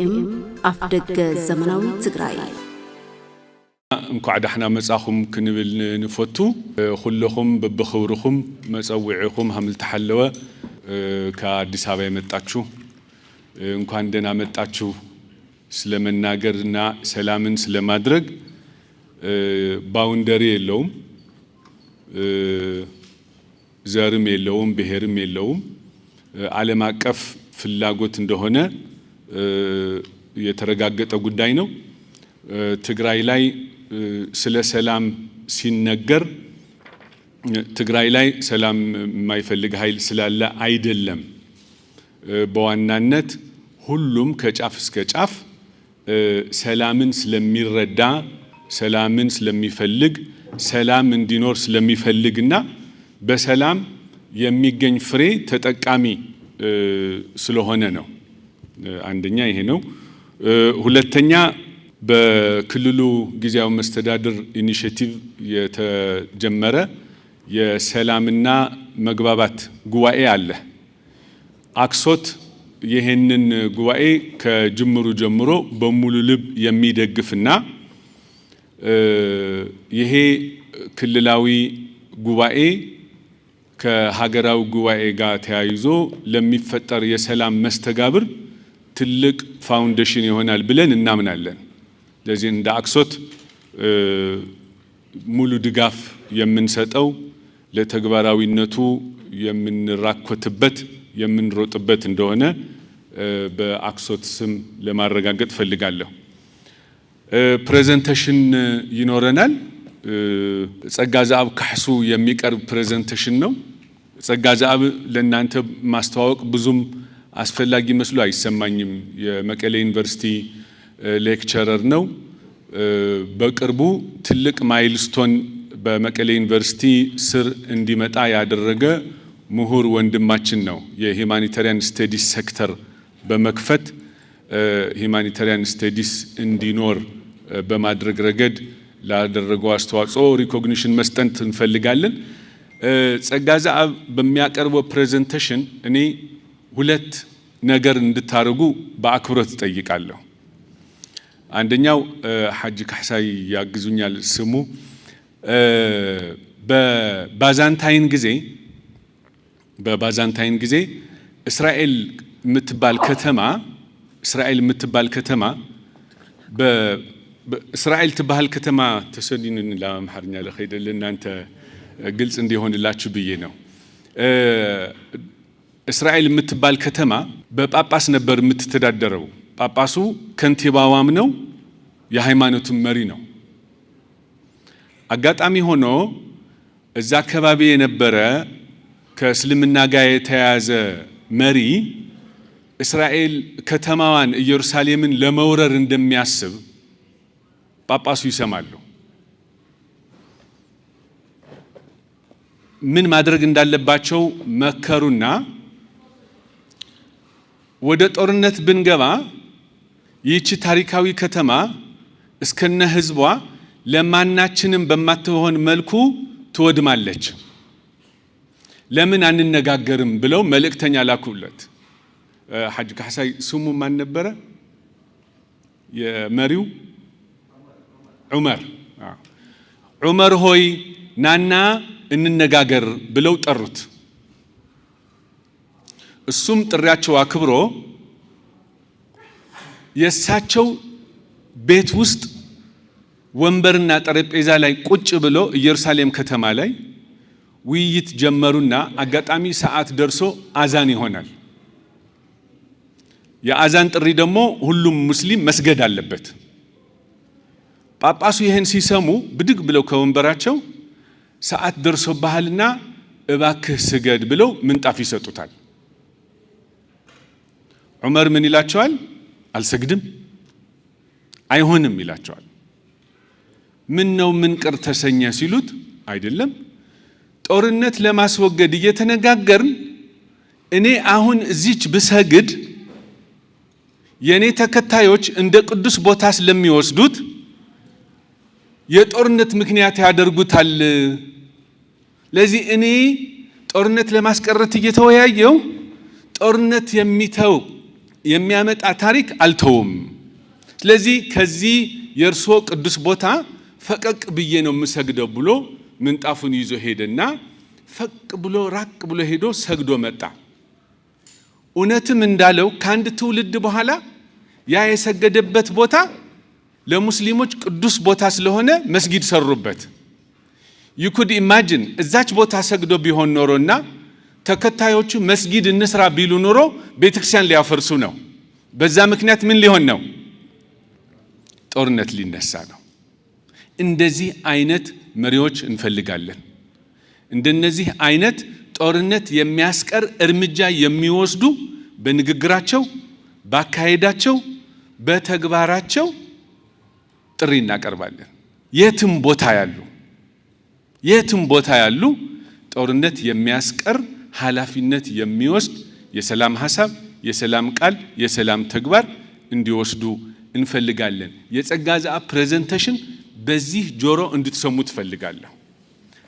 ኤኤም አፍደገ ዘመናዊ ትግራይ እንኳዕ ዳሕና መጻኹም ክንብል ንፈቱ ኩልኹም በብኽብርኹም መጸውዒኹም ሃምል ተሐለወ ከአዲስ አበባ የመጣችሁ እንኳን ደህና መጣችሁ ስለመናገርና ሰላምን ስለማድረግ ባውንደሪ የለውም ዘርም የለውም ብሔርም የለውም ዓለም አቀፍ ፍላጎት እንደሆነ የተረጋገጠ ጉዳይ ነው። ትግራይ ላይ ስለ ሰላም ሲነገር ትግራይ ላይ ሰላም የማይፈልግ ኃይል ስላለ አይደለም። በዋናነት ሁሉም ከጫፍ እስከ ጫፍ ሰላምን ስለሚረዳ ሰላምን ስለሚፈልግ ሰላም እንዲኖር ስለሚፈልግና በሰላም የሚገኝ ፍሬ ተጠቃሚ ስለሆነ ነው። አንደኛ ይሄ ነው። ሁለተኛ በክልሉ ጊዜያዊ መስተዳድር ኢኒሼቲቭ የተጀመረ የሰላምና መግባባት ጉባኤ አለ። አክሶት ይሄንን ጉባኤ ከጅምሩ ጀምሮ በሙሉ ልብ የሚደግፍና ይሄ ክልላዊ ጉባኤ ከሀገራዊ ጉባኤ ጋር ተያይዞ ለሚፈጠር የሰላም መስተጋብር ትልቅ ፋውንዴሽን ይሆናል ብለን እናምናለን። ለዚህ እንደ አክሶት ሙሉ ድጋፍ የምንሰጠው ለተግባራዊነቱ የምንራኮትበት የምንሮጥበት እንደሆነ በአክሶት ስም ለማረጋገጥ ፈልጋለሁ። ፕሬዘንቴሽን ይኖረናል። ጸጋ ዘአብ ካሕሱ የሚቀርብ ፕሬዘንቴሽን ነው። ጸጋ ዘአብ ለእናንተ ማስተዋወቅ ብዙም አስፈላጊ መስሎ አይሰማኝም። የመቀሌ ዩኒቨርሲቲ ሌክቸረር ነው። በቅርቡ ትልቅ ማይልስቶን በመቀሌ ዩኒቨርሲቲ ስር እንዲመጣ ያደረገ ምሁር ወንድማችን ነው። የሂማኒታሪያን ስቴዲስ ሴክተር በመክፈት ሂማኒታሪያን ስቴዲስ እንዲኖር በማድረግ ረገድ ላደረገው አስተዋጽኦ ሪኮግኒሽን መስጠት እንፈልጋለን። ጸጋ ዘአብ በሚያቀርበው ፕሬዘንቴሽን እኔ ሁለት ነገር እንድታረጉ በአክብሮት እጠይቃለሁ። አንደኛው ሐጂ ካሕሳይ ያግዙኛል ስሙ በባዛንታይን ጊዜ እስራኤል የምትባል ከተማ እስራኤል ትባል ከተማ ተሰዲንን ለአምሐርኛ ለኸይደል እናንተ ግልጽ እንዲሆንላችሁ ብዬ ነው። እስራኤል የምትባል ከተማ በጳጳስ ነበር የምትተዳደረው። ጳጳሱ ከንቲባዋም ነው፣ የሃይማኖቱም መሪ ነው። አጋጣሚ ሆኖ እዛ አካባቢ የነበረ ከእስልምና ጋር የተያያዘ መሪ እስራኤል ከተማዋን ኢየሩሳሌምን ለመውረር እንደሚያስብ ጳጳሱ ይሰማሉ። ምን ማድረግ እንዳለባቸው መከሩና ወደ ጦርነት ብንገባ ይህች ታሪካዊ ከተማ እስከነ ህዝቧ ለማናችንም በማትሆን መልኩ ትወድማለች። ለምን አንነጋገርም ብለው መልእክተኛ ላኩለት። ሐጂ ካሕሳይ ስሙ ማን ነበረ? የመሪው ዑመር ሆይ ናና እንነጋገር ብለው ጠሩት። እሱም ጥሪያቸው አክብሮ የእሳቸው ቤት ውስጥ ወንበርና ጠረጴዛ ላይ ቁጭ ብሎ ኢየሩሳሌም ከተማ ላይ ውይይት ጀመሩና አጋጣሚ ሰዓት ደርሶ አዛን ይሆናል። የአዛን ጥሪ ደግሞ ሁሉም ሙስሊም መስገድ አለበት። ጳጳሱ ይህን ሲሰሙ ብድግ ብለው ከወንበራቸው ሰዓት ደርሶብሃልና እባክህ ስገድ ብለው ምንጣፍ ይሰጡታል። ዑመር ምን ይላቸዋል? አልሰግድም፣ አይሆንም ይላቸዋል። ምን ነው ምን ቅር ተሰኘ ሲሉት አይደለም ጦርነት ለማስወገድ እየተነጋገርን እኔ አሁን እዚች ብሰግድ የኔ ተከታዮች እንደ ቅዱስ ቦታ ስለሚወስዱት የጦርነት ምክንያት ያደርጉታል። ለዚህ እኔ ጦርነት ለማስቀረት እየተወያየው ጦርነት የሚተው የሚያመጣ ታሪክ አልተውም። ስለዚህ ከዚህ የእርሶ ቅዱስ ቦታ ፈቀቅ ብዬ ነው የምሰግደው ብሎ ምንጣፉን ይዞ ሄደና ፈቅ ብሎ ራቅ ብሎ ሄዶ ሰግዶ መጣ። እውነትም እንዳለው ከአንድ ትውልድ በኋላ ያ የሰገደበት ቦታ ለሙስሊሞች ቅዱስ ቦታ ስለሆነ መስጊድ ሰሩበት። you could imagine እዛች ቦታ ሰግዶ ቢሆን ኖሮና ተከታዮቹ መስጊድ እንስራ ቢሉ ኖሮ ቤተክርስቲያን ሊያፈርሱ ነው። በዛ ምክንያት ምን ሊሆን ነው? ጦርነት ሊነሳ ነው። እንደዚህ አይነት መሪዎች እንፈልጋለን። እንደነዚህ አይነት ጦርነት የሚያስቀር እርምጃ የሚወስዱ በንግግራቸው፣ በአካሄዳቸው፣ በተግባራቸው ጥሪ እናቀርባለን። የትም ቦታ ያሉ ጦርነት የሚያስቀር ኃላፊነት የሚወስድ የሰላም ሐሳብ፣ የሰላም ቃል፣ የሰላም ተግባር እንዲወስዱ እንፈልጋለን። የጸጋ ዘአብ ፕሬዘንቴሽን በዚህ ጆሮ እንድትሰሙ ትፈልጋለሁ።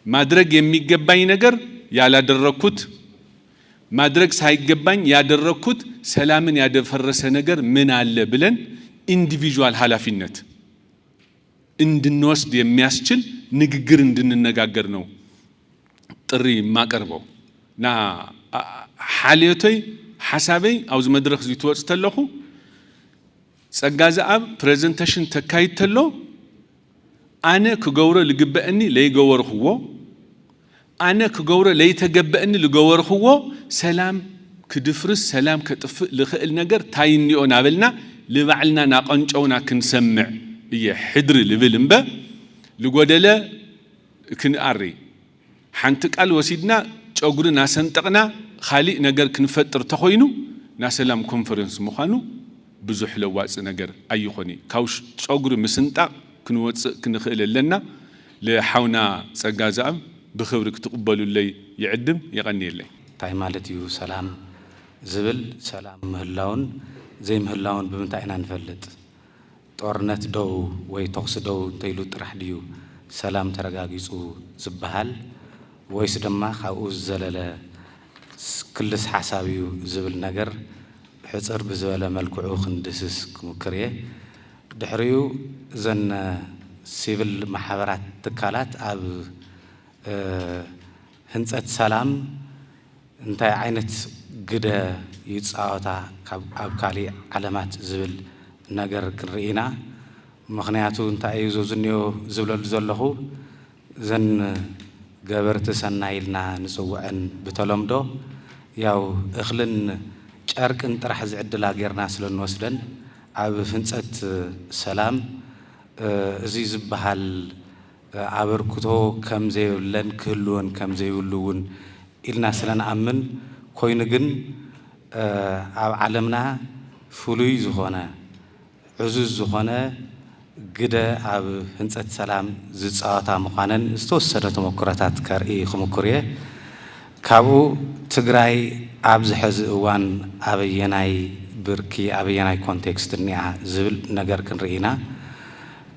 ማድረግ የሚገባኝ ነገር ያላደረኩት፣ ማድረግ ሳይገባኝ ያደረኩት ሰላምን ያደፈረሰ ነገር ምን አለ ብለን ኢንዲቪጁዋል ኃላፊነት እንድንወስድ የሚያስችል ንግግር እንድንነጋገር ነው ጥሪ ማቀርበው። ና ሓልዮተይ ሓሳበይ አውዝ መድረክ ዝትወጽ ተለኹ ጸጋ ዘአብ ፕሬዘንቴሽን ተካይድ ተሎ አነ ክገብሮ ልግበአኒ ለይገወርኽዎ አነ ክገብሮ ለይተገበአኒ ልገወርኽዎ ሰላም ክድፍርስ ሰላም ከጥፍእ ልኽእል ነገር ታይኒኦ ናበልና ልባዕልና ናቐንጨውና ክንሰምዕ እየ ሕድሪ ልብል እምበ ልጎደለ ክንአሪ ሓንቲ ቃል ወሲድና ጨጉሪ ናሰንጠቕና ካሊእ ነገር ክንፈጥር ተኾይኑ ናሰላም ኮንፈረንስ ምዃኑ ብዙሕ ለዋፅ ነገር ኣይኾኒ ካብ ጨጉሪ ምስንጣቅ ክንወፅእ ክንኽእል ኣለና። ለሓውና ጸጋ ዘአብ ብኽብሪ ክትቕበሉለይ ይዕድም ይቐኒየለይ። እንታይ ማለት እዩ ሰላም ዝብል ሰላም ምህላውን ዘይምህላውን ብምንታይ ኢና ንፈልጥ? ጦርነት ደው ወይ ተኽሲ ደው እንተይሉ ጥራሕ ድዩ ሰላም ተረጋጊጹ ዝበሃል ወይስ ድማ ካብኡ ዘለለ ክልስ ሓሳብ እዩ ዝብል ነገር ሕፅር ብዝበለ መልክዑ ክንድስስ ክሙክር እየ። ድሕሪኡ እዘን ሲቪል ማሕበራት ትካላት ኣብ ህንፀት ሰላም እንታይ ዓይነት ግደ ይፃወታ ኣብ ካሊእ ዓለማት ዝብል ነገር ክንርኢና። ምክንያቱ እንታይ እዩ ዝኒኦ ዝብለሉ ዘለኹ እዘን ገበርቲ ሰናይ ኢልና ንፅውዐን ብተለምዶ ያው እኽልን ጨርቅን ጥራሕ ዝዕድላ ጌርና ስለ ንወስደን ኣብ ህንፀት ሰላም እዚ ዝበሃል ኣበርክቶ ከም ዘይብለን ክህልወን ከም ዘይብሉ እውን ኢልና ስለ ንኣምን ኮይኑ ግን ኣብ ዓለምና ፍሉይ ዝኾነ ዕዙዝ ዝኾነ ግደ ኣብ ህንፀት ሰላም ዝፃወታ ምዃነን ዝተወሰነ ተመክሮታት ከርኢ ክምኩር እየ። ካብኡ ትግራይ ኣብ ዝሕዚ እዋን ኣበየናይ ብርኪ ኣበየናይ ኮንቴክስት እኒኣ ዝብል ነገር ክንርኢና።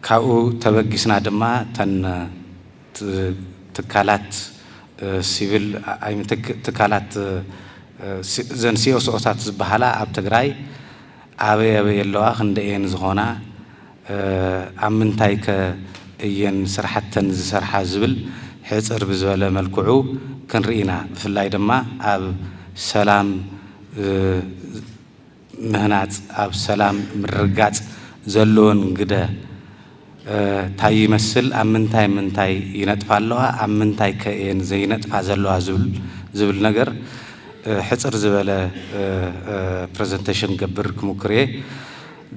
ካብኡ ተበጊስና ድማ ተን ትካላት ሲቪል ትካላት ዘን ሲኦስኦታት ዝበሃላ ኣብ ትግራይ ኣበይ ኣለዋ ክንደየን ዝኾና ኣብ ምንታይ ከ እየን ስራሕተን ዝሰርሓ ዝብል ሕፅር ብዝበለ መልክዑ ክንርኢና። ብፍላይ ድማ ኣብ ሰላም ምህናፅ ኣብ ሰላም ምርጋፅ ዘለዎን ግደ እንታይ ይመስል፣ ኣብ ምንታይ ይነጥፋ ኣለዋ፣ ኣብ ምንታይ ከ እየን ዘይነጥፋ ዘለዋ ዝብል ነገር ሕፅር ዝበለ ፕሬዘንቴሽን ገብር ክሙክር እየ።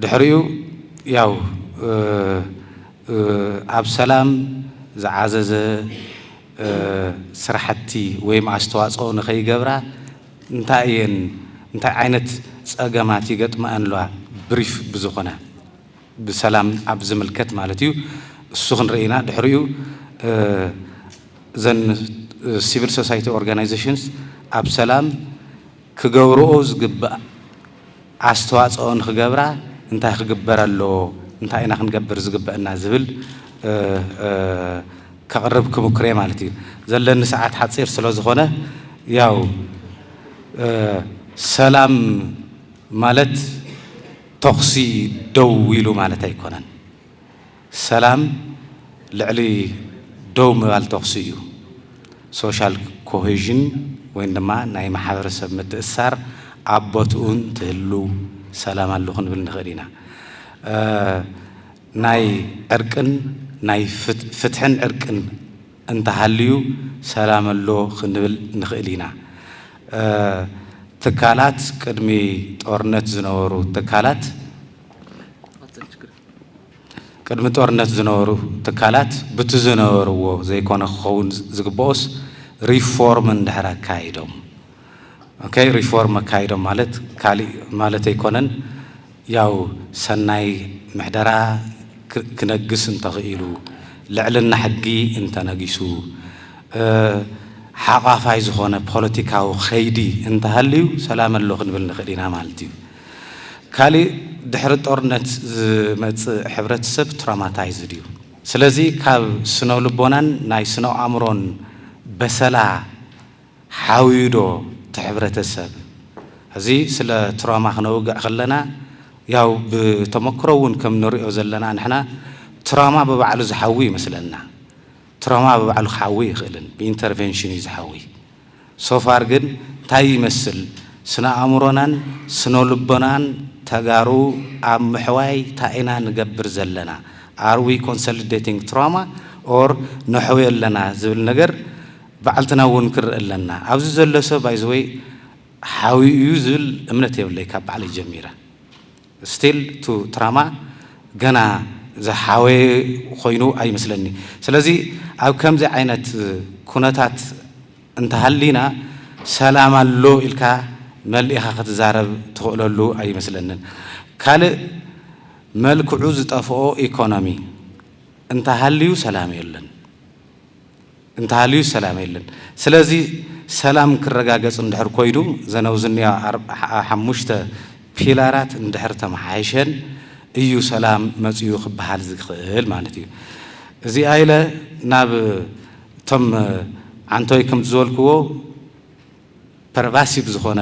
ድሕሪኡ ያው ኣብ ሰላም ዝዓዘዘ ስራሕቲ ወይ ኣስተዋፅኦ ንኸይገብራ እንታይ ዓይነት ፀገማት ይገጥመአን ኣለዋ ብሪፍ ብዝኾነ ብሰላም ኣብ ዝምልከት ማለት እዩ። እሱ ክንርኢና። ድሕሪኡ ዘን ሲቪል ሶሳይቲ ኦርጋናይዜሽንስ ኣብ ሰላም ክገብርኦ ዝግባእ ኣስተዋፅኦ ንክገብራ እንታይ ክግበር ኣለዎ፣ እንታይ ኢና ክንገብር ዝግበአና ዝብል ከቕርብ ክሙክር እየ ማለት እዩ። ዘለኒ ሰዓት ሓፂር ስለ ዝኾነ ያው ሰላም ማለት ተኽሲ ደው ኢሉ ማለት ኣይኮነን ሰላም ልዕሊ ደው ምባል ተኽሲ እዩ ሶሻል ኮሄዥን ወይ ድማ ናይ ማሕበረሰብ ምትእስሳር ኣብ ቦትኡን ትህሉ ሰላም ኣሎ ክንብል ንኽእል ኢና ናይ ዕርቅን ናይ ፍትሕን ዕርቅን እንተሃልዩ ሰላም ኣሎ ክንብል ንኽእል ኢና ትካላት ቅድሚ ጦርነት ዝነበሩ ትካላት ቅድሚ ጦርነት ዝነበሩ ትካላት በቲ ዝነበርዎ ዘይኮነ ክኸውን ዝግብኦስ ሪፎርም እንድሕር ኣካይዶም ኦኬ ሪፎርም ኣካይዶም ማለት ካሊእ ማለት ኣይኮነን ያው ሰናይ ምሕደራ ክነግስ እንተኽኢሉ ልዕልና ሕጊ እንተነጊሱ ሓቓፋይ ዝኾነ ፖለቲካዊ ኸይዲ እንተሃልዩ ሰላም ኣሎ ክንብል ንኽእል ኢና ማለት እዩ ካሊእ ድሕሪ ጦርነት ዝመጽእ ሕብረተሰብ ትራውማታይዝድ እዩ ስለዚ ካብ ስነ ልቦናን ናይ ስነ ኣእምሮን በሰላ ሓዊዶ ሕብረተሰብ እዚ ስለ ትራውማ ክነውግዕ ከለና ያው ብተመክሮ እውን ከም ንሪኦ ዘለና ንሕና ትራውማ በባዕሉ ዝሓዊ ይመስለና ትራውማ በባዕሉ ክሓዊ ይኽእልን ብኢንተርቬንሽን እዩ ዝሓዊ ሶፋር ግን እንታይ ይመስል ስነ ኣእምሮናን ስነ ልቦናን ተጋሩ ኣብ ምሕዋይ እንታይ ኢና ንገብር ዘለና ኣር ዊ ኮንሶሊዴቲንግ ትራውማ ኦር ነሕዊ ኣለና ዝብል ነገር ባዕልትና እውን ክርኢ ኣለና ኣብዚ ዘሎ ሰብ ባይዘወይ ሓዊ እዩ ዝብል እምነት የብለይ ካብ ባዕለይ ጀሚረ ስቲል ቱ ትራውማ ገና ዝሓወ ኮይኑ ኣይመስለኒ ስለዚ ኣብ ከምዚ ዓይነት ኩነታት እንተሃሊና ሰላም ኣሎ ኢልካ መልኢኻ ክትዛረብ ትኽእለሉ ኣይመስለንን ካልእ መልክዑ ዝጠፍኦ ኢኮኖሚ እንተሃልዩ ሰላም የለን እንተሃልዩ ሰላም የለን ስለዚ ሰላም ክረጋገጽ እንድሕር ኮይዱ ዘነውዝንያ 5 ፒላራት እንድሕር ተመሓይሸን እዩ ሰላም መጽኡ ክበሃል ዝኽእል ማለት እዩ እዚ ኣይለ ናብ ቶም ዓንቶይ ከም ዝበልክዎ ፐርቫሲቭ ዝኾነ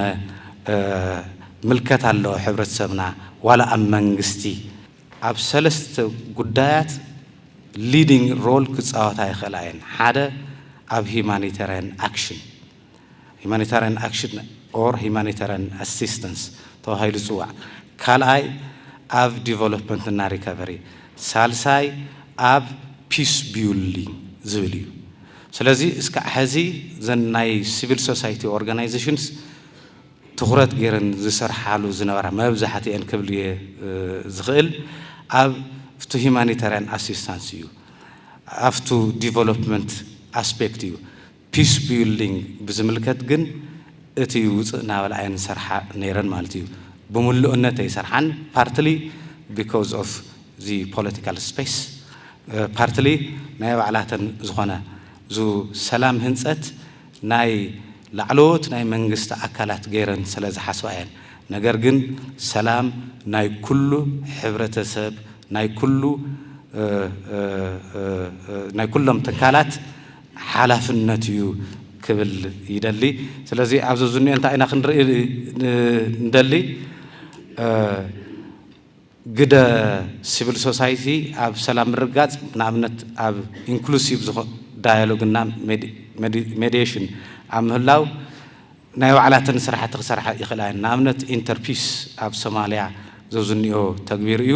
ምልከት ኣለዎ ሕብረተሰብና ዋላ ኣብ መንግስቲ ኣብ ሰለስተ ጉዳያት ሊዲንግ ሮል ክጻወታ ይኽእላ እየን ሓደ ኣብ ሂማኒታርያን ኣክሽን ኦር ሂማኒታርያን ኣሲስተንስ ተባሂሉ ዝፅዋዕ ካልኣይ ኣብ ዲቨሎፕመንት እና ሪከቨሪ ሳልሳይ ኣብ ፒስ ቢልዲንግ ዝብል እዩ ስለዚ እስካዕ ሕዚ ዘን ናይ ሲቪል ሶሳይቲ ኦርጋናይዜሽንስ ትኩረት ገይረን ዝሰርሓሉ ዝነበራ መብዛሕትአን ክብል እየ ዝኽእል ኣብ ፍቱ ሂማኒታርያን ኣሲስታንስ እዩ ኣብቱ ዲቨሎፕመንት ኣስፔክት እዩ ፒስ ቢልዲንግ ብዝምልከት ግን እቲ ውፅእ ናበልኣየን ሰርሓ ነይረን ማለት እዩ ብምሉእነት ኣይሰርሓን ፓርትሊ ቢካዝ ኦፍ ዚ ፖለቲካል ስፔስ ፓርትሊ ናይ ባዕላተን ዝኾነ ዙ ሰላም ህንፀት ናይ ላዕለዎት ናይ መንግስቲ ኣካላት ገይረን ስለ ዝሓስባ እየን ነገር ግን ሰላም ናይ ኩሉ ሕብረተሰብ ናይ ኩሎም ትካላት ሓላፍነት እዩ ክብል ይደሊ ስለዚ ኣብዚ ዝኒኦ እንታይ ኢና ክንርኢ እንደሊ ግደ ሲቪል ሶሳይቲ ኣብ ሰላም ምርጋጽ ንኣብነት ኣብ ኢንክሉሲቭ ዳያሎግና ሜዲዬሽን ኣብ ምህላው ናይ ባዕላተን ስራሕቲ ክሰርሓ ይኽእላ እየን ንኣብነት ኢንተርፒስ ኣብ ሶማልያ ዘብዝኒኦ ተግቢር እዩ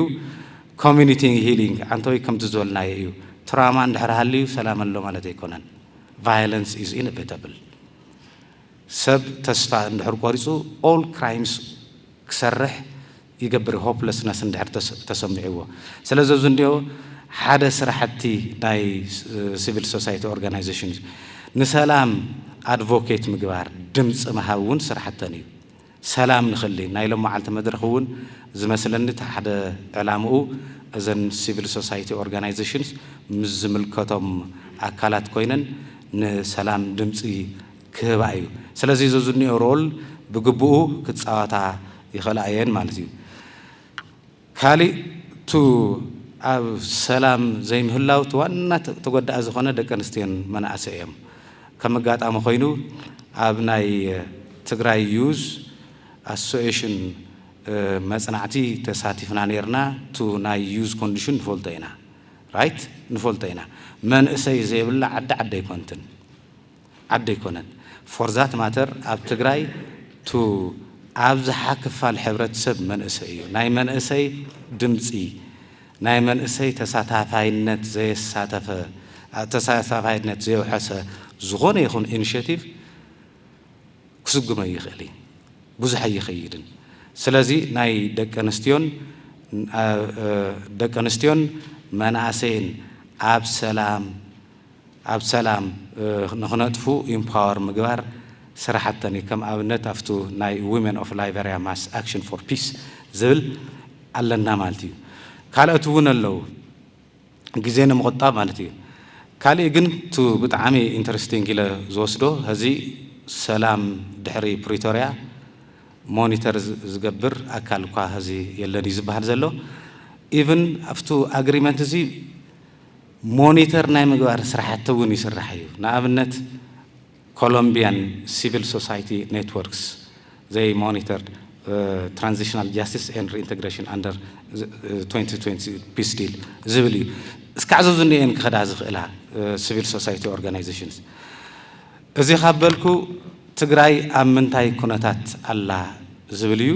ኮሚኒቲ ሂሊንግ አንተወይ ከምቲ ዝበልናዮ እዩ ትራውማ እንድሕር ሃልዩ ሰላም ኣሎ ማለት ኣይኮነን violence is inevitable ሰብ ተስፋ እንድሕር ቆሪጹ all crimes ክሰርሕ ይገብር hopelessness እንድሕር ተሰሚዕዎ ስለዚ ዝንዲዮ ሓደ ስራሕቲ ናይ ሲቪል ሶሳይቲ ኦርጋናይዜሽን ንሰላም ኣድቮኬት ምግባር ድምፂ ምሃብ እውን ስራሕተን እዩ ሰላም ንኽሊ ናይ ሎም መዓልቲ መድረኽ እውን ዝመስለኒ ሓደ ዕላምኡ እዘን ሲቪል ሶሳይቲ ኦርጋናይዜሽንስ ምስ ዝምልከቶም ኣካላት ኮይነን ንሰላም ድምፂ ክህባ እዩ ስለዚ ዝዝኒኦ ሮል ብግብኡ ክፃወታ ይኽእላ እየን ማለት እዩ ካሊእ ቱ ኣብ ሰላም ዘይምህላው ዋና ተጎዳኢ ዝኾነ ደቂ ኣንስትዮን መናእሰይ እዮም ከም ኣጋጣሚ ኮይኑ ኣብ ናይ ትግራይ ዩዝ ኣሶሲዬሽን መጽናዕቲ ተሳቲፍና ነርና ቱ ናይ ዩዝ ኮንዲሽን ንፈልጦ ራይት ንፈልጦ ኢና መንእሰይ ዘይብላ ዓዲ ኣይኮንትን ዓዲ ኣይኮነን ፎር ዛት ማተር ኣብ ትግራይ ቱ ኣብዝሓ ክፋል ሕብረተሰብ መንእሰይ እዩ ናይ መንእሰይ ድምፂ ናይ መንእሰይ ተሳታፋይነት ዘየሳተፈ ተሳታፋይነት ዘየውሐሰ ዝኾነ ይኹን ኢኒሽቲቭ ክስጉመ ይኽእል ብዙሕ ኣይኸይድን ስለዚ ናይ ደቂ ኣንስትዮን መናእሰይን ኣብ ሰላም ንኽነጥፉ ኢምፓወር ምግባር ስራሕተን ከም ኣብነት ኣፍቱ ናይ ዊመን ኦፍ ላይቤሪያ ማስ ኣክሽን ፎር ፒስ ዝብል ኣለና ማለት እዩ ካልኦት እውን ኣለዉ ግዜ ንምቁጣብ ማለት እዩ ካልእ ግን ቱ ብጣዕሚ ኢንተረስቲንግ ኢለ ዝወስዶ ህዚ ሰላም ድሕሪ ፕሪቶሪያ ሞኒተር ዝገብር ኣካል እኳ ህዚ የለን እዩ ዝበሃል ዘሎ ኢቨን ኣብቱ ኣግሪመንት እዚ ሞኒተር ናይ ምግባር ስራሕቲ እውን ይስራሕ እዩ ንኣብነት ኮሎምቢያን ሲቪል ሶሳይቲ ኔትወርክስ ዘይ ሞኒተር ትራንዚሽናል ጃስቲስ ኤንድ ሪኢንቴግሬሽን ኣንደር 2020 ፒስ ዲል ዝብል እዩ እስካዕ ዝኔአን ክኸዳ ዝኽእላ ሲቪል ሶሳይቲ ኦርጋናይዜሽንስ እዚ ካበልኩ ትግራይ ኣብ ምንታይ ኩነታት ኣላ ዝብል እዩ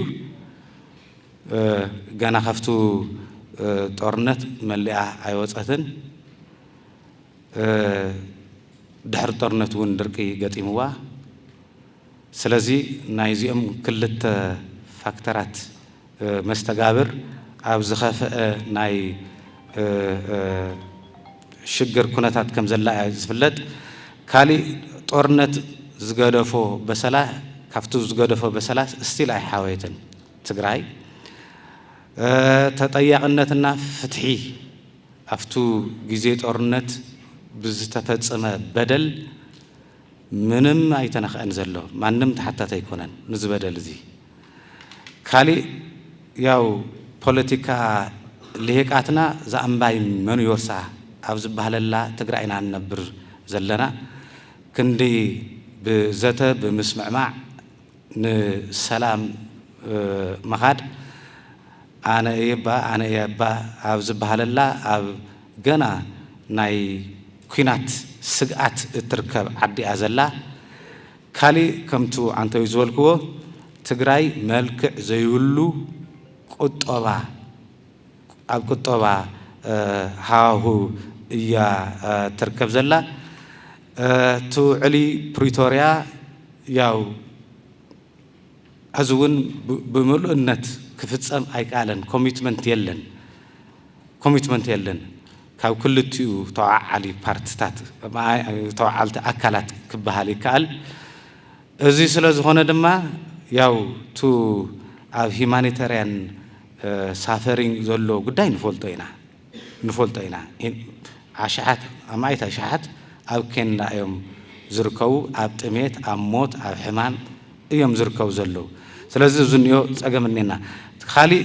ገና ካብቱ ጦርነት መሊኣ ኣይወፀትን ድሕሪ ጦርነት እውን ድርቂ ገጢምዋ ስለዚ ናይዚኦም ክልተ ፋክተራት መስተጋብር ኣብ ዝኸፍአ ናይ ሽግር ኩነታት ከም ዘላ ዝፍለጥ ካልእ ጦርነት ዝገደፎ በሰላ ካብቱ ዝገደፎ በሰላ ስቲል ኣይሓወየትን ትግራይ ተጠያቅነትና ፍትሒ ኣብቱ ግዜ ጦርነት ብዝተፈጸመ በደል ምንም ኣይተነኽአን ዘሎ ማንም ተሓታተ ኣይኮነን ንዝበደል እዚ ካልእ ያው ፖለቲካ ልሂቃትና ዘኣምባይ መን ይወርሳ ኣብ ዝበሃለላ ትግራይና ንነብር ዘለና ክንዲ ብዘተ ብምስምዕማዕ ንሰላም መኻድ ኣነ እየ ባ ኣብ ዝበሃለላ ኣብ ገና ናይ ኩናት ስግኣት እትርከብ ዓዲኣ ዘላ ካልእ ከምቱ አንተዩ ዝበልክዎ ትግራይ መልክዕ ዘይብሉ ቁጠባ ኣብ ቁጠባ ሃዋሁ እያ ትርከብ ዘላ ትውዕሊ ፕሪቶሪያ ያው ሕዚ እውን ብምሉእነት ክፍፀም ኣይከኣለን ኮሚትመንት የለን ካብ ክልቲኡ ተዋዓሊ ፓርቲታት ተዋዓልቲ ኣካላት ክበሃል ይከኣል እዚ ስለ ዝኾነ ድማ ያው ቱ ኣብ ሂማኒታርያን ሳፈሪንግ ዘሎ ጉዳይ ንፈልጦ ኢና ኣሽሓት ኣማይት ኣሽሓት ኣብ ኬንዳ እዮም ዝርከቡ ኣብ ጥሜት ኣብ ሞት ኣብ ሕማም እዮም ዝርከቡ ዘለዉ ስለዚ ዝንዮ ፀገም እኔና ካልእ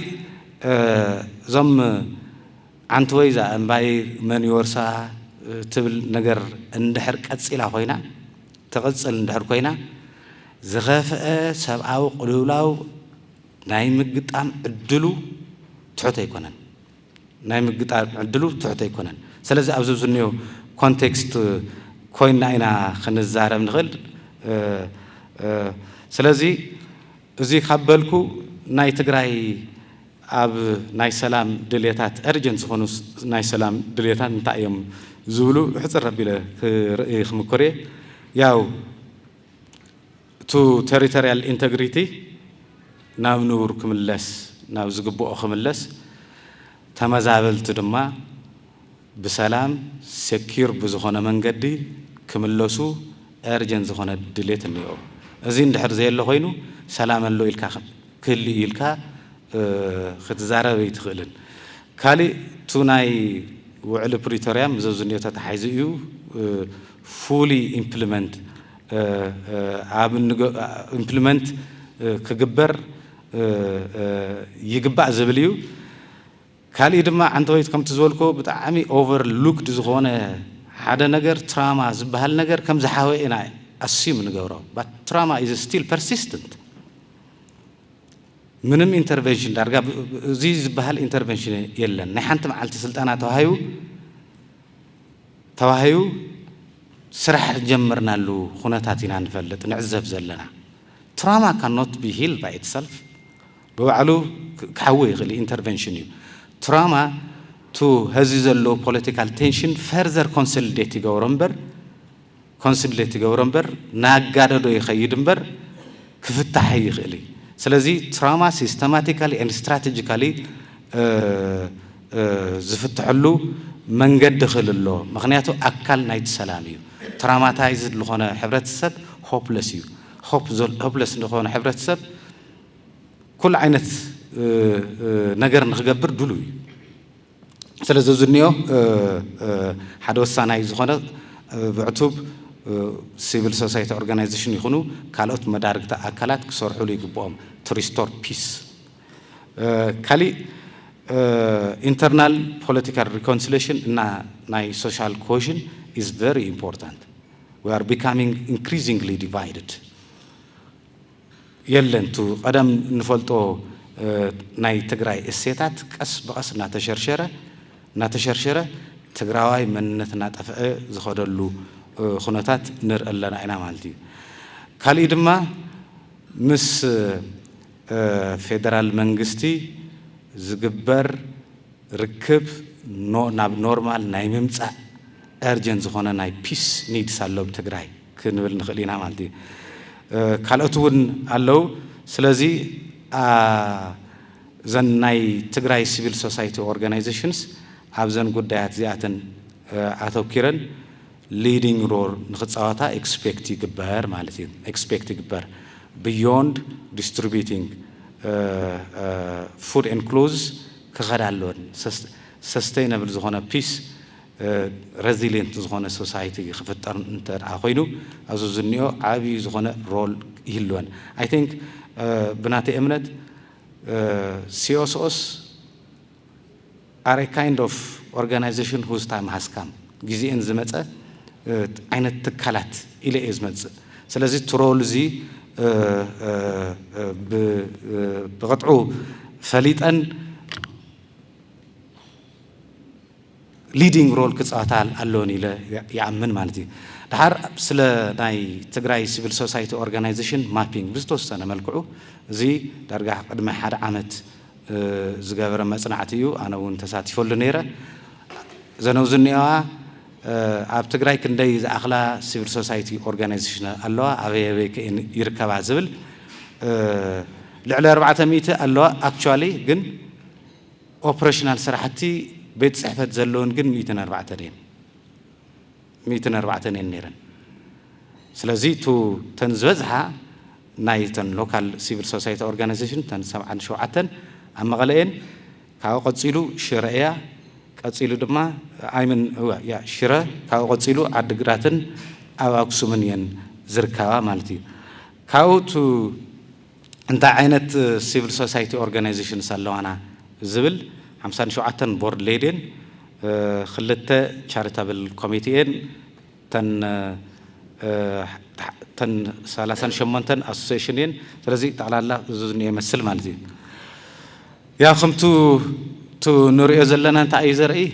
እዞም ዓንቲ ወይ እምባይ መን ይወርሳ ትብል ነገር እንድሕር ቀፂላ ኮይና ተቐፅል እንድሕር ኮይና ዝኸፍአ ሰብኣዊ ቅልውላው ናይ ምግጣም ዕድሉ ትሑት ኣይኮነን ስለዚ ኣብዚ ዝንዮ ኮንቴክስት ኮይና ኢና ክንዛረብ ንኽእል ስለዚ እዚ ካበልኩ ናይ ትግራይ ኣብ ናይ ሰላም ድልየታት ኤርጀንት ዝኾኑ ናይ ሰላም ድልየታት እንታይ እዮም ዝብሉ ሕፅር ረቢለ ክርኢ ክምኩር እየ ያው ቱ ቴሪቶሪያል ኢንተግሪቲ ናብ ንቡር ክምለስ ናብ ዝግብኦ ክምለስ ተመዛበልቲ ድማ ብሰላም ሴኪር ብዝኾነ መንገዲ ክምለሱ ኤርጀንት ዝኾነ ድሌት እኒኦ እዚ እንድሕር ዘየሎ ኮይኑ ሰላም ኣሎ ኢልካ ክህሊ ኢልካ ክትዛረብ ኣይትኽእልን ካልእ ቱ ናይ ውዕሊ ፕሪቶሪያ ምዘብዝኒኦ ተታሓይዙ እዩ ፉሊ ኢምፕሊመንት ክግበር ይግባእ ዝብል እዩ ካልእ ድማ ዓንተ ወይት ከምቲ ዝበልኮ ብጣዕሚ ኦቨርሉክድ ዝኾነ ሓደ ነገር ትራማ ዝበሃል ነገር ከም ዝሓወ ኢና ኣስዩም ንገብሮ ባት ትራማ ኢዝ ስቲል ፐርሲስተንት ምንም ኢንተርቬንሽን ዳርጋ እዚ ዝበሃል ኢንተርቬንሽን የለን ናይ ሓንቲ መዓልቲ ስልጣና ተዋሃዩ ስራሕ ጀመርናሉ ኩነታት ኢና ንፈልጥ ንዕዘብ ዘለና trauma cannot be healed by itself በባዕሉ ክሓዊ ይኽእል ኢንተርቬንሽን እዩ trauma to هذه زلوا political tension further consolidate يجورنبر ناقادو يخيدنبر كفتح يخلي سلازي trauma systematically and strategically زفتحلو من قد دخل له مغنياته أكل نايت سلامي traumatized لخونا حبرت السب hopeless يو hopeless لخونا حبرت السب كل عينت نجر نخجبر دلوي سلازو زنيو حدا وسانا يزخونا بعتوب civil society organization يخونو كالوت مداركتا أكلات كسرحوا لي قبوم to restore peace كالي internal political reconciliation na social cohesion is very important we are becoming increasingly divided يلن تو قدم نفلتو ناي تجراي السيتات قص بقص ناتشرشرة تجراوي منتنا تفق زخدلو خناتات نر لنا أنا مالتي كالي دما مس فيدرال منغستي زغبر ركب ناب نورمال ناي ممصا urgent زخونه ناي peace needs አለው ትግራይ ክንብል ንኽእሊና ማለት እዩ ካልኦቱን አለው ስለዚህ ዘን ናይ ትግራይ civil society organizations ኣብዘን ጉዳያት ዚኣተን ኣተኪረን leading role ንኽፃወታ expect ይግበር ማለት እዩ expect ይግበር beyond distributing food and clothes ክኸዳለዎን sustainable ዝኾነ peace resilient ዝኾነ society ክፍጠር እንተር ኮይኑ ኣዙ ዝኒኦ ዓብይ ዝኾነ role ይህልወን I think ብናተይ እምነት CSOs are a kind of organization whose time has come ጊዜን ዝመፀ አይነት ተካላት ኢለ ዝመፀ ስለዚህ ትሮል ዚ بقطعو فليتن leading role كتصاتال اللون إلى يعمل مالتي دحر سلا ناي تجراي civil society organization mapping بزتوس أنا ملكعو زي درجة قد ما حد عمت زجاجر ما صنعتيو أنا وانتسات فل نيرة زنوزنيها أب تجراي كندي أخلا civil society organization الله أبي كإن يركب عزبل لعلى 400 الله actually جن operational سرحتي بيت صحفة زلون جن 204 نيرن سلازي تو تنزوزها نايتن local civil society organization تنسمع عن شوعتن أما غلين كاو قتصيلو شرعية قتصيلو دما أيمن هو يا شراء كاو قتصيلو عدقراتن أو أكسومنيان زركاوا مالتي كاو تو انت عينت civil society organization سالو أنا زبل 57 بورد ليدين خلته charitable committee تن 38 association ترزي تعالى الله زوجني يمثل مالتي يا خمتو تو نوري زلنا انت اي زرعي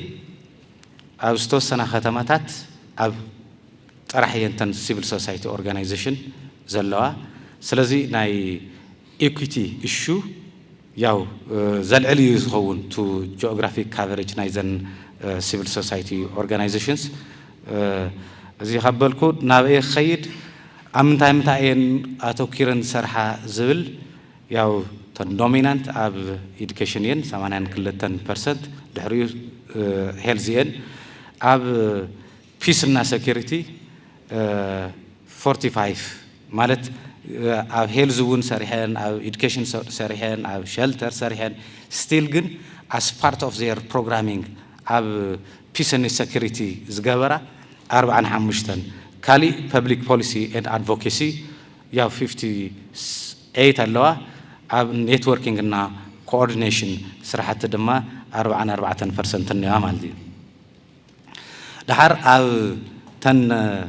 أبستو سنة ختماتات أب طرحيا تن civil society organization زلوا سلازي ناي equity issue ياو زلعلي يزخون to geographic coverage نايزن civil society organizations زي خبالكو نابئي خيد أمتاين أتوكيرن سرحة زبل ياو تن dominant أب education ين سمانين كل 10% دحريو health أب peace and security 45 مالت أب health ون سريحين أب education سريحين أب shelter سريحين still جن as part of their programming أب peace and security زجبرة 45 كالي public policy and advocacy يا 58 اللوا أب networking نا coordination سرحة دما 44% النوع مالدي دحر أب تن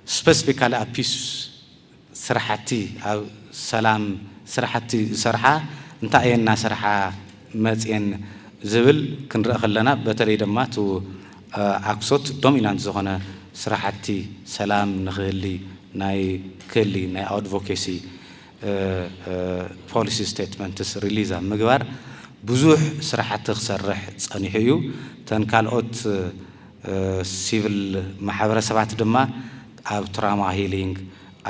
specifically a peace سرحتي أو سلام سرحتي سرحة እንታይ እየና ስርሓ መጽን ዝብል ክንርኢ ከለና በተለይ ድማ ቱ ኣክሶት ዶሚናንት ዝኾነ ስራሕቲ ሰላም ንኽህሊ ናይ ክህሊ ናይ ኣድቮኬሲ ፖሊሲ ስቴትመንትስ ሪሊዝ ምግባር ብዙሕ ስራሕቲ ክሰርሕ ጸኒሑ እዩ ተን ካልኦት ሲቪል ማሕበረሰባት ድማ ኣብ ትራማ ሂሊንግ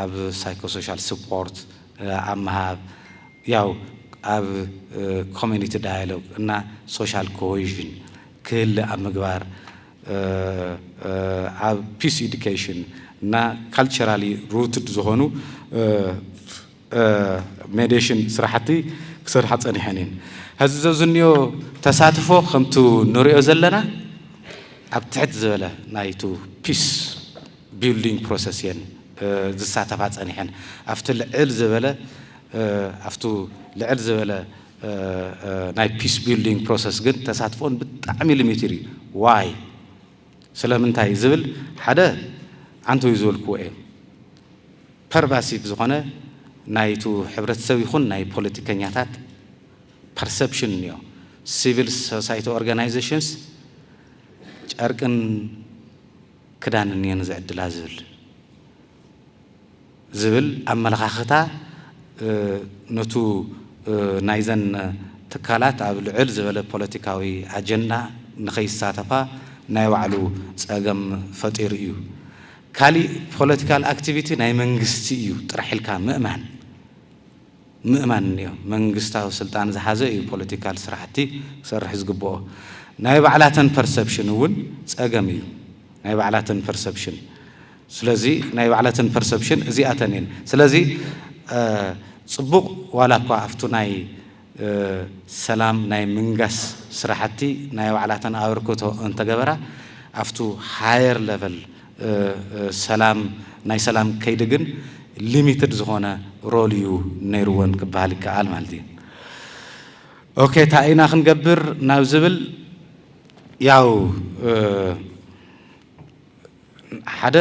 ኣብ ሳይኮሶሻል ሰፖርት ኣብ መሃብ ያው ኣብ ኮሚኒቲ ዳያሎግ እና ሶሻል ኮሄዥን ክህሊ ኣብ ምግባር ኣብ ፒስ ኤዱኬሽን እና ካልቸራሊ ሩትድ ዝኾኑ ሜዲሽን ስራሕቲ ክሰርሓ ጸኒሐን እየን ሕዚ ዘብዝኒዮ ተሳትፎ ከምቱ ንሪኦ ዘለና ኣብ ትሕት ዝበለ ናይቱ ፒስ ቢልዲንግ ፕሮሰስ እየን ዝሳተፋ ጸኒሐን ኣብቲ ልዕል ዝበለ ኣብቱ ልዕል ዝበለ ናይ ፒስ ቢልዲንግ ፕሮሰስ ግን ተሳትፎን ብጣዕሚ ሊሚትድ እዩ ዋይ ስለምንታይ ዝብል ሓደ አንቱ ይዝብልክዎ እዮም ፐርቫሲቭ ዝኾነ ናይቱ ሕብረተሰብ ይኹን ናይ ፖለቲከኛታት ፐርሰፕሽን እኒኦ ሲቪል ሶሳይቲ ኦርጋናይዜሽንስ ጨርቅን ክዳንን እየን ዝዕድላ ዝብል ኣመለኻኽታ ነቱ ናይዘን ትካላት ኣብ ልዕል ዝበለ ፖለቲካዊ ኣጀንዳ ንኸይሳተፋ ናይ ባዕሉ ጸገም ፈጢሩ እዩ ካሊእ ፖለቲካል ኣክቲቪቲ ናይ መንግስቲ እዩ ጥራሕ ኢልካ ምእማን እኒኦ መንግስታዊ ስልጣን ዝሓዘ እዩ ፖለቲካል ስራሕቲ ክሰርሕ ዝግብኦ ናይ ባዕላተን ፐርሰፕሽን እውን ጸገም እዩ ናይ ባዕላተን ፐርሰፕሽን ስለዚ ናይ ባዕላተን ፐርሰፕሽን እዚኣተን እየን ስለዚ ጽቡቕ ዋላ እኳ ኣብቱ ናይ ሰላም ናይ ምንጋስ ስራሕቲ ናይ ባዕላተን ኣበርክቶ እንተገበራ ኣብቱ ሃየር ሌቨል ሰላም ናይ ሰላም ከይዲ ግን ሊሚትድ ዝኾነ ሮል እዩ ነይሩዎን ክበሃል ይከኣል ማለት እዩ ኦኬ ታኢና ክንገብር ናብ ዝብል ያው ሓደ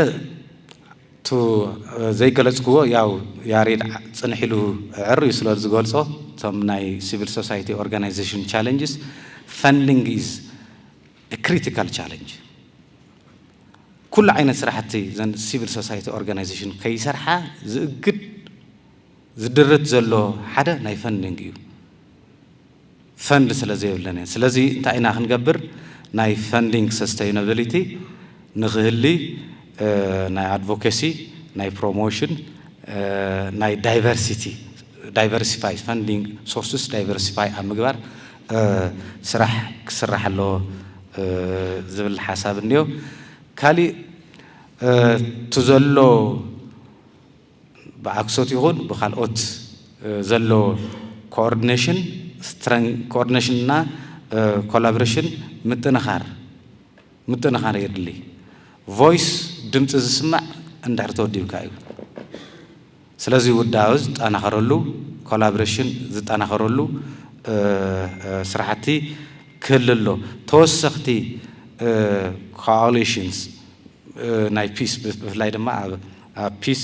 ቱ ዘይገለጽክዎ ያው ያሬድ ጽንሕ ኢሉ ዕርዩ ስለ ዝገልጾ እቶም ናይ ሲቪል ሶሳይቲ ኦርጋናይዜሽን ቻሌንጅስ ፈንዲንግ ኢዝ ክሪቲካል ቻሌንጅ ኩሉ ዓይነት ስራሕቲ ዘን ሲቪል ሶሳይቲ ኦርጋናይዜሽን ከይሰርሓ ዝእግድ ዝድርት ዘሎ ሓደ ናይ ፈንዲንግ እዩ ፈንድ ስለ ዘይብለን ስለዚ እንታይ ኢና ክንገብር ናይ ፈንዲንግ ሰስቴይናቢሊቲ ንኽህሊ ናይ ኣድቮኬሲ ናይ ፕሮሞሽን ናይ ዳይቨርሲፋይ ፈንዲንግ ሶርስስ ዳይቨርሲፋይ ኣብ ምግባር ስራሕ ክስራሕ ኣለዎ ዝብል ሓሳብ እንዮ ካሊእ ትዘሎ ብኣክሶት ይኹን ብኻልኦት ዘሎ ኮኦርዲኔሽን እና ኮላቦሬሽን ምጥንኻር የድሊ ቮይስ ድምፂ ዝስማዕ እንድሕር ተወዲብካ እዩ ስለዚ ውዳዊ ዝጠናኸረሉ ኮላቦሬሽን ዝጠናኸረሉ ስራሕቲ ክህሊ ኣሎ ተወሰኽቲ ኮአሊሽንስ ናይ ፒስ ብፍላይ ድማ ኣብ ፒስ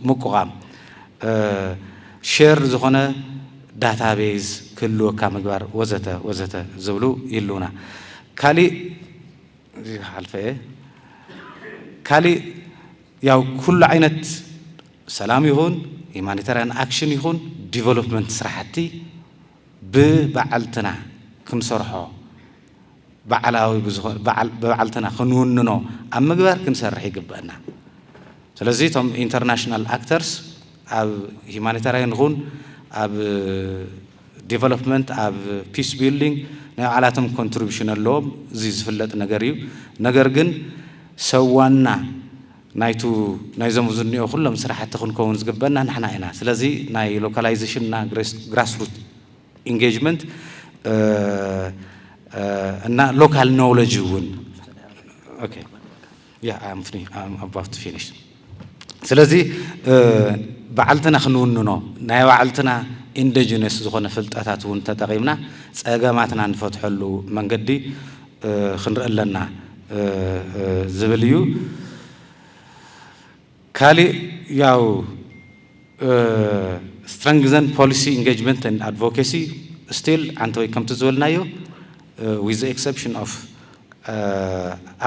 ምቁቓም ሼር ዝኾነ ዳታቤዝ ክህልወካ ምግባር ወዘተ ወዘተ ዝብሉ ይህልውና ካሊእ ሓልፈ ካሊእ ያው ኩሉ ዓይነት ሰላም ይኹን ሁማኒታርያን ኣክሽን ይኹን ዲቨሎፕመንት ስራሕቲ ብበዓልትና ክንሰርሖ ብበዓልትና ክንውንኖ ኣብ ምግባር ክንሰርሕ ይግብአና ስለዚ እቶም ኢንተርናሽናል ኣክተርስ ኣብ ሁማኒታርያን ይኹን ኣብ ዲቨሎፕመንት ኣብ ፒስ ቢልዲንግ ናይ ባዕላቶም ኮንትሪቢሽን ኣለዎም እዚ ዝፍለጥ ነገር እዩ ነገር ግን ሰዋና ናይዞም ዝኒኦ ኩሎም ስራሕቲ ክንከውን ዝግበአና ንሕና ኢና ስለዚ ናይ ሎካላይዜሽን እና ግራስሩት ኢንጌጅመንት እና ሎካል ኖውሌጅ እውን ኦኬ ያ I'm about to finish ስለዚ በዓልትና ክንውንኖ ናይ ባዕልትና ኢንዲጂነስ ዝኾነ ፍልጠታት እውን ተጠቒምና ጸገማትና ንፈትሐሉ መንገዲ ክንርኢ ኣለና ዝብል እዩ ካሊእ ያው strengthen policy engagement and advocacy still አንተወይ ከምቲ ዝበልናዮ with the exception of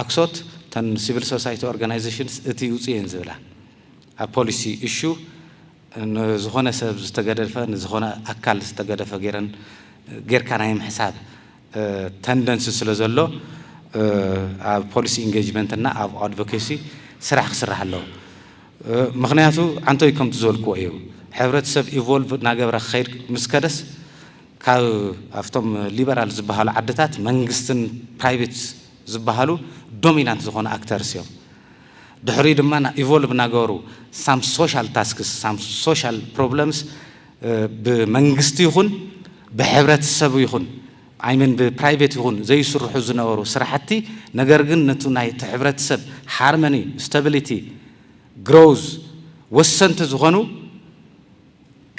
ACSOT ተን civil society organizations እቲ ውፅየን ዝብላ a policy issue ዝኾነ ሰብ ዝተገደፈ ዝኾነ ኣካል ዝተገደፈ ጌርካ ናይ ምሕሳብ ተንደንስ ስለ ዘሎ ኣብ ፖሊሲ ኢንጌጅመንት እና ኣብ ኣድቮኬሲ ስራሕ ክስራሕ ኣለዎ ምክንያቱ አንተይ ከም ትዘልኩ እዩ ሕብረተሰብ ኢቮልቭ ናገብረ ኸይድ ምስከደስ ካብ ኣፍቶም ሊበራል ዝበሃሉ ዓድታት መንግስትን ፕራይቬት ዝበሃሉ ዶሚናንት ዝኾነ አክተርስ እዮም ድሕሪ ድማ ኢቮልቭ ናገሩ some social tasks some social problems በመንግስት ይሁን በህብረተሰብ ይሁን I mean በፕራይቬት ይሁን ዘይስሩሑ ዝነበሩ ስራሕቲ ነገር ግን ነቱ ናይ ህብረተሰብ ሃርመኒ ስታቢሊቲ ግሮዝ ወሰንት ዝኾኑ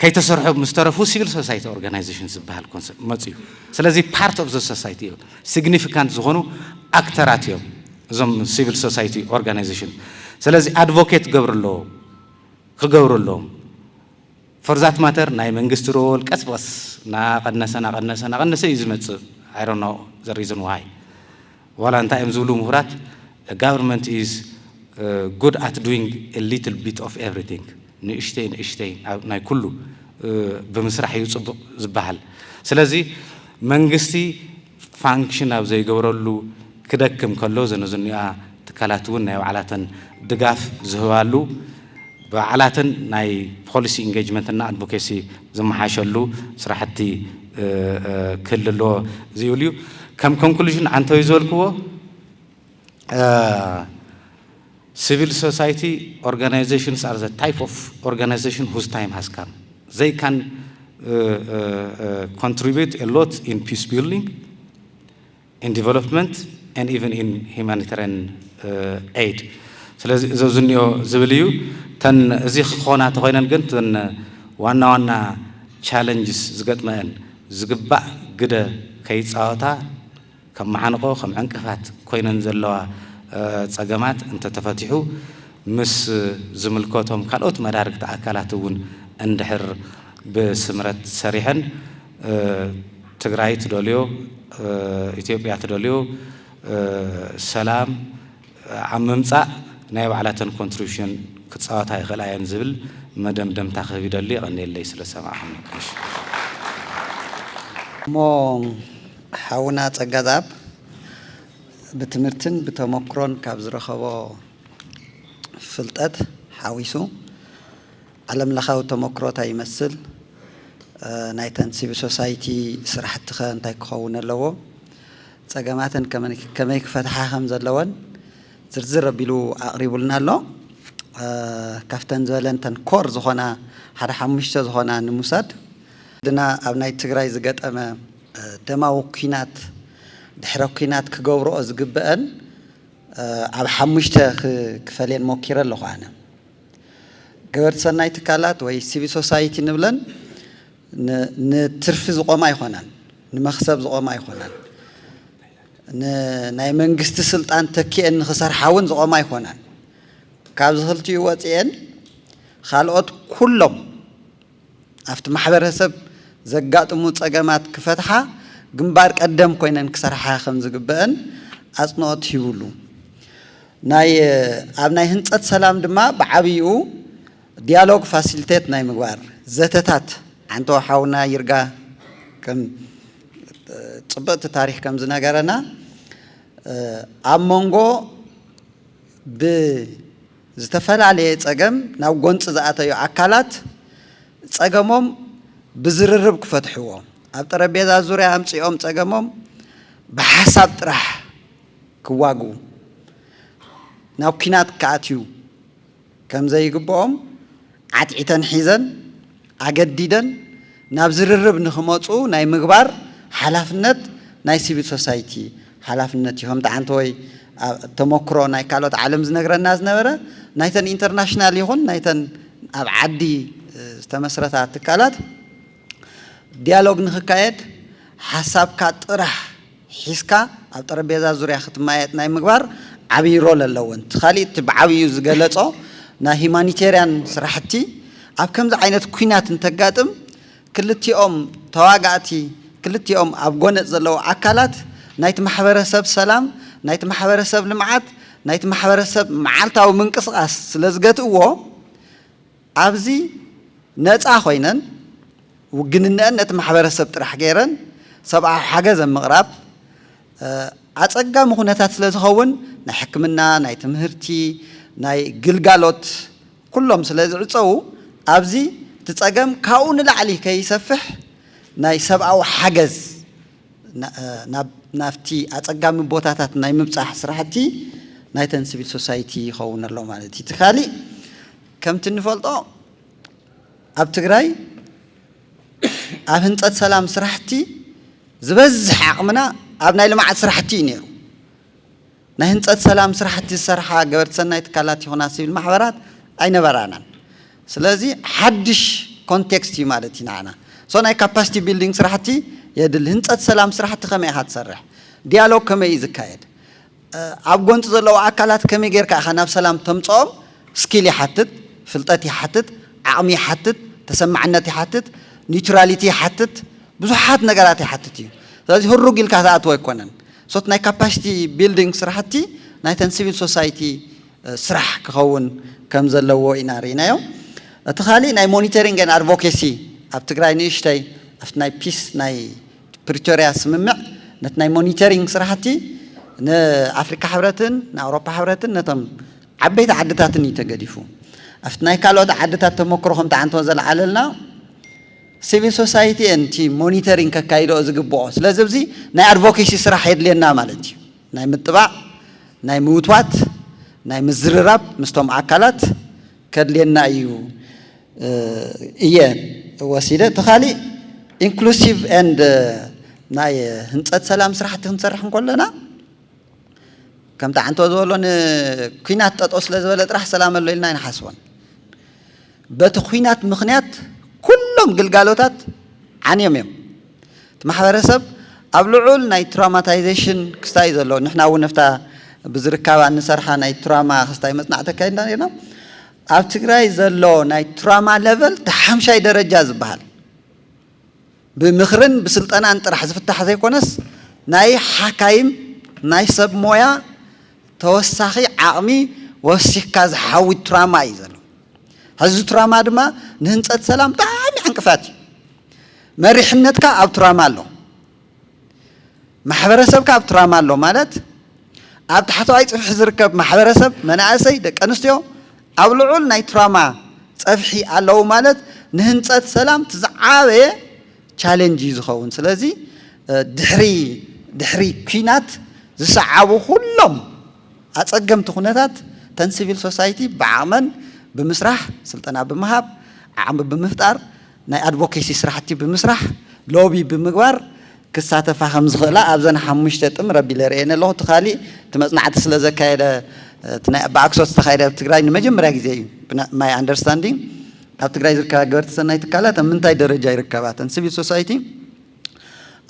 ከይተሰርሑ ምስተረፉ ሲቪል ሶሳይቲ ኦርጋናይዜሽን ዝበሃል ኮንሰፕት መጽዩ ስለዚህ ፓርት ኦፍ ዘ ሶሳይቲ ሲግኒፊካንት ዝኾኑ አክተራት እዮም እዞም ሲቪል ሶሳይቲ ኦርጋናይዜሽን ስለዚህ አድቮኬት ገብርሎ ክገብርሎም for that matter ናይ መንግስት ሮል ቀስበስ ናቀነሰ ይዝመጽ I don't know the reason why while time ዝብሉ ምሁራት the government is good at doing a little bit of everything ንእሽተይ ናይ ኩሉ በመስራሕ ይጽብቕ ዝበሃል ስለዚህ መንግስቲ ፋንክሽን ኣብ ዘይገብረሉ ክደክም ከሎ ዘነዝንያ ተካላቱን ናይ ባዕላተን ድጋፍ ዝህባሉ ባዕላተን ናይ ፖሊሲ ኢንጌጅመንት እና አድቮኬሲ ዝመሓሸሉ ስራሕቲ ክልሎ ዝይልዩ ከም ኮንክሉዥን አንተ ይዘልክዎ civil society organizations are the type of organization whose time has come they can contribute a lot in peace building in development and even in humanitarian aid ስለዚህ ዘውዝኒዮ ዝብልዩ ተን እዚ ኾና ተኾይነን ግን ተን ዋና ቻሌንጅስ ዝገጥመን ዝግባእ ግደ ከይጻወታ ከም ማሓንቆ ከም ዕንቅፋት ኮይነን ዘለዋ ጸገማት እንተ ተፈቲሑ ምስ ዝምልከቶም ካልኦት መዳርግቲ አካላት እውን እንድሕር በስምረት ሰሪሐን ትግራይ ትደልዮ ኢትዮጵያ ትደልዮ ሰላም ዓመምጻእ ናይ ባዕላተን ኮንትሪቢዩሽን ክጻወታ ይኽእላየን ዝብል መደምደምታ ክህብ ቀኒለይ ስለ ሰማዕኹም ሞ ሓውና ጸጋዛብ በትምህርትን በተሞክሮን ካብ ዝረኸቦ ፍልጠት ሓዊሱ ዓለም ለኻው ተሞክሮታ ይመስል ናይተን ሲቪል ሶሳይቲ ስራሕቲ እንታይ ክኸውን ኣለዎ ጸገማተን ከመይ ክፈትሓ ከም ዘለወን ዝርዝር ኣቢሉ ኣቕሪቡልና ኣሎ ካፍተን ዘለንተን ኮር ዝኾና ሓደ ሓሙሽተ ዝኾና ንምውሳድ ድና ኣብ ናይ ትግራይ ዝገጠመ ደማዊ ኩናት ድሕረ ኩናት ክገብርኦ ዝግበአን ኣብ ሓሙሽተ ክፈልየን ሞኪረ ኣለኹ ኣነ ገበርቲ ሰናይ ትካላት ወይ ሲቪል ሶሳይቲ ንብለን ንትርፊ ዝቆማ ኣይኮናን ንመክሰብ ዝቆማ ኣይኮናን ናይ መንግስቲ ስልጣን ተኪአን ንኽሰርሓውን ዝቆማ ኣይኮናን ካብ ዝኽልቲኡ ወፂአን ካልኦት ኩሎም ኣብቲ ማሕበረሰብ ዘጋጥሙ ጸገማት ክፈትሓ ግንባር ቀደም ኮይነን ክሰርሓ ከም ዝግበአን ኣጽንኦት ይብሉ ናይ ኣብ ናይ ህንጸት ሰላም ድማ ብዓብይኡ ዲያሎግ ፋሲሊቴት ናይ ምግባር ዘተታት አንተ ሓውና ይርጋ ከም ጽብቕቲ ታሪክ ከም ዝነገረና ኣብ መንጎ ብዝተፈላለየ ጸገም ናብ ጎንፂ ዝኣተዩ ኣካላት ጸገሞም ብዝርርብ ክፈትሕዎ ኣብ ጠረጴዛ ዙርያ ኣምፂኦም ጸገሞም ብሓሳብ ጥራሕ ክዋግኡ ናብ ኩናት ከኣትዩ ከም ዘይግብኦም ዓጥዒተን ሒዘን ኣገዲደን ናብ ዝርርብ ንኽመፁ ናይ ምግባር ሓላፍነት ናይ ሲቪል ሶሳይቲ ሓላፍነት ይኹም ተዓንተ ወይ ተሞክሮ ናይ ካልኦት ዓለም ዝነግረና ዝነበረ ናይተን ኢንተርናሽናል ይኹን ናይተን ኣብ ዓዲ ዝተመስረታ ትካላት ዲያሎግ ንኽካየድ ሓሳብካ ጥራሕ ሒዝካ ኣብ ጠረጴዛ ዙርያ ክትማየጥ ናይ ምግባር ዓብይ ሮል ኣለወን ካሊእ እቲ ብዓብዩ ዝገለጾ ናይ ሂማኒቴርያን ስራሕቲ ኣብ ከምዚ ዓይነት ኩናት እንተጋጥም ክልቲኦም ተዋጋእቲ ክልቲኦም ኣብ ጎነፅ ዘለዉ ኣካላት ናይቲ ማሕበረሰብ ሰላም ናይቲ ማሕበረሰብ ልምዓት ናይቲ ማሕበረሰብ መዓልታዊ ምንቅስቃስ ስለ ዝገትእዎ ኣብዚ ነፃ ኮይነን ውግንነአን ነቲ ማሕበረሰብ ጥራሕ ገይረን ሰብኣዊ ሓገዝ ምቕራብ ኣፀጋሚ ኩነታት ስለ ዝኸውን ናይ ሕክምና ናይ ትምህርቲ ናይ ግልጋሎት ኩሎም ስለ ዝዕፀው ኣብዚ ትፀገም ካብኡ ንላዕሊ ከይሰፍሕ ናይ ሰብኣዊ ሓገዝ ናብቲ ኣፀጋሚ ቦታታት ናይ ምብፃሕ ስራሕቲ ናይተን ሲቪል ሶሳይቲ ይኸውን ኣሎ ማለት እዩ። እቲ ካሊእ ከምቲ ንፈልጦ ኣብ ትግራይ ኣብ ህንፀት ሰላም ስራሕቲ ዝበዝሕ ዓቕምና ኣብ ናይ ልምዓት ስራሕቲ እዩ ነይሩ። ናይ ህንፀት ሰላም ስራሕቲ ዝሰርሓ ገበርቲ ሰናይ ትካላት ይኹና ሲቪል ማሕበራት ኣይነበራናን። ስለዚ ሓድሽ ኮንቴክስት እዩ ማለት እዩ ንዓና ሶ ናይ ካፓሲቲ ቢልዲንግ ስራሕቲ የድሊ ህንፀት ሰላም ስራሕቲ ከመይ ኢኻ ትሰርሕ ዲያሎግ ከመይ እዩ ዝካየድ ኣብ ጎንፂ ዘለዉ ኣካላት ከመይ ጌርካ ኢኻ ናብ ሰላም ተምፅኦም ስኪል ይሓትት ፍልጠት ይሓትት ዓቕሚ ይሓትት ተሰማዕነት ይሓትት ኒውትራሊቲ ይሓትት ብዙሓት ነገራት ይሓትት እዩ። ስለዚ ህሩግ ኢልካ ተኣትዎ ኣይኮነን ሶት ናይ ካፓሲቲ ቢልዲንግ ስራሕቲ ናይተን ሲቪል ሶሳይቲ ስራሕ ክኸውን ከም ዘለዎ ኢና ርኢናዮ። እቲ ካሊእ ናይ ሞኒተሪንግ ኤንድ ኣድቮኬሲ ኣብ ትግራይ ንእሽተይ ኣብቲ ናይ ፒስ ናይ ፕሪቶሪያ ስምምዕ ነቲ ናይ ሞኒተሪንግ ስራሕቲ ንኣፍሪካ ሕብረትን ንኣውሮፓ ሕብረትን ነቶም ዓበይቲ ዓድታትን እዩ ተገዲፉ። ኣብቲ ናይ ካልኦት ዓድታት ተመክሮ ከምቲ ዓንተዎ ዘለዓለልና ሲቪል ሶሳይቲንቲ ሞኒተሪንግ ከካይድኦ ዝግብኦ ስለዚ ኣብዚ ናይ ኣድቮኬሲ ስራሕ የድልየና ማለት እዩ። ናይ ምጥባዕ ናይ ምውትዋት ናይ ምዝርራብ ምስቶም ኣካላት ከድልየና እዩ እየ ወሲደ። እቲ ካሊእ ኢንክሉሲቭ ኤንድ ናይ ህንፀት ሰላም ስራሕቲ ክንሰርሕ እንከለና ከምቲ ዓንተዎ ዝበሎ ንኩናት ጠጦ ስለ ዝበለ ጥራሕ ሰላም ኣሎ ኢልና ኣይንሓስቦን። በቲ ኩናት ምክንያት ኩሎም ግልጋሎታት ዓንዮም እዮም። እቲ ማሕበረሰብ ኣብ ልዑል ናይ ትራውማታይዜሽን ክስታይ እዩ ዘሎ። ንሕና እውን ነፍታ ብዝርከባ እንሰርሓ ናይ ትራውማ ክስታይ መፅናዕ ተካይድና ነርና ኣብ ትግራይ ዘሎ ናይ ትራውማ ሌቨል ተሓምሻይ ደረጃ ዝበሃል ብምኽርን ብስልጠናን ጥራሕ ዝፍታሕ ዘይኮነስ ናይ ሓካይም ናይ ሰብ ሞያ ተወሳኺ ዓቕሚ ወሲኽካ ዝሓውድ ትራውማ እዩ ዘሎ። ሕዚ ትራውማ ድማ ንህንፀት ሰላም ብጣዕሚ ዕንቅፋት እዩ። መሪሕነትካ ኣብ ትራውማ ኣሎ ማሕበረሰብካ ኣብ ትራውማ ኣሎ ማለት ኣብ ታሕተዋይ ፅፍሒ ዝርከብ ማሕበረሰብ መናእሰይ ደቂ ኣንስትዮ ኣብ ልዑል ናይ ትራውማ ፀፍሒ ኣለዉ ማለት ንህንፀት ሰላም ትዝዓበየ ቻሌንጅ እዩ ዝኸውን። ስለዚ ድሕሪ ኩናት ዝሰዓቡ ኩሎም ኣፀገምቲ ኩነታት ተን ሲቪል ሶሳይቲ ብዓቕመን ብምስራሕ ስልጠና ብምሃብ ዓቕሚ ብምፍጣር ናይ ኣድቮኬሲ ስራሕቲ ብምስራሕ ሎቢ ብምግባር ክሳተፋ ከም ዝኽእላ ኣብዘን 5 ጥምር ኣቢለ ርአየን ኣለኹ። እቲ ካሊእ እቲ መፅናዕቲ ስለ ዘካየደ ብኣክሶት ዝተካየደ ኣብ ትግራይ ንመጀመርያ ግዜ እዩ ማይ ኣንደርስታንዲንግ ኣብ ትግራይ ዝርከባ ገበርቲ ሰናይ ትካላት ኣብ ምንታይ ደረጃ ይርከባ ተን ሲቪል ሶሳይቲ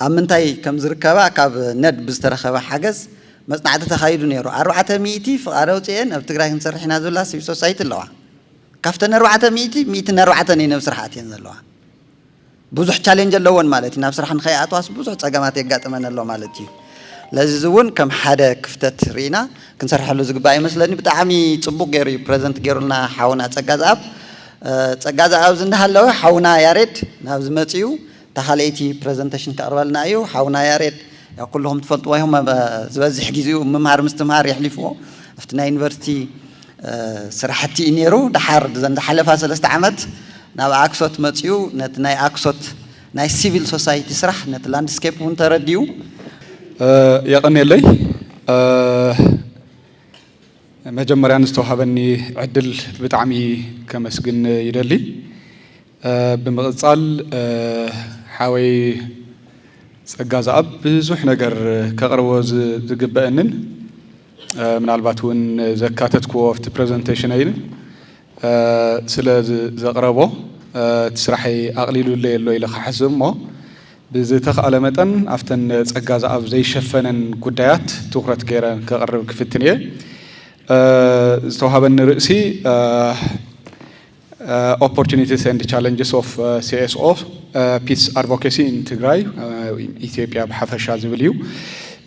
ኣብ ምንታይ ከም ዝርከባ ካብ ነድ ብዝተረኸበ ሓገዝ መፅናዕቲ ተኻይዱ ነይሩ። 400 ፍቓደ ውፅአን ኣብ ትግራይ ክንሰርሕ ኢና ዝብላ ሲቪል ሶሳይቲ ኣለዋ። ካብተን 400 104 ናይ ነብሲ ስራሕት እየን ዘለዋ። ብዙሕ ቻሌንጅ ኣለዎን ማለት እዩ። ናብ ስራሕ ንኸይኣትዋስ ብዙሕ ፀገማት የጋጥመን ኣሎ ማለት እዩ። ለዚ እውን ከም ሓደ ክፍተት ርኢና ክንሰርሐሉ ዝግባእ ይመስለኒ። ብጣዕሚ ፅቡቅ ገይሩ እዩ ፕሬዘንት ገይሩልና ሓውና ፀጋዝኣብ ፀጋዝኣብ ዝንዳሃለወ ሓውና ያሬድ ናብ ዝመፅኡ ተኻልአይቲ ፕሬዘንቴሽን ከቕርበልና እዩ። ሓውና ያሬድ ያው ኩልኩም ትፈልጥዎ ኢኹም ዝበዝሕ ግዚኡ ምምሃር ምስትምሃር የሕሊፍዎ ኣብቲ ናይ ዩኒቨርሲቲ ስራሕቲ እዩ ነይሩ። ድሓር ዝሓለፋ 3 ዓመት ናብ ኣክሶት መፅኡ ነቲ ናይ ኣክሶት ናይ ሲቪል ሶሳይቲ ስራሕ ነቲ ላንድስኬፕ እውን ተረዲኡ የቐኒየለይ መጀመርያ ንዝተዋሃበኒ ዕድል ብጣዕሚ ከመስግን ይደሊ። ብምቕፃል ሓወይ ፀጋዝኣብ ብዙሕ ነገር ከቕርቦ ዝግበአንን ምናልባት እውን ዘካተትክዎ ኣብቲ ፕሬዘንቴሽን ኣይን ስለ ዘቕረቦ እቲ ስራሐይ ኣቕሊሉለ የሎ ኢለ ክሓስብ እሞ ብዝተኸኣለ መጠን ኣብተን ፀጋዝኣብ ዘይሸፈነን ጉዳያት ትኩረት ገይረ ከቕርብ ክፍትን እየ። ዝተዋሃበኒ ርእሲ opportunities and challenges of CSO peace advocacy in Tigray ኢትዮጵያ በሐፈሻ ዝብልዩ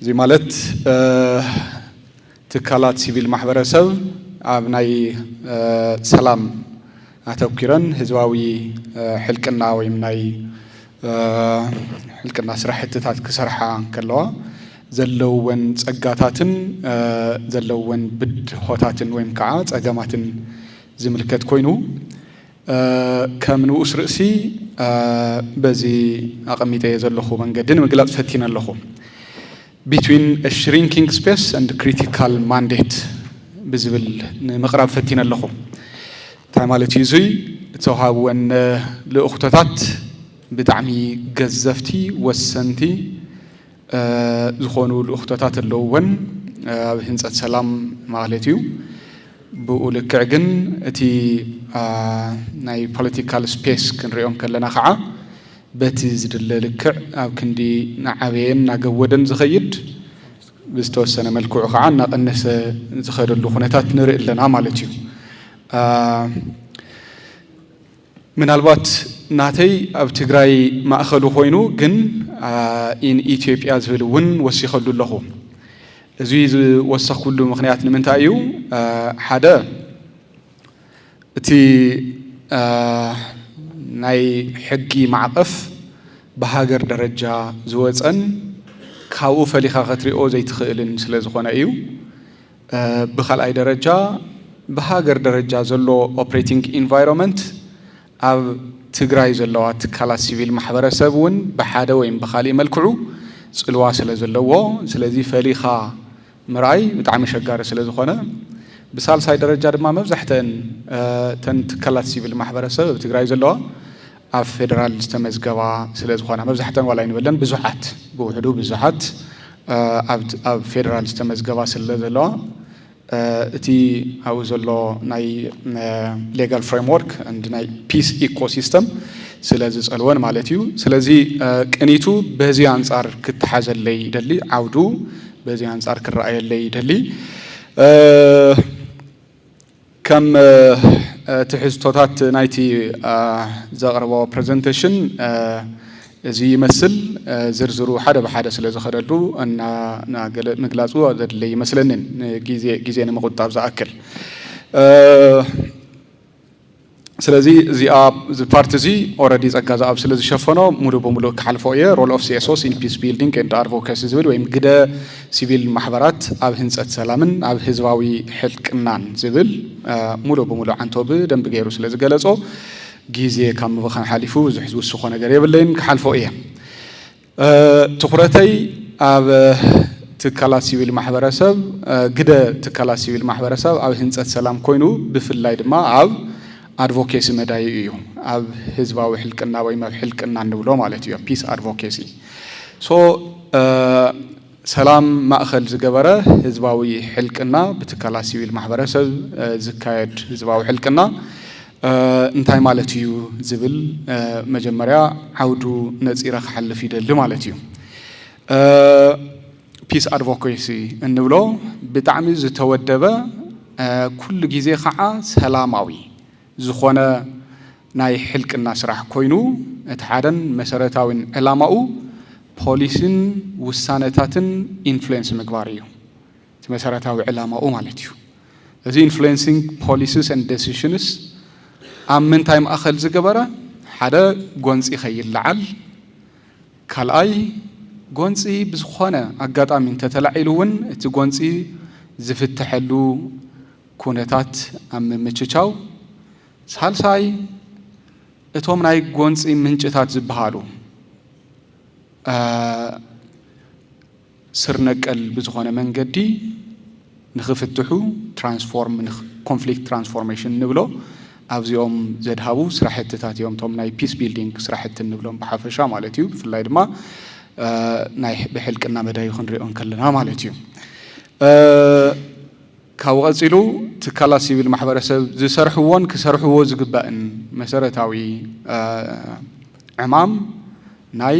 እዚ ማለት ትካላት ሲቪል ማህበረሰብ ኣብ ናይ ሰላም አተኩረን ህዝባዊ ሕልቅና ወይ ናይ ሕልቅና ስራሕትታት ክሰርሓ ከለዋ ዘለውን ጸጋታትን ዘለውን ብድሆታትን ወይ ከዓ ጸገማትን ዝምልከት ኮይኑ ከም ንኡስ ርእሲ በዚ አቀሚጠ የዘለኹ መንገድን ምግላጽ ፈቲና ኣለኹ between a shrinking space and critical mandate ብዝብል ንምቕራብ ፈቲና ኣለኹ ታማለት ይዙይ ተውሃብወን ለእኽተታት ብጣዕሚ ገዘፍቲ ወሰንቲ ዝኾኑ ለእኽተታት ኣለውን ኣብ ህንጸት ሰላም ማለት እዩ ብኡ ልክዕ ግን እቲ ናይ ፖለቲካል ስፔስ ክንሪኦም ከለና ከዓ በቲ ዝድለ ልክዕ ኣብ ክንዲ ናዓበየን ናገወደን ዝኸይድ ብዝተወሰነ መልክዑ ከዓ እናቐነሰ ዝኸደሉ ኩነታት ንርኢ ኣለና ማለት እዩ ምናልባት ናተይ ኣብ ትግራይ ማእኸሉ ኮይኑ ግን ኢን ኢትዮጵያ ዝብል እውን ወሲኸሉ ኣለኹ እዚ ወሰኽኩሉ ምኽንያት ንምንታይ እዩ ሓደ እቲ ናይ ሕጊ ማዕቀፍ በሃገር ደረጃ ዝወፀን ካብኡ ፈሊኻ ኸትሪኦ ዘይትኽእልን ስለ ዝኾነ እዩ ብኻልኣይ ደረጃ በሃገር ደረጃ ዘሎ ኦፕሬቲንግ ኢንቫይሮንመንት ኣብ ትግራይ ዘለዋ ትካላት ሲቪል ማሕበረሰብ እውን ብሓደ ወይ ብኻሊእ መልክዑ ጽልዋ ስለ ዘለዎ ስለዚ ፈሊኻ ምርኣይ ብጣዕሚ ሸጋሪ ስለ ዝኾነ ብሳልሳይ ደረጃ ድማ መብዛሕተን ተን ትካላት ሲቪል ማሕበረሰብ ኣብ ትግራይ ዘለዋ ኣብ ፌደራል ዝተመዝገባ ስለ ዝኾና መብዛሕተን ዋላ ይንበለን ብዙሓት ብውሕዱ ብዙሓት ኣብ ፌደራል ዝተመዝገባ ስለ ዘለዋ እቲ ኣብኡ ዘሎ ናይ ሌጋል ፍሬምወርክ and ናይ ፒስ ኢኮሲስተም ስለ ዝጸልወን ማለት እዩ ስለዚ ቅኒቱ በዚ አንጻር ክትሓዘለይ ይደሊ ዓውዱ በዚ አንጻር ክረአየለይ ይደሊ ከም ትሕዝቶታት ናይቲ ዘቕርቦ ፕሬዘንቴሽን እዚ ይመስል ዝርዝሩ ሓደ በሓደ ስለ ዝኸደሉ እና ምግላጹ ዘድለይ ይመስለንን ጊዜ ንምቁጣብ ዝኣክል ስለዚ እዚኣ ፓርቲ እዚ ኦልሬዲ ጸጋ ዝኣብ ስለ ዝሸፈኖ ሙሉ በሙሉ ክሓልፎ እየ ሮል ኦፍ ሲኤስኦስ ኢን ፒስ ቢልዲንግ ኤንድ አድቮኬሲ ዝብል ወይም ግደ ሲቪል ማሕበራት ኣብ ህንጸት ሰላምን ኣብ ህዝባዊ ሕልቅናን ዝብል ሙሉ በሙሉ ዓንቶ ብደንቢ ገይሩ ስለ ዝገለጾ ጊዜ ካብ ምብኻን ሓሊፉ ብዙሕ ዝውስኾ ነገር የብለይን ክሓልፎ እየ ትኹረተይ ኣብ ትካላት ሲቪል ማሕበረሰብ ግደ ትካላት ሲቪል ማሕበረሰብ ኣብ ህንጸት ሰላም ኮይኑ ብፍላይ ድማ ኣብ advocacy መዳይ እዩ ኣብ ህዝባዊ ሕልቅና ወይ ኣብ ሕልቅና እንብሎ ማለት እዩ ፒስ advocacy ሶ ሰላም ማእኸል ዝገበረ ህዝባዊ ሕልቅና ብትካላት ሲቪል ማሕበረሰብ ዝካየድ ህዝባዊ ሕልቅና እንታይ ማለት እዩ ዝብል መጀመርያ ዓውዱ ነፂረ ክሓልፍ ይደሊ ማለት እዩ ፒስ advocacy እንብሎ ብጣዕሚ ዝተወደበ ኩሉ ግዜ ከዓ ሰላማዊ ዝኾነ ናይ ሕልቅና ስራሕ ኮይኑ እቲ ሓደን መሰረታዊን ዕላማኡ ፖሊስን ውሳነታትን ኢንፍሉዌንስ ምግባር እዩ እቲ መሰረታዊ ዕላማኡ ማለት እዩ እዚ ኢንፍሉዌንሲንግ ፖሊሲስ ኤንድ ዲሲሽንስ ኣብ ምንታይ ማእኸል ዝገበረ ሓደ ጎንፂ ኸይለዓል ካልኣይ ጎንፂ ብዝኾነ ኣጋጣሚ እንተተላዒሉ እውን እቲ ጎንፂ ዝፍትሐሉ ኩነታት ኣብ ምምችቻው ሳልሳይ እቶም ናይ ጎንፂ ምንጭታት ዝበሃሉ ስር ነቀል ብዝኾነ መንገዲ ንኽፍትሑ ትራንስፎርም ኮንፍሊክት ትራንስፎርሜሽን ንብሎ ኣብዚኦም ዘድሃቡ ስራሕትታት እዮም ቶም ናይ ፒስ ቢልዲንግ ስራሕቲ ንብሎም ብሓፈሻ ማለት እዩ ብፍላይ ድማ ናይ ብሕልቅና መዳይ ክንሪኦም ከለና ማለት እዩ ካብ ቀፂሉ ትካላት ሲቪል ማሕበረሰብ ዝሰርሕዎን ክሰርሕዎ ዝግባእን መሰረታዊ ዕማም ናይ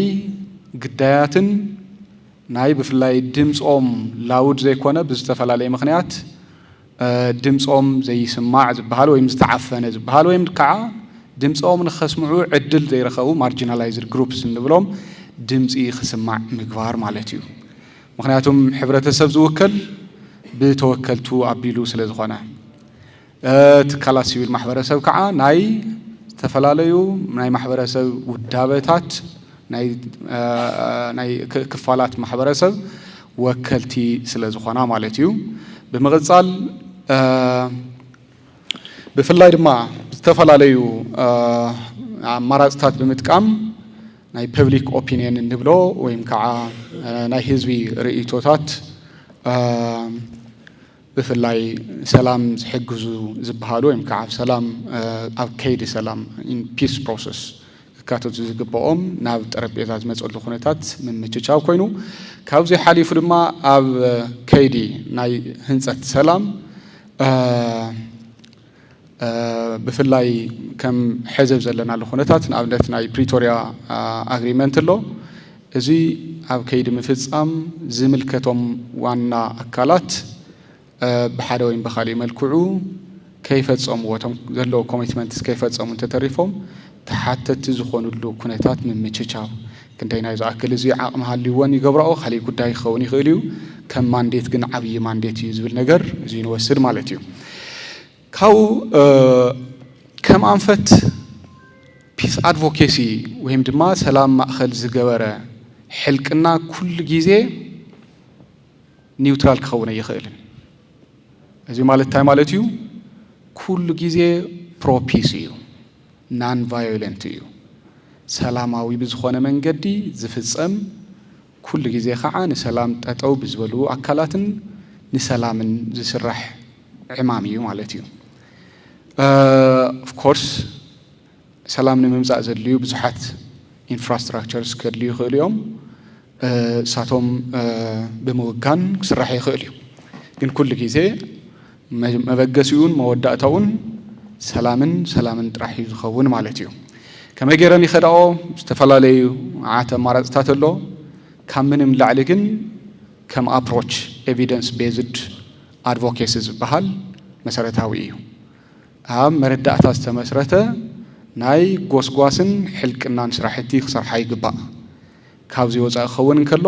ግዳያትን ናይ ብፍላይ ድምፆም ላውድ ዘይኮነ ብዝተፈላለየ ምክንያት ድምጾም ዘይስማዕ ዝበሃል ወይም ዝተዓፈነ ዝበሃል ወይም ከዓ ድምጾም ንኸስምዑ ዕድል ዘይረኸቡ ማርጂናላይዝድ ግሩፕስ እንብሎም ድምፂ ክስማዕ ምግባር ማለት እዩ ምክንያቱም ሕብረተሰብ ዝውከል ብተወከልቱ ኣቢሉ ስለ ዝኾነ ትካላት ሲቪል ማሕበረሰብ ከዓ ናይ ዝተፈላለዩ ናይ ማሕበረሰብ ውዳበታት ናይ ክፋላት ማሕበረሰብ ወከልቲ ስለ ዝኾና ማለት እዩ ብምቕጻል ብፍላይ ድማ ዝተፈላለዩ ኣማራፅታት ብምጥቃም ናይ ፐብሊክ ኦፒንየን እንብሎ ወይም ከዓ ናይ ህዝቢ ርእይቶታት ብፍላይ ሰላም ዝሕግዙ ዝበሃሉ ወይም ከዓ ሰላም ኣብ ከይዲ ሰላም ኢን ፒስ ፕሮሰስ ካቶት ዝግበኦም ናብ ጠረጴዛ ዝመፀሉ ኩነታት ምምችቻው ኮይኑ ካብዚ ሓሊፉ ድማ ኣብ ከይዲ ናይ ህንፀት ሰላም ብፍላይ ከም ሕዘብ ዘለናሉ ኩነታት ንኣብነት ናይ ፕሪቶሪያ ኣግሪመንት ኣሎ እዚ ኣብ ከይዲ ምፍጻም ዝምልከቶም ዋና ኣካላት ብሓደ ወይም ብኻሊእ መልክዑ ከይፈጸምዎ እቶም ዘለዎ ኮሚትመንትስ ከይፈጸሙ እንተተሪፎም ተሓተቲ ዝኾኑሉ ኩነታት ምምችቻው ክንደይ ናይ ዝኣክል እዚ ዓቕሚ ሃልይዎን ይገብርኦ ካሊእ ጉዳይ ክኸውን ይኽእል እዩ ከም ማንዴት ግን ዓብዪ ማንዴት እዩ ዝብል ነገር እዚ ንወስድ ማለት እዩ ካብኡ ከም ኣንፈት ፒስ ኣድቮኬሲ ወይም ድማ ሰላም ማእኸል ዝገበረ ሕልቅና ኩሉ ግዜ ኒውትራል ክኸውን ኣይኽእልን እዚ ማለት እንታይ ማለት እዩ ኩሉ ግዜ ፕሮፒስ እዩ ናን ቫዮለንት እዩ ሰላማዊ ብዝኾነ መንገዲ ዝፍጸም ኩሉ ግዜ ከዓ ንሰላም ጠጠው ብዝበሉ ኣካላትን ንሰላምን ዝስራሕ ዕማም እዩ ማለት እዩ ኦፍ ኮርስ ሰላም ንምምጻእ ዘድልዩ ብዙሓት ኢንፍራስትራክቸርስ ከድልዩ ይኽእሉ እዮም እሳቶም ብምውጋን ክስራሕ ይኽእል እዩ ግን ኩሉ ግዜ መበገሲኡን መወዳእታውን ሰላምን ጥራሕ እዩ ዝኸውን ማለት እዩ ከመይ ገይረን ይኸድኦ ዝተፈላለዩ ዓተ ኣማራፅታት ኣሎ ካብ ምንም ላዕሊ ግን ከም ኣፕሮች ኤቪደንስ ቤዝድ ኣድቮኬሲ ዝበሃል መሰረታዊ እዩ ኣብ መረዳእታ ዝተመስረተ ናይ ጎስጓስን ሕልቅናን ስራሕቲ ክሰርሓ ይግባእ ካብዚ ወፃኢ ክኸውን እንከሎ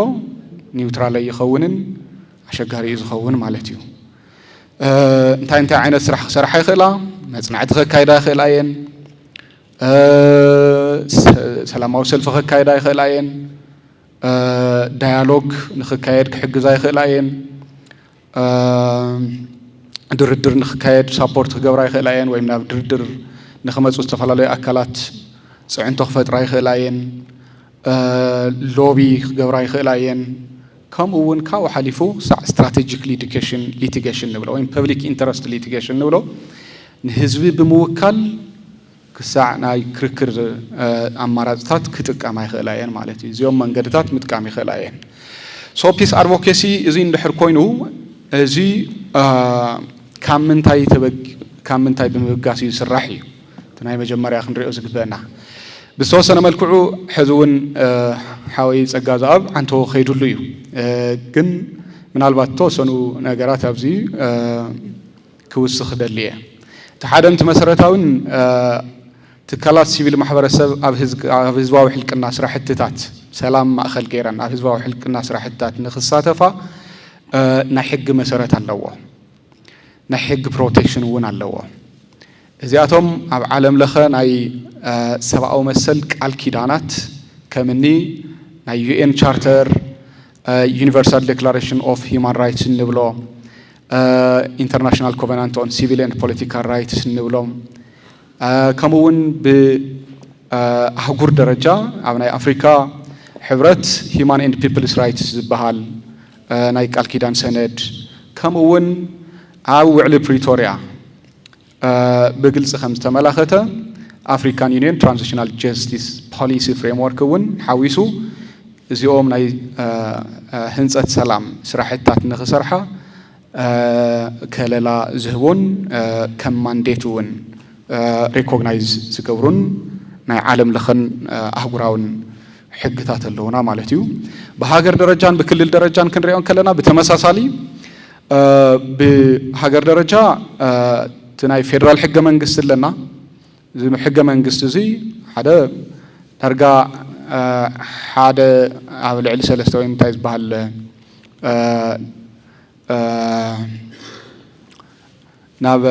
ኒውትራል ኣይኸውንን ኣሸጋሪ እዩ ዝኸውን ማለት እዩ እንታይ ዓይነት ስራሕ ክሰርሓ ይኽእላ መፅናዕቲ ከካይዳ ይኽእላ እየን ሰላማዊ ሰልፊ ከካይዳ ይኽእላ እየን ዳያሎግ ንክካየድ ክሕግዛ ይኽእላ እየን ድርድር ንክካየድ ሳፖርት ክገብራ ይኽእላ እየን ወይም ናብ ድርድር ንኽመፁ ዝተፈላለዩ ኣካላት ፅዕንቶ ክፈጥራ ይኽእላ እየን ሎቢ ክገብራ ይኽእላ እየን ከምኡ እውን ካብኡ ሓሊፉ ሳዕ ስትራቴጂክ ሊቲጌሽን ንብሎ ወይም ፐብሊክ ኢንተረስት ሊቲጌሽን ንብሎ ንህዝቢ ብምውካል ክሳዕ ናይ ክርክር ኣማራፅታት ክጥቀማ ይኽእላ እየን ማለት እዩ እዚኦም መንገድታት ምጥቃም ይኽእላ እየን ሶ ፒስ ኣድቮኬሲ እዚ እንድሕር ኮይኑ እዚ ካብ ምንታይ ብምብጋስ እዩ ዝስራሕ እዩ እቲ ናይ መጀመርያ ክንሪኦ ዝግበአና ብዝተወሰነ መልክዑ ሕዚ እውን ሓወይ ፀጋ ዝኣብ ዓንቶ ከይድሉ እዩ ግን ምናልባት ተወሰኑ ነገራት ኣብዚ ክውስኽ ደሊ እየ እቲ ሓደ እቲ መሰረታውን ትካላት ሲቪል ማሕበረሰብ ኣብ ህዝባዊ ሕልቅና ስራሕትታት ሰላም ማእኸል ገይረን ኣብ ህዝባዊ ሕልቅና ስራሕትታት ንክሳተፋ ናይ ሕጊ መሰረት ኣለዎ ናይ ሕጊ ፕሮቴክሽን እውን ኣለዎ እዚኣቶም ኣብ ዓለም ለኸ ናይ ሰብኣዊ መሰል ቃል ኪዳናት ከምኒ ናይ ዩኤን ቻርተር ዩኒቨርሳል ዴክላሬሽን ኦፍ ሂውማን ራይትስ እንብሎ ኢንተርናሽናል ኮቨናንት ኦን ሲቪል ኤንድ ፖለቲካል ራይትስ እንብሎም ከምኡ እውን ብኣህጉር ደረጃ ኣብ ናይ ኣፍሪካ ሕብረት ሂውማን ኤንድ ፒፕልስ ራይትስ ዝበሃል ናይ ቃል ኪዳን ሰነድ ከምኡ እውን ኣብ ውዕሊ ፕሪቶሪያ ብግልፂ ከም ዝተመላኸተ ኣፍሪካን ዩኒየን ትራንዚሽናል ጀስቲስ ፖሊሲ ፍሬምወርክ እውን ሓዊሱ እዚኦም ናይ ህንፀት ሰላም ስራሕትታት ንክሰርሓ ከለላ ዝህቡን ከም ማንዴት እውን ሪኮግናይዝ ዝገብሩን ናይ ዓለም ለኸን ኣህጉራውን ሕግታት ኣለውና ማለት እዩ ብሃገር ደረጃን ብክልል ደረጃን ክንሪኦም ከለና ብተመሳሳሊ بهاجر درجة تناي فيدرال حق منجست لنا زي حق منجست زي هذا درجة هذا عمل على سلسلة ممتاز بهال ناب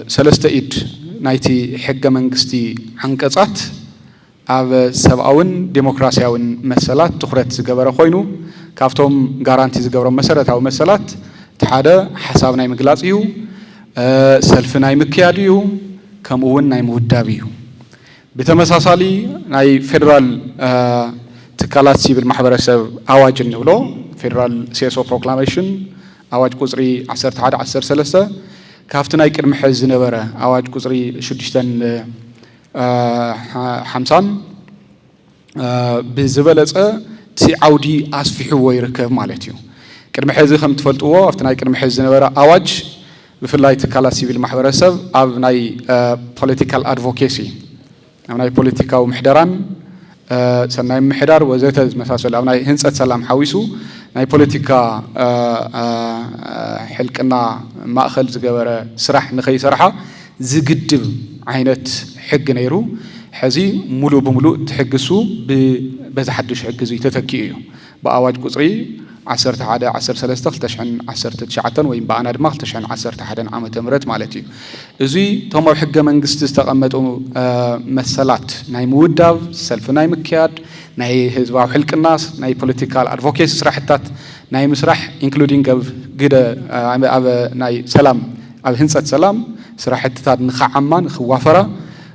سلسلة إيد نايتي حق منجستي عنكسات أب سبعون ديمقراطياون مسألات تخرج زجبرة خوينو كافتهم غارانتي زجبرة مسألة أو مسألات تحدا حسابنا يمجلاسيو سلفنا يمكياديو كمون يمودابيو بتمساسالي ناي فيدرال تكالاتسي بالمحبرة أواج النولو فيدرال سياسو بروكلاميشن أواج كوزري 10 كافتنا يكرم حزن برا أواج كوزري شدشتن حمسان بزبالة تي عودي أسفحوا ويركب مالتيو كرم حزن خم تفلتوا أفتنا كرم حزن برا أواج بفلاي تكالاسي بالمحبرة سب أبناي political advocacy أبناي political ومحدران سناي محدار وزيت مساسل أبناي هنسة سلام حويسو ناي political حلقنا ما أخل زجبرة سرح نخي سرحة زجدب عينت حق نيرو حزي ملو بملو تحقسو بزحدش حق زي تتكيو بأواج قصري 10 تشحن 10 وين بأنا دماغ تشحن 10 عام تمرت مالتي زي توما حق منجست استقامتو مسألات ناي موداف سلف ناي مكياد ناي هزوا حلق الناس ناي political advocacy سرحتات ناي مسرح including قدر ناي سلام أب هنسة سلام سرحتات نخعمان خوافرة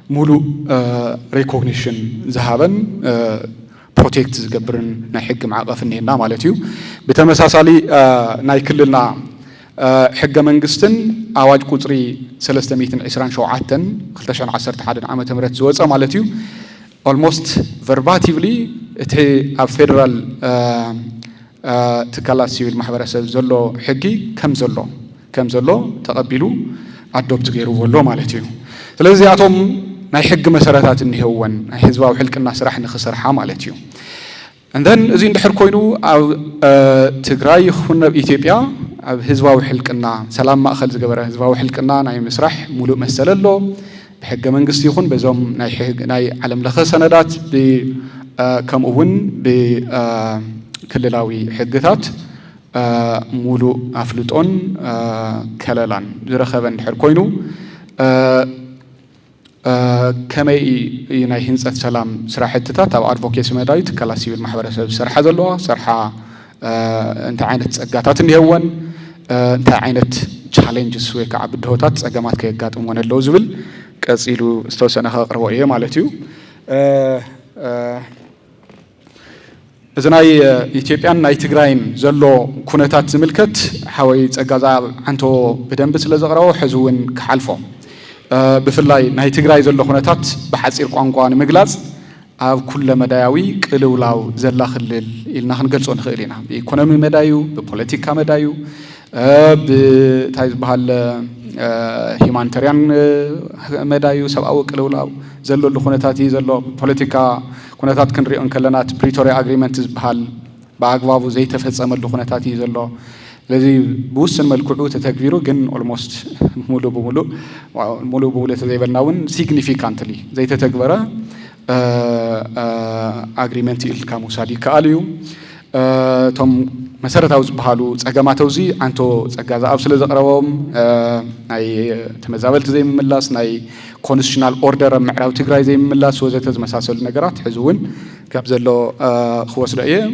مولو recognition ذهابا protect زجبرن نحق مع قفني هنا مالتيو بتمساسالي ناي كلنا حق منجستن أواج قطري 320 شوعاتن 11 عام تمرت زوجة مالتيو almost verbatively تهي federal تكالاسي بالمحبرة زلو حقي كم زلو تقبلوا adopt غيره ولو مالتيو ስለዚህ አቶም ናይ ሕግ መሰረታት እንሄውን ናይ ህዝባዊ ሕልቅና ስራሕ ንኽሰርሓ ማለት እዩ እንደን እዚ እንድሕር ኮይኑ ኣብ ትግራይ ይኹን ኣብ ኢትዮጵያ ኣብ ህዝባዊ ሕልቅና ሰላም ማእኸል ዝገበረ ህዝባዊ ሕልቅና ናይ ምስራሕ ሙሉእ መሰለ ኣሎ ብሕገ መንግስቲ ይኹን በዞም ናይ ዓለም ለኸ ሰነዳት ከምኡውን ብክልላዊ ሕግታት ሙሉእ ኣፍልጦን ከለላን ዝረኸበ እንድሕር ኮይኑ كماي يناي هنسة سلام سرحتها أو advocacy مدايت كلا سيفل محبرة سرحة زلوا سرحة أنت عينت أجاتات النهوان أنت عينت challenges ويك عبد هوتات أجمعت كيجات ومن اللوزبل كأسيلو استوسنا خاطر وإيه مالتيو إذن أي إثيوبيان ناي تجراين زلوا كونتات زملكت حوالي أجازة عنتو بدن بس لزغراو حزون كحلفو بفلاي نهاي تجراي زلوا خناتات بحثير قانقان مجلس أو كل مداوي كلولاو زلا خلل إلنا خنقلصون خيرنا بإيكونومي مدايو ببوليتيكا مدايو بتايز بحال هيمانتريان مدايو سبعو كلولاو زلوا خناتاتي زلوا بوليتيكا خناتات كنريون كلنات بريتوريا أجريمنتز بحال باقوابو زي تفتصم خناتاتي زلوا الذي بوسن ملكوعو تتكبيرو جن almost مولو بمولو تزيبناون significantly زي تتكبره agreement الكاموسادي كاليو توم مسألة أوز بحالو أجمعت أوزي أنتو أجازة أبسل زقراهم أي تمزابل تزي من اللاس ناي constitutional order معراو تجراي زي من اللاس وزي تزمساسل نجارات حزون كابزلو خواص رأيه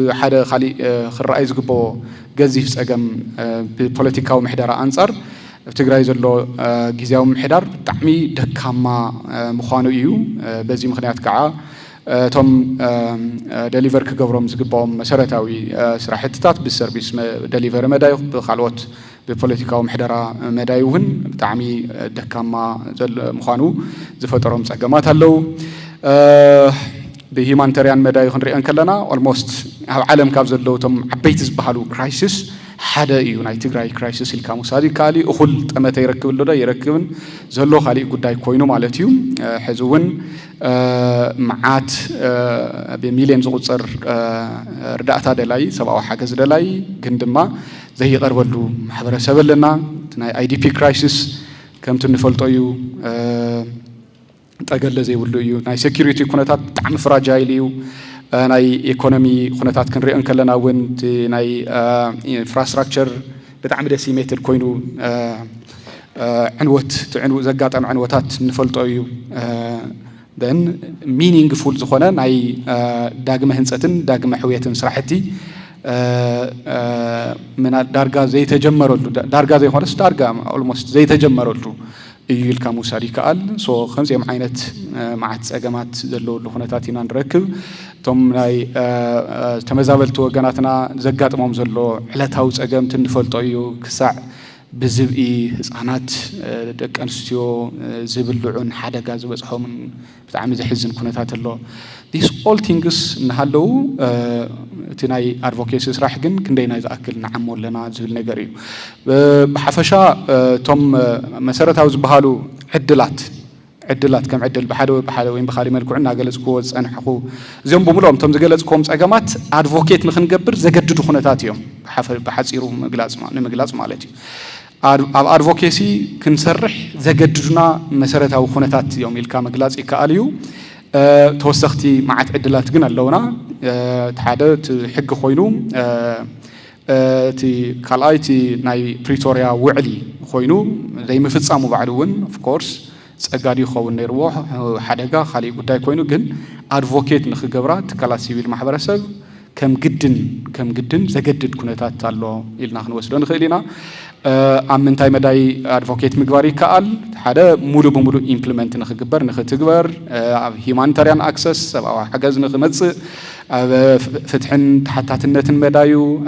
حدا خالي خرائز جبو جزيف أجم بpolitical ومحدرة أنصار تجراي زلو جزاو محدر تعمي دكما مخانو إيو بزي مخنيات كعا توم دليفر كجبرهم زجبهم مسارتاوي سرحتات بالسيرفيس دليفر مدايو بخلوت بpolitical ومحدرة مدايوهن تعمي دكما زل مخانو زفترهم سجمات هلو the humanitarian مدى يخنري كلنا almost عالم كاب زلوا تم عبيت زبالو crisis حدا يونايتد راي crisis الكامو سادي كالي أخل تمتى يركب اللودا يركبن زلوا خالي قداي كوينو مالتيوم حزون معات بمليون زوجر رداء دلاي سبعة حاجز دلاي جندما زي قربلو محبرة سبلنا تناي IDP crisis كم تنفلتويو تقل زي ولو ناي security كونتات تعم فراجايليو ناي economy كونتات كنري أنكلنا وين ناي infrastructure بتعم decimated كوينو عنوت تعنو زقات عن عنوتات نفلتويو then meaningful زخنا ناي داقم هنساتن داقم حويتن صراحتي من دارجا زي تجمروا دارجا زي خالص دارجا almost زي تجمروا يجيل كموساري كقال سو خمسة معينة معت أجمعت زلوا لخناتاتنا نركب ثم ناي تمزابلتو جناتنا زقات مام زلوا على تاوس أجمع تنفلتويو كساع بزبئي صنات دك أنستيو زبلعون حدا جاز وزحهم بتعمل زي حزن كناتات الله these all things نهالو تناي advocacy راح جن كندينا إذا أكل نعمل لنا زبل نجاري بحفشة توم مسيرة هاوز بحالو عدلات كم عدل بحالو وين بخالي ملكو عنا جلس كوز أنا حقو زيهم بملهم توم زجلس كومس أجمعت advocate نخن جبر زجددو خناتات يوم بحسيرو مجلاس مالتي advocacy كنسرح زجددنا مسيرة هاو خناتات يوم الكام مجلاس إكاليو توسختي مع عدلات جنا اللونا تحدث حق خوينو تي كالايتي ناي بريتوريا وعلي خوينو زي ما فتسامو بعدون of course سأقاري خوين نروح حدقة خالي قداي خوينو جن advocate نخجبرات كلا سيفيل محبرسب كم جدًا زجدد كنتات تالله إلنا خنوصلون خلينا أمن تاي مداي advocate مقباري كأل هذا مولو بمولو implement نخجبر نختجبر humanitarian access أو حجز نخمس فتحن تحت النت مدايو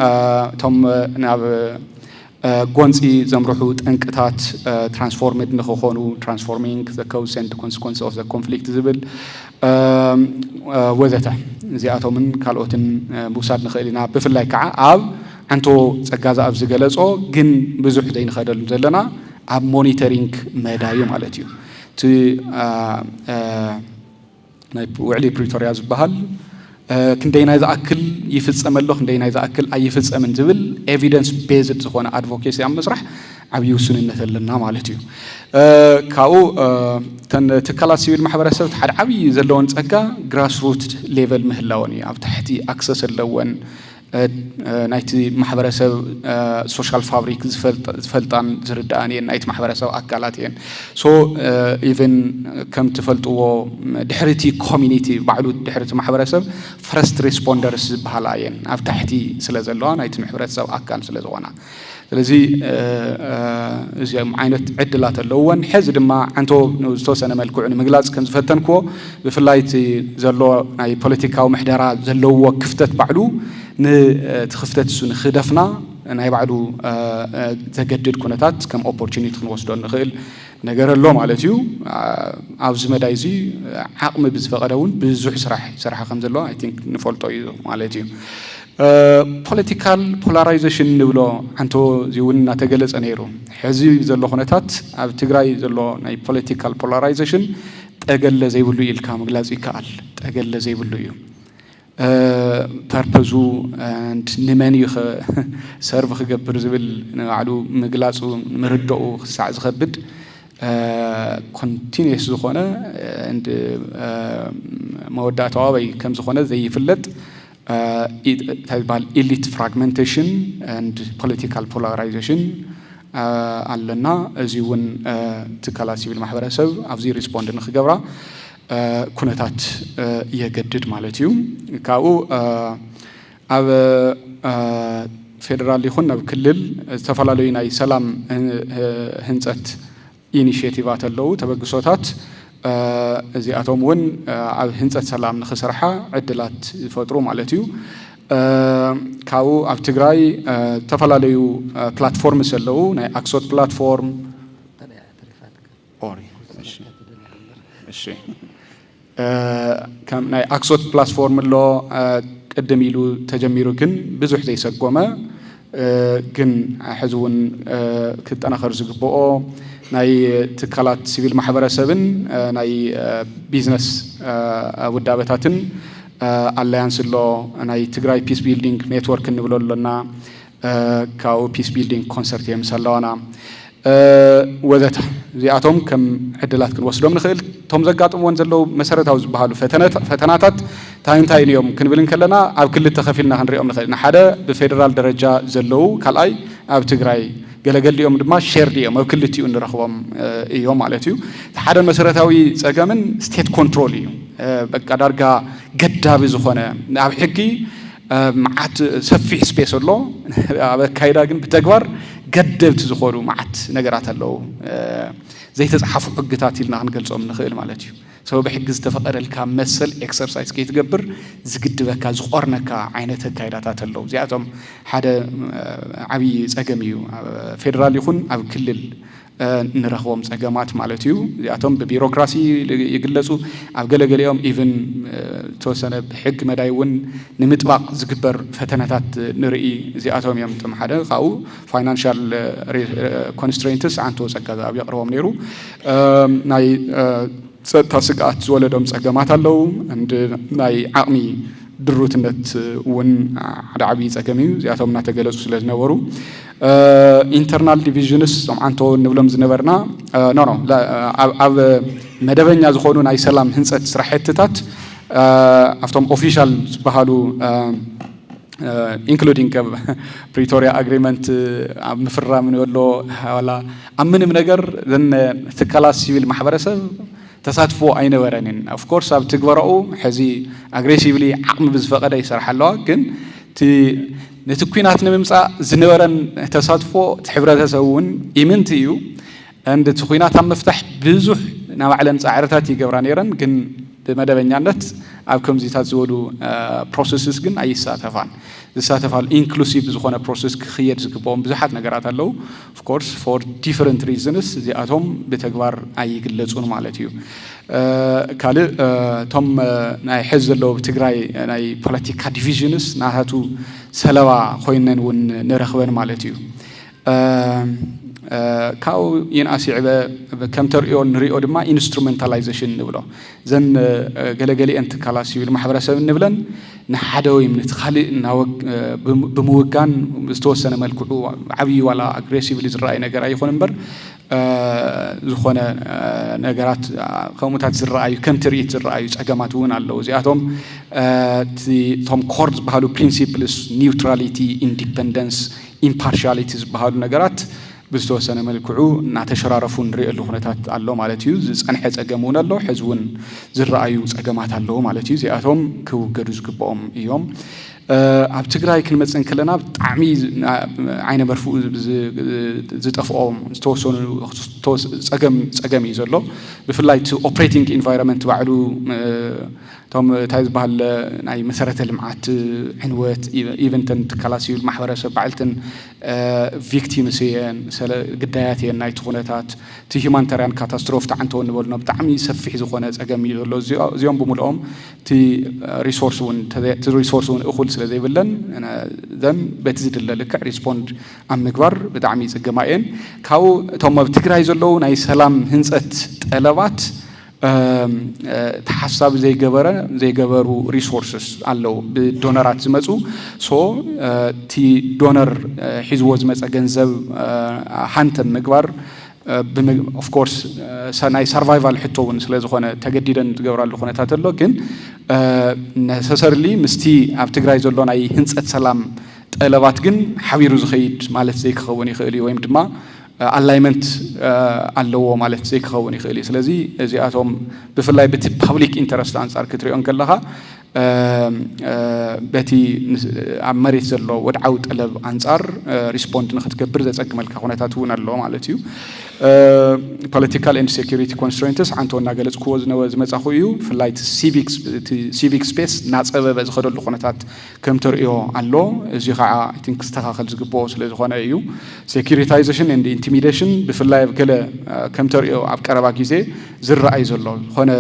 تم ناب قنصي زمرحوت انكتات transformed نخونو transforming the cause and consequence of the conflict زبل وذته زياتو من كالوتن بوسات نخيلنا بفلاي كعاب أنتو تجازا أبز جلسوا جن بزح دين خدل زلنا أب monitoring مدايم على تيو نايب وعلي بريتورياز بحال كندينا إذا أكل يفلس أمله كندينا إذا أكل أي يفلس أمن زبل evidence based زخونا advocacy عم مسرح عبيوسون النثل لنا مالتيو كاو تن تكلا سيفيل محبرسب تحد عبي زلون تأكا grassroots level مهلاوني أو تحتي access اللون نايت محبرسب social fabric زفلتان زرداني نايت محبرسب أكلاتين so even كم تفلتوا دحرتي community بعلو دحرتي محبرسب first responders بهالاين أو تحتي سلزلون نايت محبرسب أكل سلزوانا لذي زي معينة عدلات اللون حزد ما عنتو نوستوس أنا ملكو عن مجلس كان زفتنكو بفلايتي زلوا ناي political ومحدرات زلوا كفتت بعلو تخفتت سون خدفنا أنا بعدو تجدد كونتات كم opportunity نوصل نخيل نجار اللوم على تيو عاوز مدايزي عقم بزفقدون بزح سرح خمس الله I think نفولتو يدو على تيو political polarization نقوله عنتو زيون نتجلس أنيرو حزب زلوا كونتات أو تجراي زلوا ناي political polarization تجلى زي بلوي الكام جلازي كال تجلى زي بلوي purpose and نماني سيرف خجبر زبل نعلو مجلسو مردو ساعة خبد continuous زخونة and مودات عابي كم زخونة زي فلت تبال elite fragmentation and political polarization علنا زيون تكلا سيفيل محبرسب أفزي respond نخجبرا كونتات يجدد مالتيو كاو أب فدرالي خنا بكلل تفعلوا يناي سلام هنزت initiative اللو تبقى صوتات زي أتومون هنزت سلام نخسرها عدلات فترة مالتيو كاو أب تجراي تفعلوا platforms اللو ناي أكسوت platform أوري ከም ናይ ኣክሶት ፕላትፎርም ሎ ቅድም ኢሉ ተጀሚሩ ግን ብዙሕ ዘይሰጎመ ግን ሕዚ እውን ክጠናኸር ዝግብኦ ናይ ትካላት ሲቪል ማሕበረሰብን ናይ ቢዝነስ ውዳበታትን አላያንስ ሎ ናይ ትግራይ ፒስ ቢልዲንግ ኔትወርክ እንብሎ ኣለና ካው ፒስ ቢልዲንግ ኮንሰርቲየም ሰለዋና ወዘተ እዚኣቶም ከም ዕድላት ክንወስዶም ንኽእል ቶም ዘጋጥምዎን ዘለው መሰረታዊ ዝበሃሉ ፈተናታት እንታይ እዮም ክንብል ከለና ኣብ ክልተ ከፊልና ክንሪኦም ንኽእል ንሓደ ብፌደራል ደረጃ ዘለው ካልኣይ ኣብ ትግራይ ገለገሊኦም ድማ ሼርድ እዮም ኣብ ክልቲኡ ንረኽቦም እዮም ማለት እዩ ሓደ መሰረታዊ ፀገምን ስቴት ኮንትሮል እዩ በቃ ዳርጋ ገዳቢ ዝኾነ ኣብ ሕጊ ማዓት ሰፊሕ ስፔስ ኣሎ ኣብ ካይዳ ግን ብተግባር ገደብቲ ዝኾኑ ማዓት ነገራት ኣለዉ ዘይተጻሓፉ ሕግታት ኢልና ክንገልጾም ንኽእል ማለት እዩ ሰበብ ሕጊ ዝተፈቀደልካ መሰል ኤክሰርሳይዝ ከይትገብር ዝግድበካ ዝቆርነካ ዓይነት ካይዳታት ኣለዉ እዚኣቶም ሓደ ዓብዪ ፀገም እዩ ፌደራል ይኹን ኣብ ክልል ንረኽቦም ፀገማት ማለት እዩ እዚኣቶም ብቢሮክራሲ ይግለጹ ኣብ ገለገሊኦም ኢቭን ተወሰነ ሕግ መዳይ እውን ንምጥባቕ ዝግበር ፈተናታት ንርኢ እዚኣቶም እዮም እቶም ሓደ ካብኡ ፋይናንሻል ኮንስትሬንትስ አንቶ ፀገም ኣብ የቕርቦም ነይሩ ናይ ፀጥታ ስግኣት ዝወለዶም ፀገማት ኣለዉ ናይ ዓቕሚ ድሩትነት እውን ሓደ ዓብዪ ፀገም እዩ እዚኣቶም እናተገለጹ ስለ ዝነበሩ ኢንተርናል ዲቪዥንስ ጾምዓንቶ ንብሎም ዝነበርና ኣብ መደበኛ ዝኾኑ ናይ ሰላም ህንፀት ስራሕትታት ኣብቶም ኦፊሻል ዝበሃሉ ኢንክሉዲንግ ፕሪቶሪያ አግሪመንት ኣብ ምፍራም ንበሎ ዋላ ኣብ ምንም ነገር ዘን ትካላት ሲቪል ማሕበረሰብ ተሳትፎ ኣይነበረንን ኦፍ ኮርስ ኣብ ትግበረኡ ሕዚ አግሬሲቭሊ ዓቕሚ ብዝፈቀደ ይሰርሕ ኣለዋ ግን ነቲ ኩናት ንምምፃእ ዝነበረን ተሳትፎ ሕብረተሰብ እውን ኢምንቲ እዩ እንደ ኩናት ኣብ ምፍታሕ ብዙሕ ናብ ባዕለን ፃዕርታት ይገብራ ነይረን ግን ብመደበኛነት ኣብ ከምዚታት ዝበሉ ፕሮሰስስ ግን ኣይሳተፋን ዝሳተፋል ኢንክሉሲቭ ዝኾነ ፕሮሰስ ክኽየድ ዝግብኦም ብዙሓት ነገራት ኣለዉ ኦፍ ኮርስ ፎር ዲፈረንት ሪዝንስ እዚኣቶም ብተግባር ኣይግለጹን ማለት እዩ ካልእ እቶም ናይ ሕዚ ዘለዉ ብትግራይ ናይ ፖለቲካ ዲቪዥንስ ናታቱ ሰለባ ኮይነን እውን ንረኽበን ማለት እዩ ካው ይንኣሲዕበ ከም ተርእዮ ንሪኦ ድማ ኢንስትሩሜንታላይዜሽን ንብሎ ዘን ገለገሊአን ትካላት ሲቪል ማሕበረሰብ ንብለን ንሓደ ወይ ምነት ካልእ ብምውጋን ዝተወሰነ መልክዑ ዓብዪ ዋላ አግሬሲቭሊ ዝረአይ ነገር ኣይኮነ እምበር ዝኾነ ነገራት ከምኡታት ዝረአዩ ከም ትርኢት ዝረአዩ ፀገማት እውን ኣለዉ እዚኣቶም ቶም ኮር ዝበሃሉ ፕሪንሲፕልስ ኒውትራሊቲ ኢንዲፐንደንስ ኢምፓርሻሊቲ ዝበሃሉ ነገራት ብዝተወሰነ መልክዑ እናተሸራረፉ ንሪእሉ ኩነታት ኣሎ ማለት እዩ ዝፀንሐ ፀገም እውን ኣሎ ሕዚ እውን ዝረአዩ ፀገማት ኣለዉ ማለት እዩ እዚኣቶም ክውገዱ ዝግብኦም እዮም ኣብ ትግራይ ክንመፅን ከለና ብጣዕሚ ዓይነ መርፍኡ ዝጠፍኦም ዝተወሰኑ ፀገም እዩ ዘሎ ብፍላይ እቲ ኦፕሬቲንግ ኢንቫይሮንመንት ባዕሉ ቶም እንታይ ዝበሃል ናይ መሰረተ ልምዓት ዕንወት ኢቨንተን ትካላት ሲቪል ማሕበረሰብ ባዕልተን ቪክቲምስ እየን ግዳያት እየን ናይቲ ኩነታት እቲ ሂማኒታርያን ካታስትሮፍ ተዓንተዎ ንበልና ብጣዕሚ ሰፊሕ ዝኾነ ፀገም እዩ ዘሎ እዚኦም ብምልኦም እቲ ሪሶርስ እውን እኹል ስለ ዘይብለን ዘን በቲ ዝድለ ልክዕ ሪስፖንድ ኣብ ምግባር ብጣዕሚ ይፅገማ እየን ካብኡ እቶም ኣብ ትግራይ ዘለዉ ናይ ሰላም ህንፀት ጠለባት ተሓሳቢ ዘይገበሩ ሪሶርስስ ኣለዉ ብዶነራት ዝመፁ ሶ እቲ ዶነር ሒዝዎ ዝመፀ ገንዘብ ሃንተን ምግባር ኦፍ ኮርስ ናይ ሰርቫይቫል ሕቶ እውን ስለ ዝኾነ ተገዲደን ዝገብራሉ ኩነታት ኣሎ ግን ነሰሰርሊ ምስቲ ኣብ ትግራይ ዘሎ ናይ ህንፀት ሰላም ጠለባት ግን ሓቢሩ ዝኸይድ ማለት ዘይክኸውን ይኽእል እዩ ወይም ድማ አላይመንት ኣለዎ ማለት ዘይክኸውን ይኽእል እዩ ስለዚ እዚኣቶም ብፍላይ በቲ ፐብሊክ ኢንተረስት አንጻር ክትሪኦን ከለኻ በቲ ኣብ መሬት ዘሎ ወድዓዊ ጠለብ አንጻር ሪስፖንድ ንክትገብር ዘፀግመልካ ኩነታት እውን ኣሎ ማለት እዩ ፖለቲካል ኤንድ ሴኩሪቲ ኮንስትሬንትስ አንቶ እናገለጽክዎ ዝመጻኹ እዩ ብፍላይ ሲቪክ ስፔስ ናፀበበ ዝኸደሉ ኩነታት ከም ተርእዮ ኣሎ እዚ ከዓ አይ ቲንክ ዝተኻኸል ዝግብኦ ስለ ዝኾነ እዩ ሴኩሪታይዜሽን ኤንድ ኢንቲሚዴሽን ብፍላይ ገለ ከም ተርእዮ ኣብ ቀረባ ግዜ ዝረአይ ዘሎ ዝኾነ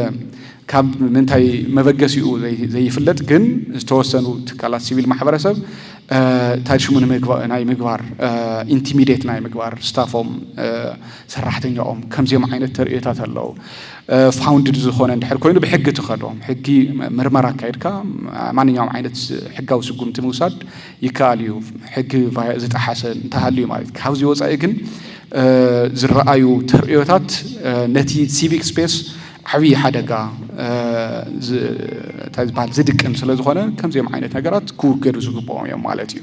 ካብ ምንታይ መበገሲኡ ዘይፍለጥ ግን ዝተወሰኑ ትካላት ሲቪል ማሕበረሰብ ታሽሙን ናይ ምግባር ኢንቲሚዴት ናይ ምግባር ስታፎም ሰራሕተኛኦም ከምዚኦም ዓይነት ተርእዮታት ኣለዉ ፋውንድድ ዝኾነ እንድሕር ኮይኑ ብሕጊ ትኸዶም ሕጊ ምርመራ ካይድካ ማንኛውም ዓይነት ሕጋዊ ስጉምቲ ምውሳድ ይከኣል እዩ ሕጊ ዝጠሓሰ እንተሃልዩ ማለት ካብዚ ወፃኢ ግን ዝረኣዩ ተርእዮታት ነቲ ሲቪክ ስፔስ ዓብዪ ሓደጋ ዝበሃል ዝድቅም ስለ ዝኾነ ከምዚኦም ዓይነት ነገራት ክውገዱ ዝግብኦም እዮም ማለት እዩ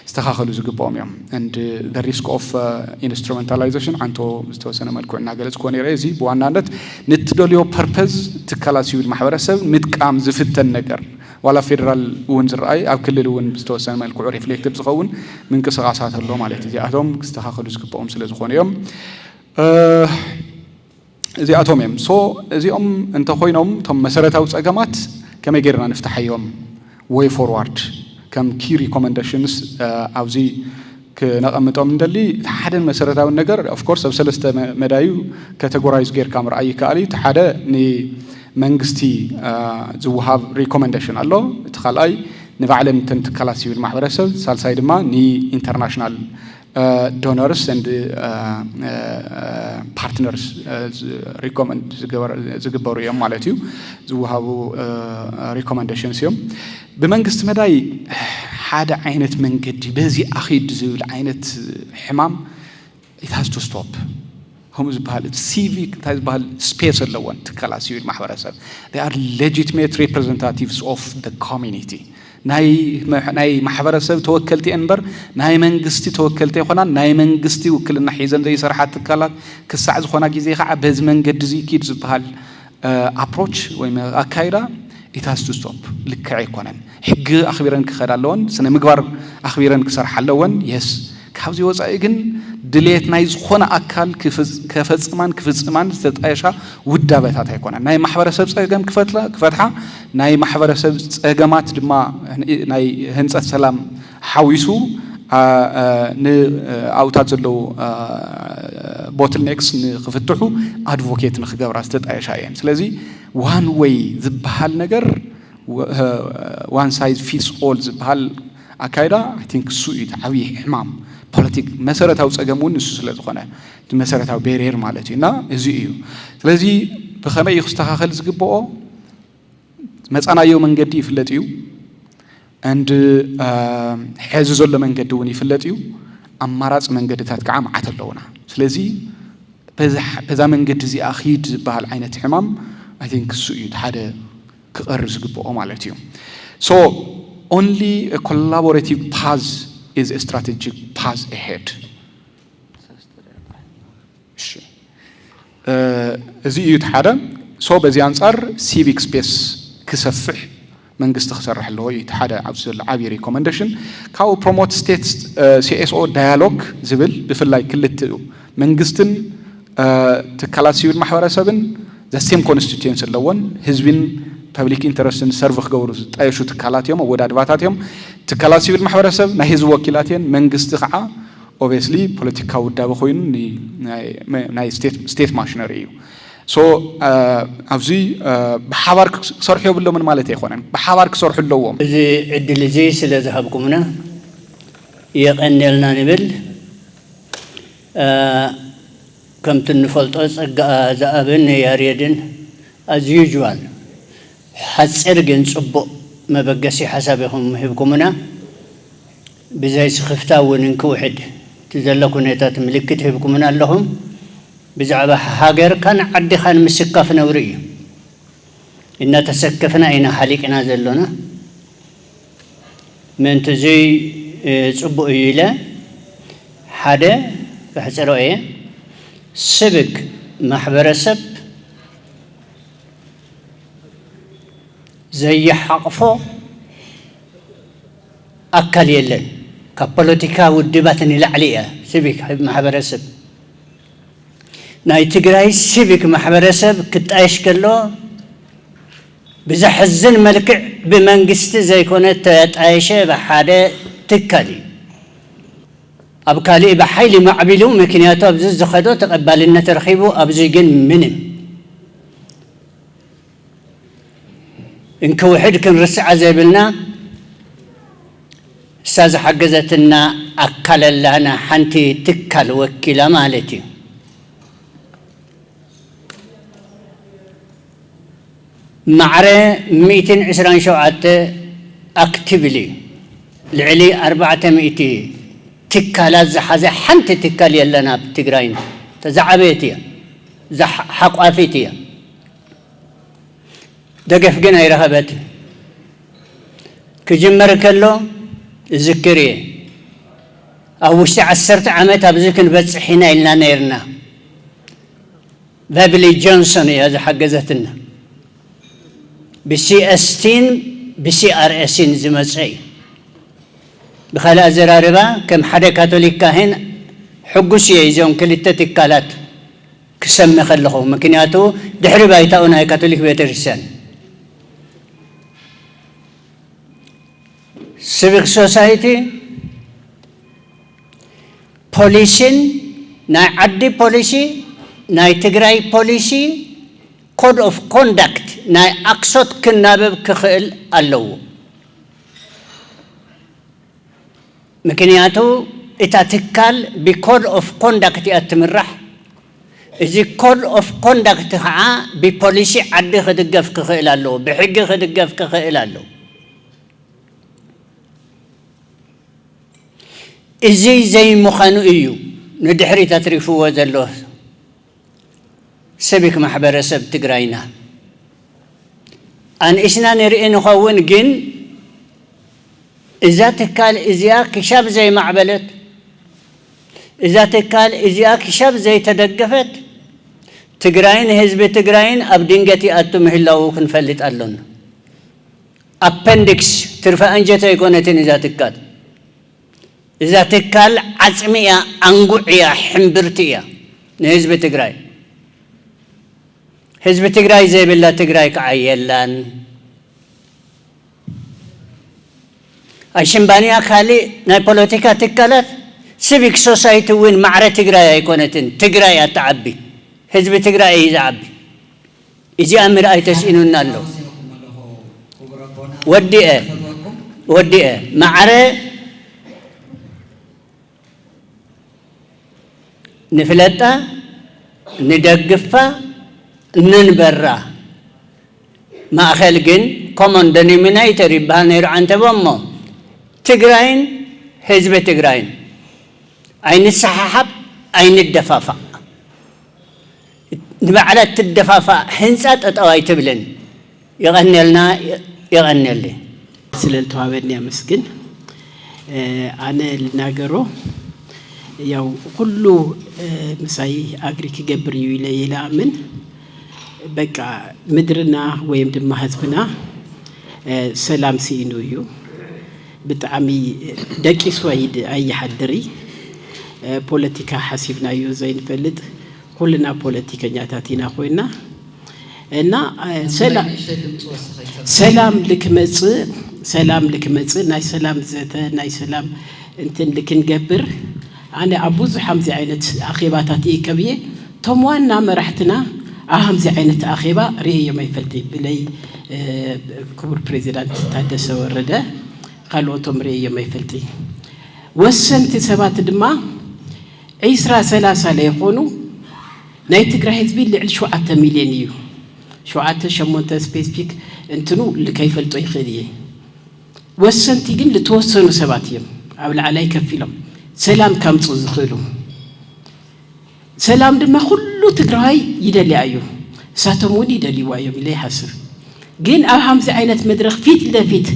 ዝተኻኸሉ ዝግብኦም እዮም and the risk of instrumentalization አንቶ ዝተወሰነ መልክዑ እናገለጽኩ ነይረ እዚ ብዋናነት ንትደልዮ ፐርፐዝ ትካላት ሲቪል ማሕበረሰብ ምጥቃም ዝፍተን ነገር ዋላ ፌደራል እውን ዝረኣይ ኣብ ክልል እውን ዝተወሰነ መልክዑ ሪፍሌክቲቭ ዝኸውን ምንቅስቓሳት ኣሎ ማለት እዩ እዚኣቶም ክስተኻኸሉ ዝግብኦም ስለ ዝኾኑ እዮም እዚኣቶም እዮም ሶ እዚኦም እንተኾይኖም እቶም መሰረታዊ ፀገማት ከመይ ጌርና ንፍታሐዮም ወይ ፎርዋርድ ከም ኪ ሪኮመንዴሽንስ ኣብዚ ክነቐምጦም እንደሊ ሓደ መሰረታዊ ነገር ኦፍ ኮርስ ኣብ ሰለስተ መዳዩ ካቴጎራይዝ ጌርካ ምርኣይ ይከኣል እዩ እቲ ሓደ ንመንግስቲ ዝውሃብ ሪኮመንዴሽን ኣሎ እቲ ካልኣይ ንባዕለን እተን ትካላት ሲቪል ማሕበረሰብ ሳልሳይ ድማ ንኢንተርናሽናል donors and partners recommend ዝግበሩ እዮም ማለት እዩ ዝውሃቡ recommendations እዮም ብመንግስት መዳይ ሓደ ዓይነት መንገዲ በዚ ኣኺድ ዝብል ዓይነት ሕማም it has to stop هم ዝባሃል civic ዝባሃል space ኣለዎን ትካላት ሲቪል ማሕበረሰብ they are legitimate representatives of the community ናይ ማሕበረሰብ ተወከልቲ እንበር ናይ መንግስቲ ተወከልቲ ይኾና ናይ መንግስቲ ውክልና ሒዘን ዘይሰርሓ ትካላት ክሳዕ ዝኾና ግዜ ከዓ በዚ መንገዲ ዝኪድ ዝባሃል አፕሮች ወይ አካይዳ it has to stop ልክዕ ይኮነን ሕጊ ኣኽቢረን ክኸዳ ኣለወን ስነ ምግባር ኣኽቢረን ክሰርሓ ኣለወን yes ካብዚ ወፃኢ ግን ድሌት ናይ ዝኾነ ኣካል ከፈጽማን ክፍጽማን ዝተጣየሻ ውዳበታት ኣይኮነን ናይ ማሕበረሰብ ፀገም ክፈትሓ ናይ ማሕበረሰብ ፀገማት ድማ ናይ ህንፀት ሰላም ሓዊሱ ንኣውታት ዘለው ቦትልኔክስ ንክፍትሑ ኣድቮኬት ንክገብራ ዝተጣየሻ እየን ስለዚ ዋን ዌይ ዝበሃል ነገር ዋን ሳይዝ ፊትስ ኦል ዝበሃል ኣካይዳ አይ ቲንክ እሱ እዩ ዓብዪ ሕማም ፖለቲክ መሰረታዊ ፀገሙን እሱ ስለ ዝኾነ መሰረታዊ ቤሪየር ማለት እዩ እና እዚ እዩ ስለዚ ብኸመይ ክስተኻኸል ዝግብኦ መፃናዮ መንገዲ ይፍለጥ እዩ and ሕዚ ዘሎ መንገዲ እውን ይፍለጥ እዩ ኣማራፅ መንገድታት ከዓ መዓት ኣለውና ስለዚ በዛ መንገዲ እዚ ኣኺድ ዝበሃል ዓይነት ሕማም አይ ቲንክ እሱ እዩ ሓደ ክቐርብ ዝግብኦ ማለት እዩ so only a collaborative path is a strategic path ahead. እዚ እዩ ሓደ ሶ በዚ አንፃር ሲቪክ ስፔስ ክሰፍሕ መንግስት ክሰርሕ ኣለዎ እዩ ሓደ ኣብዚ ዓብዪ ሪኮመንዴሽን ካው ፕሮሞት ስቴት ሲኤስኦ ዳያሎግ ዝብል ብፍላይ ክልተ መንግስትን ትካላት ሲቪል ማሕበረሰብን ዘ ሴም ኮንስቲትዩንሲ ኣለዎን ህዝብን ፐብሊክ ኢንተረስትን ሰርቭ ክገብሩ ዝጣየሹ ትካላት እዮም ወዳድባታት እዮም ትካላት ሲቪል ማሕበረሰብ ናይ ህዝቢ ወኪላት እዮም መንግስቲ ከዓ ኦብቪየስሊ ፖለቲካዊ ውዳበ ኮይኑ ናይ ስቴት ማሽነሪ እዩ ሶ ኣብዚ ብሓባር ክሰርሑ የብሎምን ማለት ኣይኮነን ብሓባር ክሰርሑ ኣለዎም እዚ ዕድል እዚ ስለ ዝሃብኩምና የቀኒልና ንብል ከምቲ ንፈልጦ ፀጋኣ ዝኣብን ያሬድን as usual حصر ግን ጽቡቕ መበገሲ ሓሳብ ይኹም ህብኩምና ብዛይ ስኽፍታውን እንክውሕድ ትዘለኩ ነታት ምልክት ህብኩምና ኣለኹም ብዛዕባ ሃገር ካን ዓዲኻን ምስካፍ ነውሪ እዩ እና ተሰከፍና ኢና ሓሊቅና ዘሎና ምንት እዚ ጽቡቕ እዩ ኢለ ሓደ ክሕፅሮ እየ ስብክ ማሕበረሰብ زي حقفو أكل يلن كبوليتيكا ودباتني لعليا سيفيك محبرسب ناي تقراي سيفيك محبرسب كنت عايش كله بزحزن ملكع بمنقست زي كونت عايشة بحادة تكالي أبكالي بحيلي معبلو مكنياتو أبزز خدو تقبالنا ترخيبو أبزيقن منم إنك وحد كن رسع زيبلنا استاذ حجزتنا أكل لنا حنتي تكل وكيلا مالتي معرة 220 شوعة أكتبلي العلي 400 تكالات زحزة حنتي تكال يلنا بتجراين تزعبيتيا حقافيتيا دقف جنا يرهبت كجمر كله ذكريه أو وش 10 عامات أبزكن بس حين إلنا نيرنا بابلي جونسون يا ذا حجزتنا بCS-10 بCRS-10 زمزعي بخلاء زراربا كم حدا كاثوليك كاهن حقوسي يزون كل التتكالات كسم خلقه مكنياتو دحري بايتاونا كاثوليك بيترسان civic society policing ناي عدي policy ناي تجراي policy code of conduct ناي أقصد كنابب كخيل اللو مكنياتو إتاتكال بكود of conduct يأتمرح إذا code of conduct ها بpolicy عدي خدقف كخيل اللو بحق خدقف كخيل اللو إزاي زي مخانو إيو ندحري تتريفو وزلوه سبك محبر سب تقرأينا أن إسنا نرئي نخون جن إذا تكال إزياء كشاب زي معبلت إذا تكال إزياء كشاب زي تدقفت تقرأين هزب تقرأين أبدينجتي أتمه الله وكنفلت ألون appendix ترفع أنجتا يكونتين إذا تكال إذا تكال عزمية أنقعية حمبرتية نهزب تقرأي حزب تقرأي زي بالله تقرأي كعيلان أشمبانيا خالي ناي بوليتيكا تكالات سيفيك سوسايتي وين معرة تقرأي يكونتين تقرأي تعبي حزب تقرأي يعبي إجي أمر أي تسئنون نالو ودي معرة نفلتا ندقفا ننبرا ما خلقين common denominator بانير عن تبمو تقرأين حزب تقرأين أين الصحاب أين الدفافة نبعلة الدفافة حنسات أتواي تبلن يغني لنا يغني لي سلالتو عبدني مسكين أنا الناقرو ያው ሁሉ ምሳይ አግሪክ ገብርዩ ይላምን በቃ ምድርና ወይም ድማ ህዝብና ሰላም ሲኑዩ በጣም ደቂስ ወይድ አይሐድሪ ፖለቲካ ሐሲብናዩ ዘይን ፈልጥ ሁሉና ፖለቲከኛታቲና ኮይና እና ሰላም ልክመጽ ናይ ሰላም ዘተ ናይ ሰላም እንትን ልክንገብር أنا أبوز حمزة عينت أخيباتات إيكابية توموانا مرحتنا أهمزة عينت أخيبة ريه ما يفلتي بلي كبر بريزيدنت تادس ورده قالوا توم ريه ما يفلتي وسنت سبات دما عيسرا سلاسة ليقونوا نايتقرا حزبي اللي على شوعة مليونيو شوعة شمونتا سبيسفيك انتنو لكيف الطوي خيريه وسنتي جن لتوصلوا سباتيم أو على يكفيلهم سلام كم تزخلو سلام دم كله تقرأي يدلي أيو ساتمودي يدلي وأيو بلي حسب جين أهم زعينة مدرخ فيت لفيت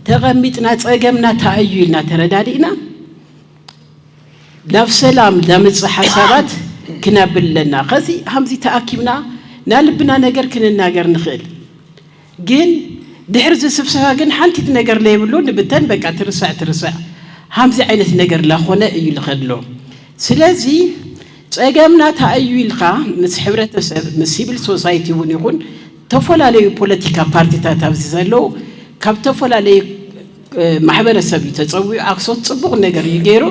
تغميتنا تأجمنا تأيونا تردادينا لف سلام دمت حسابات كنا بلنا خزي همزي تأكيبنا نالبنا نجر كنا نجر نخيل جين دحرز سفسها جين حنتي نجر ليبلون نبتن بقى ترسع همزي عينة نجر لاخونا يلخدلو سلازي تأجمنا تأيويلخا مسحبرة مسيبل سوسايتي ونيكون تفعل عليه بوليتيكا بارتي تاتابزيزالو كاب تفعل عليه محبرة سبي تسوي أقصد صبغ نجر يجيرو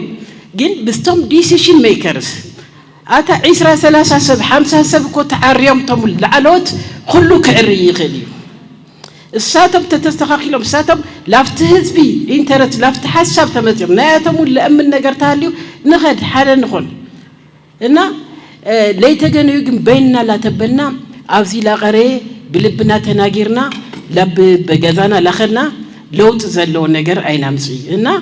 جن بستم ديسيشن ميكرز أتا عشرة ثلاثة سب 5 سب كوت عريم تمل العلوت كله كعري يخليه الساتم تتستخاخيلهم الساتم لافت هزبي إنترت لافت حساب تمتير نايتهم لأمن نجرتها ليو نخد حالا نخون إننا ليتجنو يجم بيننا لا تبنا أفزي لا غري بلبنا تناجرنا لب بجذانا لخرنا لو تزلوا نجر أين أمسي إننا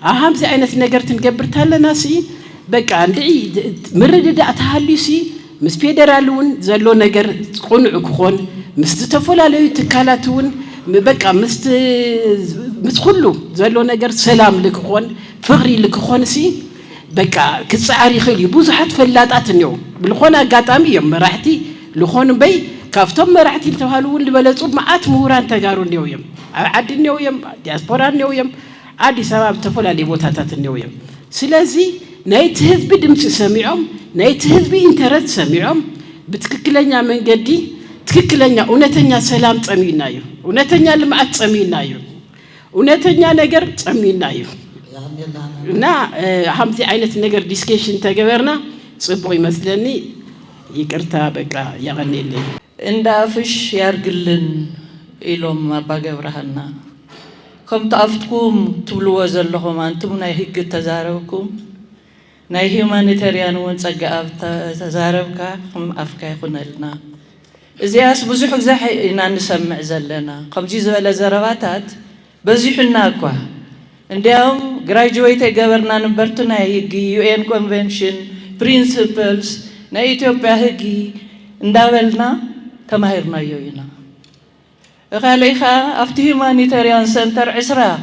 أهم زي أين نجر تنجبر تهلا سي بق عندي مرد دا أتهلي سي مس فيدرالون زلوا نجر قنع كخون مستفول على يتكالاتون بقى مس خلو زلوا نجر سلام لكخون فغري لكخون سي بقى كسعري خلي بوزحت فلات أتنيو بالخونة قاتامي يوم راحتي لخون بي كافتم راحتي تهالون لبلصوب معات مهوران تجارون يوم عاد اليوم دياسبورا اليوم عادي سبب تفول على بوتاتات اليوم سلازي نايت هذب دمس سميعهم نايت هذب إنترت سميعهم بتككلنا من جدي تككلنا ونتنيا سلام تأمينايو ونتنيا لمعت تأمينايو ونتنيا نجر تأمينايو نا همزي عينة نجر ديسكشن تجبرنا صبوي مثلني يكرتها بقى يغني لي اندافش يارجلن إلهم ما بجبرهنا كم تأفتكم تبلوا زلهم أنتم نايهج تزاربكم ناي هيومانيتاريان ونصقع تزاربك هم أفكا يكون لنا إزياس بزح زح إن نسمع زلنا قم جزء على زرباتات بزحنا كوا عندهم graduate governor نبرتنا هيجي UN convention principles نا إثيوبيا هيجي نداولنا تماهرنا يوينا غاليها أفتي هيومانيتاريان سنتر عسرة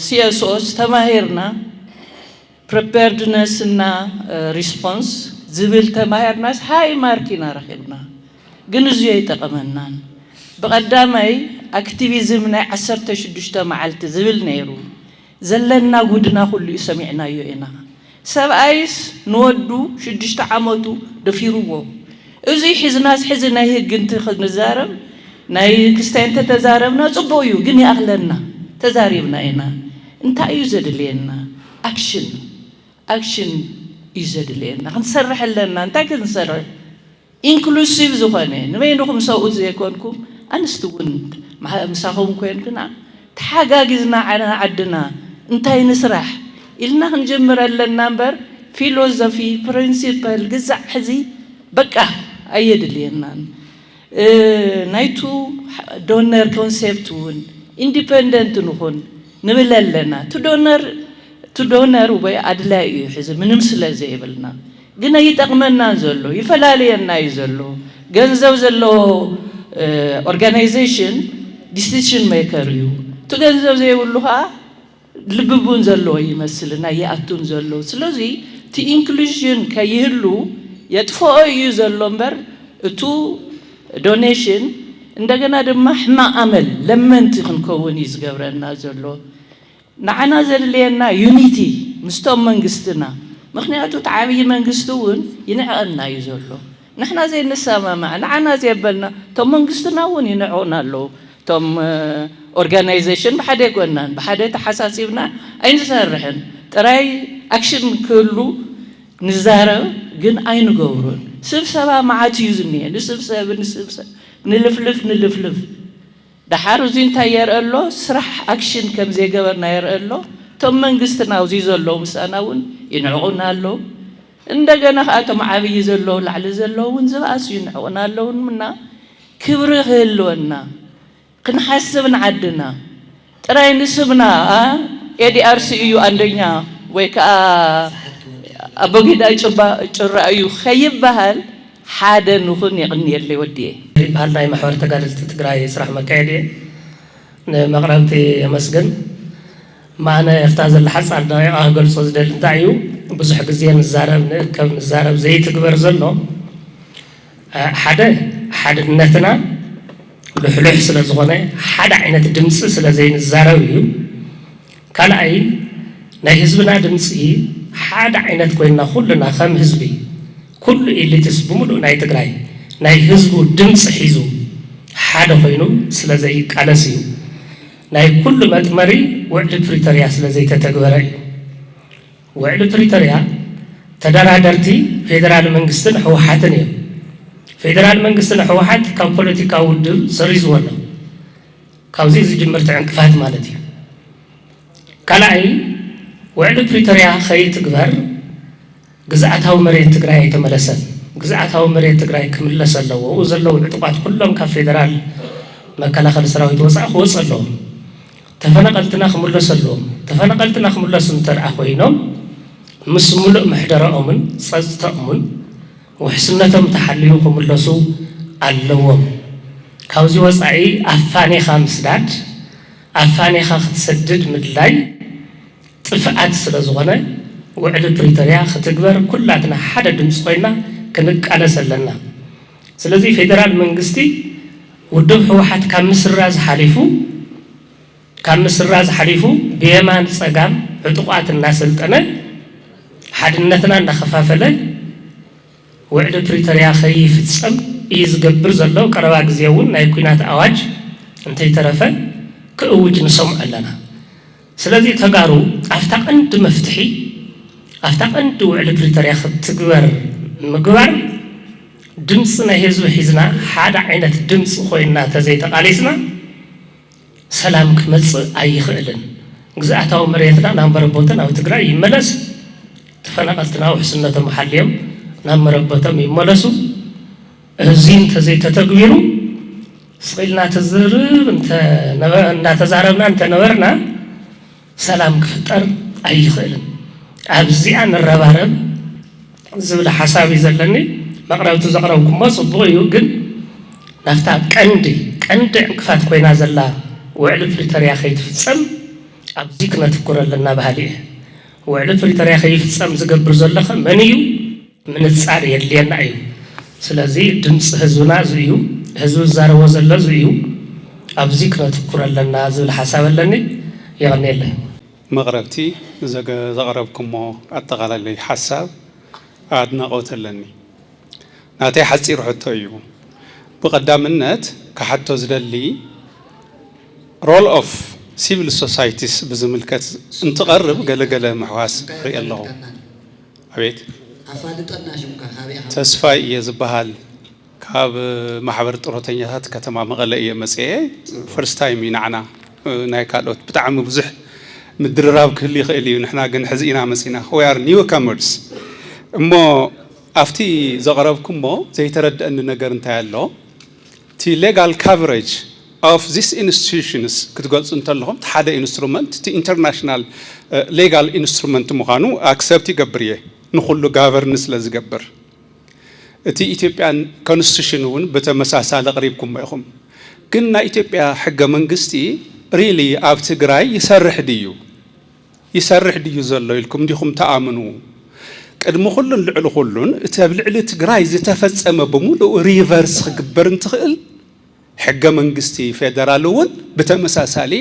CSOs تماهرنا preparedness na response زبل تماهرناس هاي ماركينا رخيبنا جنزية يتقمنان بقدامي activism نا عسرت شدشتا معلت زبل نيرو زلنا قدنا كل سمعنا يوئنا سبعيس نودو شدشتا عمودو دفيرو إزي حزناس حزنا هي جنت خد نزارب ناي كستين تتزاربنا صبويو جني أغلنا تزاربنا إنا انت أيوزد لينا action يزد لنا نسرح لنا نتاك نسرح inclusive زخانة نبينكم سووا زي كونكم أنستون مع مساهم كون كنا تحاجزنا على عدنا انتهي نسرح إلنا نجمر لنا نمبر philosophy principle جزء حزي بقى أيد لنا نايتو donor concept ون independent نكون نبل لنا تدونر وبي أدلائي حزب من مسلا زي بلنا جنا يتقمنا زلوا يفلالينا يزلوا جنزو زلوا organization decision maker يو تجنزو زي ولها لببون زلوا يمثلنا يأتون زلوا سلوزي تي inclusion كيهلو يدفعوا يزلوا مبر تو donation عندنا دم ما عمل لما نتخن كوني زجبرنا زلوا نعنا زللينا unity مستوى منجستنا مخنياتو تعامي منجستون ينعقنا يزولو نحنا زي النسامة معنا نعنا زي بلنا توم منجستنا ون ينعونا له توم organization بحدا قلنا بحدا تحساسيبنا أين سرحن تراي action كله نزارة جن أين جورون سبسبا معات يزني نسبسبا نلفلف دحارو زين تاير الله سرح أكشن كم زي جبرنا ير الله توم منجستنا وزيز الله مسأناون ينعونا الله عندنا خاتم عبي زلوا لعل زلوا ونزباس ينعونا الله منا كبره اللونا كن حسبنا عدنا ترى نسبنا ADRCU عندنا ويك أبغى دا يشرأيو خيب بهال حدا نخون يغني اللي وديه بهالناي محور تقارل تتقرأي يسرح مكايدي مغربتي مسجن معنا يفتاز اللحظ على الضياء أقول صوت دل دعيو بزح جزيان الزارب كم الزارب زي تكبر زلنا حدا نتنا لحلح سلا زغنة حدا عينة دمس سلا زين الزاربيو كان أي نهزبنا دمسي حدا عينة كوينا خلنا خم هزبي كل اللي تسبملو ناي تقرأي ناي هزبو دمس حيزو حدا خينو سلا زي كالسيو ناي كل ما تمري وعد بريتوريا سلا زي تتقبري وعد بريتوريا تدرادرتي فيدرال منغستن حوحاتن فيدرال منغستن حوحات كان بوليتيكا ود سريز ولا ካብዚ ዝጅምር ዕንቅፋት ማለት እዩ ካልኣይ ውዕል ፕሪቶሪያ ከይትግበር ግዝኣታዊ መሬት ትግራይ ኣይተመለሰን ግዝኣታዊ መሬት ትግራይ ክምለስ ኣለዎ ዘለዉ ዕጡቃት ኩሎም ካብ ፌደራል መከላኸሊ ሰራዊት ወፃኢ ክወፅእ ኣለዎም ተፈናቀልትና ክምለሱ ኣለዎም ተፈናቀልትና ክምለሱ እንተደኣ ኮይኖም ምስ ሙሉእ ምሕደረኦምን ፀጥተኦምን ውሕስነቶም ተሓልዩ ክምለሱ ኣለዎም ካብዚ ወፃኢ ኣፋኒኻ ምስዳድ ኣፋኒኻ ክትሰድድ ምድላይ ጥፍኣት ስለ ዝኾነ ውዕል ፕሪቶሪያ ክትግበር ኩላትና ሓደ ድምፂ ኮይና ክንቃለስ ኣለና ስለዚ ፌደራል መንግስቲ ውድብ ህወሓት ካብ ምስራዝ ሓሊፉ ብየማን ፀጋም ዕጡቃት እናሰልጠነ ሓድነትና እናኸፋፈለ ውዕል ፕሪቶሪያ ከይፍፀም እዩ ዝገብር ዘሎ ቀረባ ግዜ እውን ናይ ኩናት ኣዋጅ እንተይተረፈ ክእውጅ ንሰምዑ ኣለና ስለዚ ተጋሩ ኣፍታ ቀንዲ መፍትሒ ኣፍታ ቀንዲ ውዕል ፕሪቶሪያ ክትግበር ምግባር ድምፂ ናይ ህዝቢ ሒዝና ሓደ ዓይነት ድምፂ ኮይና ተዘይተቃሊስና ሰላም ክመፅእ ኣይኽእልን ግዝኣታዊ መሬትና ናብ መረቦተን ኣብ ትግራይ ይመለስ ተፈናቀልትና ውሕስነቶም ሓልዮም ናብ መረቦቶም ይመለሱ እዚ እንተዘይተተግቢሩ ስቂልና ተዝርብ እናተዛረብና እንተነበርና ሰላም ክፍጠር ኣይኽእልን ኣብዚኣ ንረባረብ ዝብል ሓሳብ እዩ ዘለኒ መቕረብቲ ዘቕረብኩሞ ፅቡቕ እዩ ግን ናፍታ ቀንዲ ዕንቅፋት ኮይና ዘላ ውዕል ፕሪቶሪያ ከይትፍፀም ኣብዚ ክነትኩር ኣለና ባህሊ እየ ውዕል ፕሪቶሪያ ከይፍፀም ዝገብር ዘለኸ መን እዩ ምንፃር የድልየና እዩ ስለዚ ድምፂ ህዝብና እዚ እዩ ህዝቢ ዝዛረቦ ዘሎ እዚ እዩ ኣብዚ ክነትኩር ኣለና ዝብል ሓሳብ ኣለኒ ይቐኒየለ መቕረብቲ ዘቕረብኩሞ ኣጠቓላለይ ሓሳብ ኣድናቆት ኣለኒ ናተይ ሓፂር ሕቶ እዩ ብቐዳምነት ካሓቶ ዝደሊ ሮል ኦፍ ሲቪል ሶሳይቲስ ብዝምልከት እንትቐርብ ገለገለ ምሕዋስ ርኢ ኣለኹ ኣቤት ተስፋይ እየ ዝበሃል ካብ ማሕበር ጡረተኛታት ከተማ መቐለ እየ መፅአ ፈርስት ታይም እዩ ንዓና ናይ ካልኦት ብጣዕሚ ብዙሕ ምድርራብ ክህሉ ይኽእል እዩ ንሕና ግን ሕዚ ኢና መፂና we are newcomers እሞ ኣፍቲ ዘቕረብኩሞ ዘይተረድአኒ ነገር እንታይ ኣሎ እቲ ሌጋል ካቨሬጅ of these institutions ክትገልጹ እንተለኹም ሓደ ኢንስትሩመንት እቲ ኢንተርናሽናል ሌጋል ኢንስትሩመንት ምዃኑ ኣክሰፕት ይገብር እየ ንኩሉ ጋቨርንስ ስለዝገብር እቲ ኢትዮጵያን ኮንስቲቱሽን እውን በተመሳሳለ ቀሪብኩም ኢኹም ግን ናይ ኢትዮጵያ ሕገ መንግስቲ ሪሊ ኣብ ትግራይ ይሰርሕ ድዩ ዘሎ ኢልኩም ዲኹም ተኣምኑ ቅድሚ ኩሉን ልዕሊ ኩሉን እቲ ኣብ ልዕሊ ትግራይ ዝተፈጸመ ብምሉእ ሪቨርስ ክግበር እንትኽእል ሕገ መንግስቲ ፌደራል እውን ብተመሳሳሊ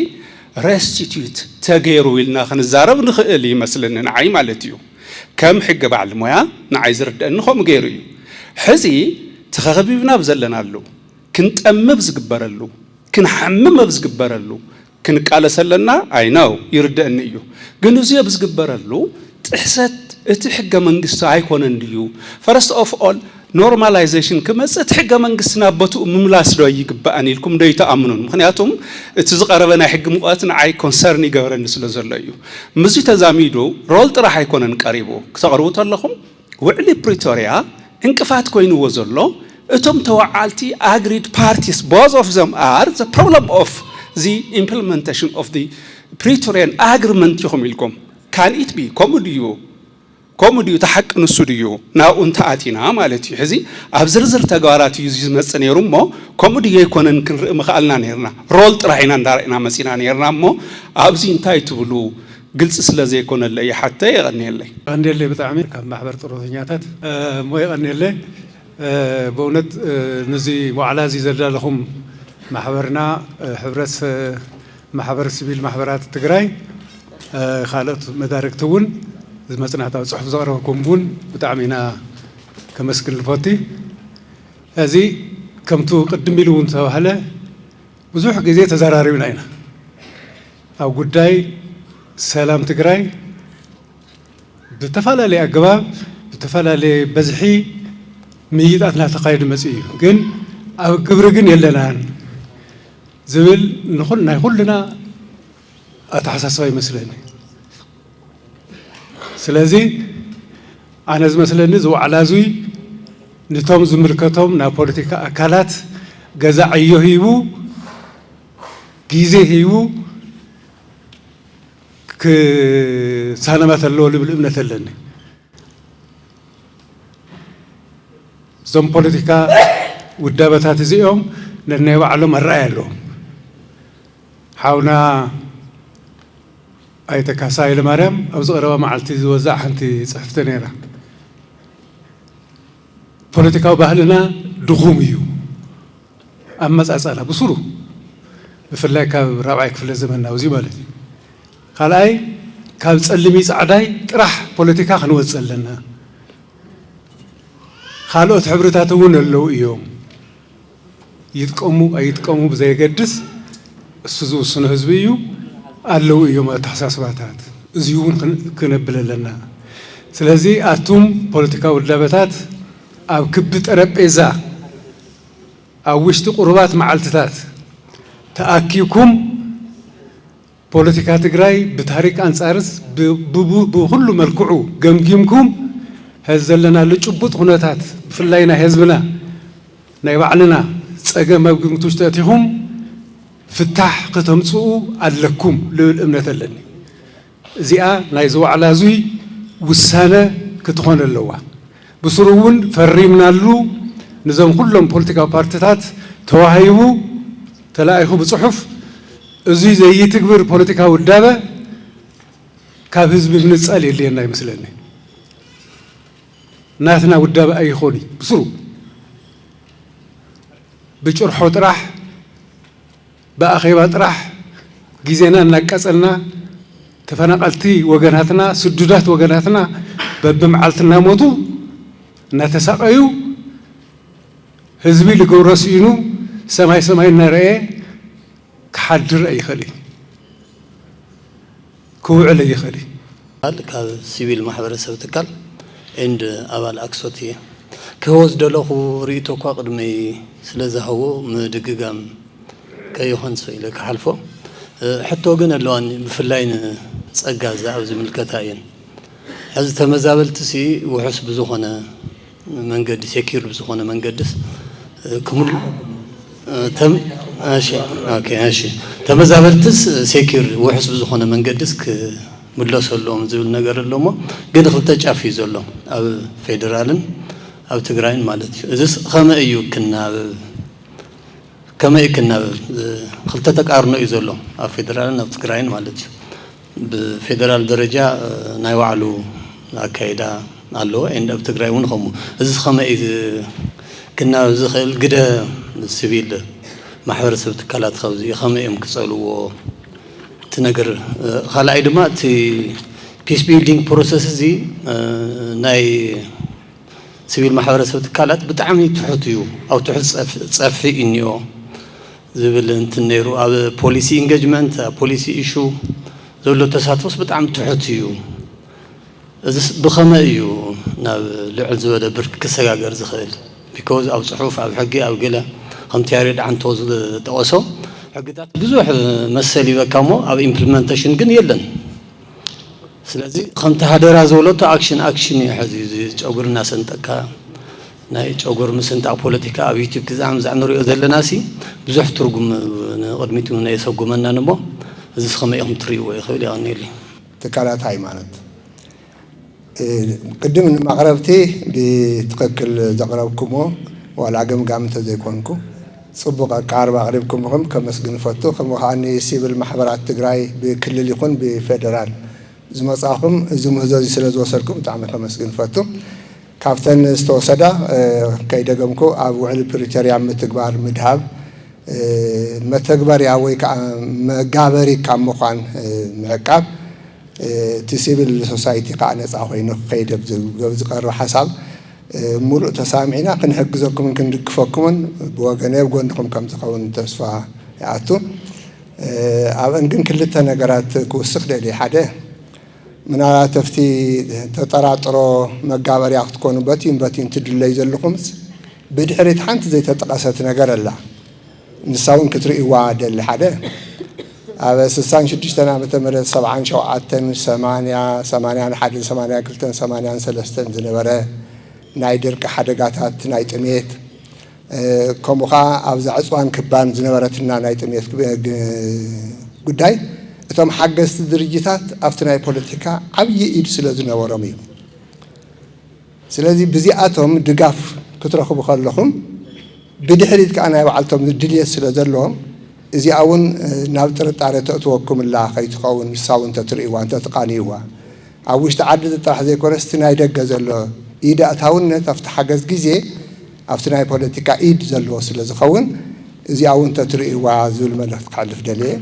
ሬስቲቲዩት ተገይሩ ኢልና ክንዛረብ ንኽእል ይመስለኒ ንዓይ ማለት እዩ ከም ሕጊ በዓል ሞያ ንዓይ ዝርድአኒ ከምኡ ገይሩ እዩ ሕዚ ተኸቢብና ብዘለናሉ ክንጠምብ ዝግበረሉ ክንሓምም ዝግበረሉ ክንቃለሰለና ኣይ ነው ይርድአኒ እዩ ግን እዚ ብዝግበረሉ ጥሕሰት እቲ ሕገ መንግስቲ ኣይኮነን ድዩ ፈርስት ኦፍ ኦል ኖርማላይዜሽን ክመፅእ እቲ ሕገ መንግስትና በትኡ ምምላስ ዶ ይግባአን ኢልኩም ዶ ይተኣምኑን ምክንያቱም እቲ ዝቐረበ ናይ ሕጊ ሙቐት ንዓይ ኮንሰርን ይገብረኒ ስለ ዘሎ እዩ ምዙ ተዛሚዱ ሮል ጥራሕ ኣይኮነን ቀሪቡ ክተቕርቡ ተለኹም ውዕሊ ፕሪቶሪያ እንቅፋት ኮይንዎ ዘሎ እቶም ተዋዓልቲ agreed parties both of them are the problem of the implementation of the Praetorian agreement ይኹም ኢልኩም can it be ኮሙዲዩ ተሓቅ ንሱ ድዩ ናብኡ እንተኣቲና ማለት እዩ ሕዚ ኣብ ዝርዝር ተግባራት እዩ ዝመፅእ ነይሩ እሞ ኮሙዲዩ ኣይኮነን ክንርኢ ምኽኣልና ነርና ሮል ጥራሕ ኢና እንዳርኢና መፂና ነርና እሞ ኣብዚ እንታይ ትብሉ ግልጽ ስለ ዘይኮነለ እየ ሓተ ይቐኒየለይ ብጣዕሚ ካብ ማሕበር ጡረተኛታት እሞ ይቐኒየለይ በእውነት ነዚ ዋዕላ እዚ ዘዳለኹም ማሕበርና ሕብረት ማሕበር ሲቪል ማሕበራት ትግራይ ካልኦት መዳርክቲ እውን ዝመፅናታዊ ፅሑፍ ዘቕረበኩም እውን ብጣዕሚ ኢና ከመስግን ንፈቲ እዚ ከምቱ ቅድም ኢሉ እውን ተባህለ ብዙሕ ግዜ ተዘራሪብና ኢና ኣብ ጉዳይ ሰላም ትግራይ ብተፈላለየ ኣገባብ ብተፈላለየ በዝሒ ምይጣት እናተኻየዱ መፅኡ እዩ ግን ኣብ ግብሪ ግን የለናን زبل نخلنا أتحسس يمثلني سلازي أنا مثلني زو على زوي نتوم زمركتهم نا بوليتيكا أكلات جزاء يهيبو جيزه هيبو كسانمات اللول بالإمنة اللني زم بوليتيكا والدابتات زيهم ننبع على مرأة لهم حاونا أيتك سايل مريم أو زغرة معلتي وزع حنتي صحفتنيرا بوليتيكا وبهلنا دغوميو أما أسألها بصورو بفلاي كاب رابعك في الزمن ناوزي بالتي قال أي كاب تسلمي سعداي راح بوليتيكا خنوز لنا خالو تحبرتاتون اللو يوم يتقوموا بزي قدس السزو السنة هزبيو اللو يوم تحساسباتات زيون كنبل لنا سلازي أتوم بوليتيكا واللابتات أو كبت أرب إزا أو وشت قربات معلتات تأكيكم بوليتيكا تجراي بتحرك أنصارس بكل ملكعو جمجمكم هزلنا لجبط هناتات في اللينا هزبنا نيبعلنا سأجا ما بقيمتوش تأتيهم فتح قتهم سوء علىكم للأمنة اللني زيا نايزوا على زوي والسنة كتخون اللوا بصرون فريمنا له نظام كلهم بوليتيكا بارتيات تواهيبو تلاقيه بصحف زي تكبر بوليتيكا والدابة كابز بنسأل اللي أنا مثلني ناتنا والدابة أي خوني بصرو بجرح وطرح بأخيبات راح جيزنا نكسلنا تفنقلتي وجناتنا سدودات وجناتنا بمعلتنا موتو نتساقيو حزبي لجورسينو سماي نرى كحدر أي خلي كوع لي خلي قال كسيفيل محبرة سوتكال عند أول أكسوتي كهوز دلوه ريتو قدمي سلزهو مدققام كيهون سويلك حلفو حتى وجنا اللون بفلاين تسجاز أو زميل كتاين هذا تمزابلت سي وحسب زخنا من قدس يكير بزخنا من قدس كمل تم ماشي أوكي ماشي تمزابلتس سيكير وحسب زخنا من قدس كملا سلهم زول نجار اللهم قد خلت جافي زلهم أو فيدرالن أو تجراين مالتي إذا خم أيو كما يكنا خلطتك أرنو يزولو أو فيدرال أو تقرأين مالتي بفيدرال درجة نايوعلو أكيدا علو عند أو تقرأين خمو إذا خما كنا زخيل قدا السبيل محور سبت كلات خوزي خما يمكسلو تنقر خلا إدما تي peace building process زي ناي سبيل محور سبت كلات بتعمل تحطيو أو تحط صفي إنيو زبل انتنيرو أو policy engagement policy issue زولو تساتوس بتعم تحطيو بخما إيو ناب لعل زوده برك كسجاجر زخيل because أو صحوف أو حقي أو قلة هم تيارد عن توز تواسو حقيقة بزوح مسألة وكامو أو implementation جن يلن سلازي خم تهدر زولو تا action يحزي أقول الناس انتكا نايج أقول مثلاً تاع بوليتيكا أو يوتيوب كذا عم زعنا رؤية ذل ناسي بزح ترجم قدمتهم نايس وجمنا نبو إذا خما يوم تريو يخلي عنيلي تكالات هاي مالت قدم المغربتي بتقكل زغربكمو ولا عجم قامت زيكونكو صبغ كعرب أغربكم كمسجن فتو كمهاني سيب المحبرات تجراي بكل اللي يكون بفدرال زما صاحكم زما زوجي سلز وصلكم تعمل كمسجن فتو كافتن استوسدا كيدغمكو ابو علي بريتوريا متغبار مدهاب متغبار ياوي مغابري كمخان معقاب تسيبل سوسايتي قانص خوينو خيدب زقرو حساب مولو تسامعنا كنحجزكم كندكفكم بوغنه بغنكم كم تخون تسفا ياتو ابن كن كلتا نغرات كوسخ دلي حده من على تفتي تطراطرو مغابر ياختكون باتين تدلي زلكم بدحريت حنت زي تطقست نغر الله ንሳውን ክትርእዋ ደሊ ሓደ ኣብ 66 ዓመተ ምህረት 77 80 81 82 83 ዝነበረ ናይ ድርቂ ሓደጋታት ናይ ጥሜት ከምኡኻ ኣብዛ ዕፅዋን ክባን ዝነበረትና ናይ ጥሜት ጉዳይ እቶም ሓገዝቲ ድርጅታት ኣብቲ ናይ ፖለቲካ ዓብዪ ኢድ ስለ ዝነበሮም እዩ ስለዚ ብዚኣቶም ድጋፍ ክትረኽቡ ከለኹም ብድሕሪት ከዓ ናይ ባዕልቶም ድልየት ስለ ዘለዎም እዚኣ እውን ናብ ጥርጣረ ተእትወኩምላ ከይትኸውን ንሳ እውን ተትርእይዋ እንተትቃንይዋ ኣብ ውሽጢ ዓዲ ጥራሕ ዘይኮነስ እቲ ናይ ደገ ዘሎ ኢድ ኣእታውነት ኣብቲ ሓገዝ ግዜ ኣብቲ ናይ ፖለቲካ ኢድ ዘለዎ ስለ ዝኸውን እዚኣ እውን ተትርእይዋ ዝብል መልእኽቲ ክሕልፍ ደልየ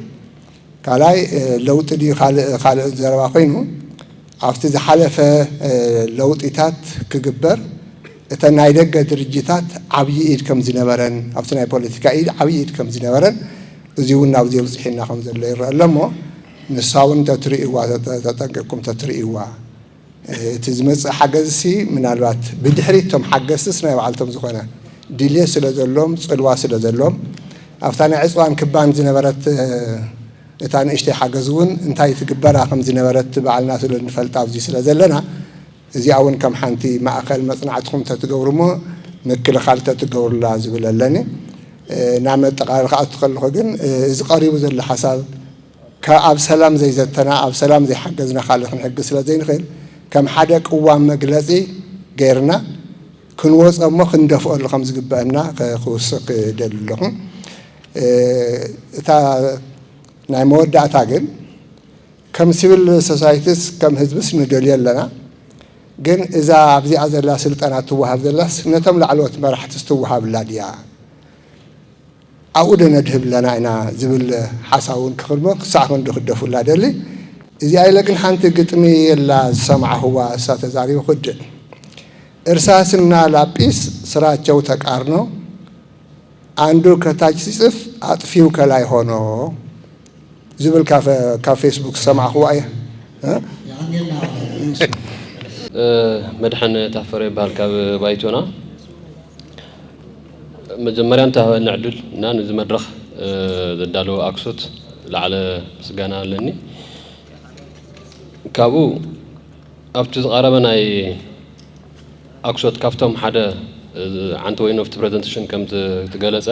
ካልኣይ ለውጢ ድዩ ካልእ ዘረባ ኮይኑ ኣብቲ ዝሓለፈ ለውጢታት ክግበር እተን ናይ ደገ ድርጅታት ዓብዪ ኢድ ከም ዝነበረን ኣብቲ ናይ ፖለቲካ ኢድ ዓብዪ ኢድ ከም ዝነበረን እዚ እውን ናብዚ የብፅሒና ከም ዘሎ ይረአ ኣሎ እሞ ንሳ እውን ተትርእይዋ ተጠንቀቅኩም ተትርእይዋ እቲ ዝመፅእ ሓገዝሲ ምናልባት ብድሕሪት እቶም ሓገዝትስ ናይ ባዕልቶም ዝኾነ ድልየት ስለ ዘሎም ፅልዋ ስለ ዘሎም ኣብታ ናይ ዕፅዋን ክባን ዝነበረት እታ ንእሽተይ ሓገዝ እውን እንታይ ትግበራ ከም ዝነበረት ባዕልና ስለ ንፈልጣ ኣብዚ ስለ ዘለና እዚኣ እውን ከም ሓንቲ ማእኸል መፅናዕትኩም ተትገብሩ እሞ ምክልኻል ተትገብሩላ ዝብል ኣለኒ ናብ መጠቃለሊ ክኣቱ ከለኹ ግን እዚ ቀሪቡ ዘሎ ሓሳብ ኣብ ሰላም ዘይዘተና ኣብ ሰላም ዘይሓገዝና ካልእ ክንሕግዝ ስለ ዘይንኽእል ከም ሓደ ቅዋም መግለፂ ገይርና ክንወፀ እሞ ክንደፍአሉ ከም ዝግበአና ክውስኽ ደሊ ኣለኹ እታ ናይ መወዳእታ ግን ከም ሲቪል ሶሳይቲስ ከም ህዝብስ ንደልዮ ኣለና ግን እዛ ኣብዚኣ ዘላ ስልጠናት ትወሃብ ዘላስ ነቶም ላዕለዎት መራሕቲ ትወሃብላ ድያ ኣብኡ ደነድህብ ለና ኢና ዝብል ሓሳብ እውን ክኽድሞ ክሳዕ ክንዶ ክደፉላ ደሊ እዚኣ ኢለ ግን ሓንቲ ግጥሚ የላ ዝሰማዕኽዋ እሳ ተዛሪቡ ክድእ እርሳስና ላጲስ ስራቸው ተቃርኖ አንዱ ከታች ሲጽፍ አጥፊው ከላይ ሆኖ ዝብል ካብ ፌስቡክ ሰማዕኽዋ እያ መድሐን ታፈረ ይበሃል ካብ ባይቶና መጀመርያ ንዕድል እና ነዚ መድረኽ ዘዳለወ ኣክሶት ላዕለ ምስጋና ኣለኒ ካብኡ ኣብቲ ዝቐረበ ናይ ኣክሶት ካብቶም ሓደ ዓንቲ ወይን ኦፍ ፕሬዘንቴሽን ከም ትገለጸ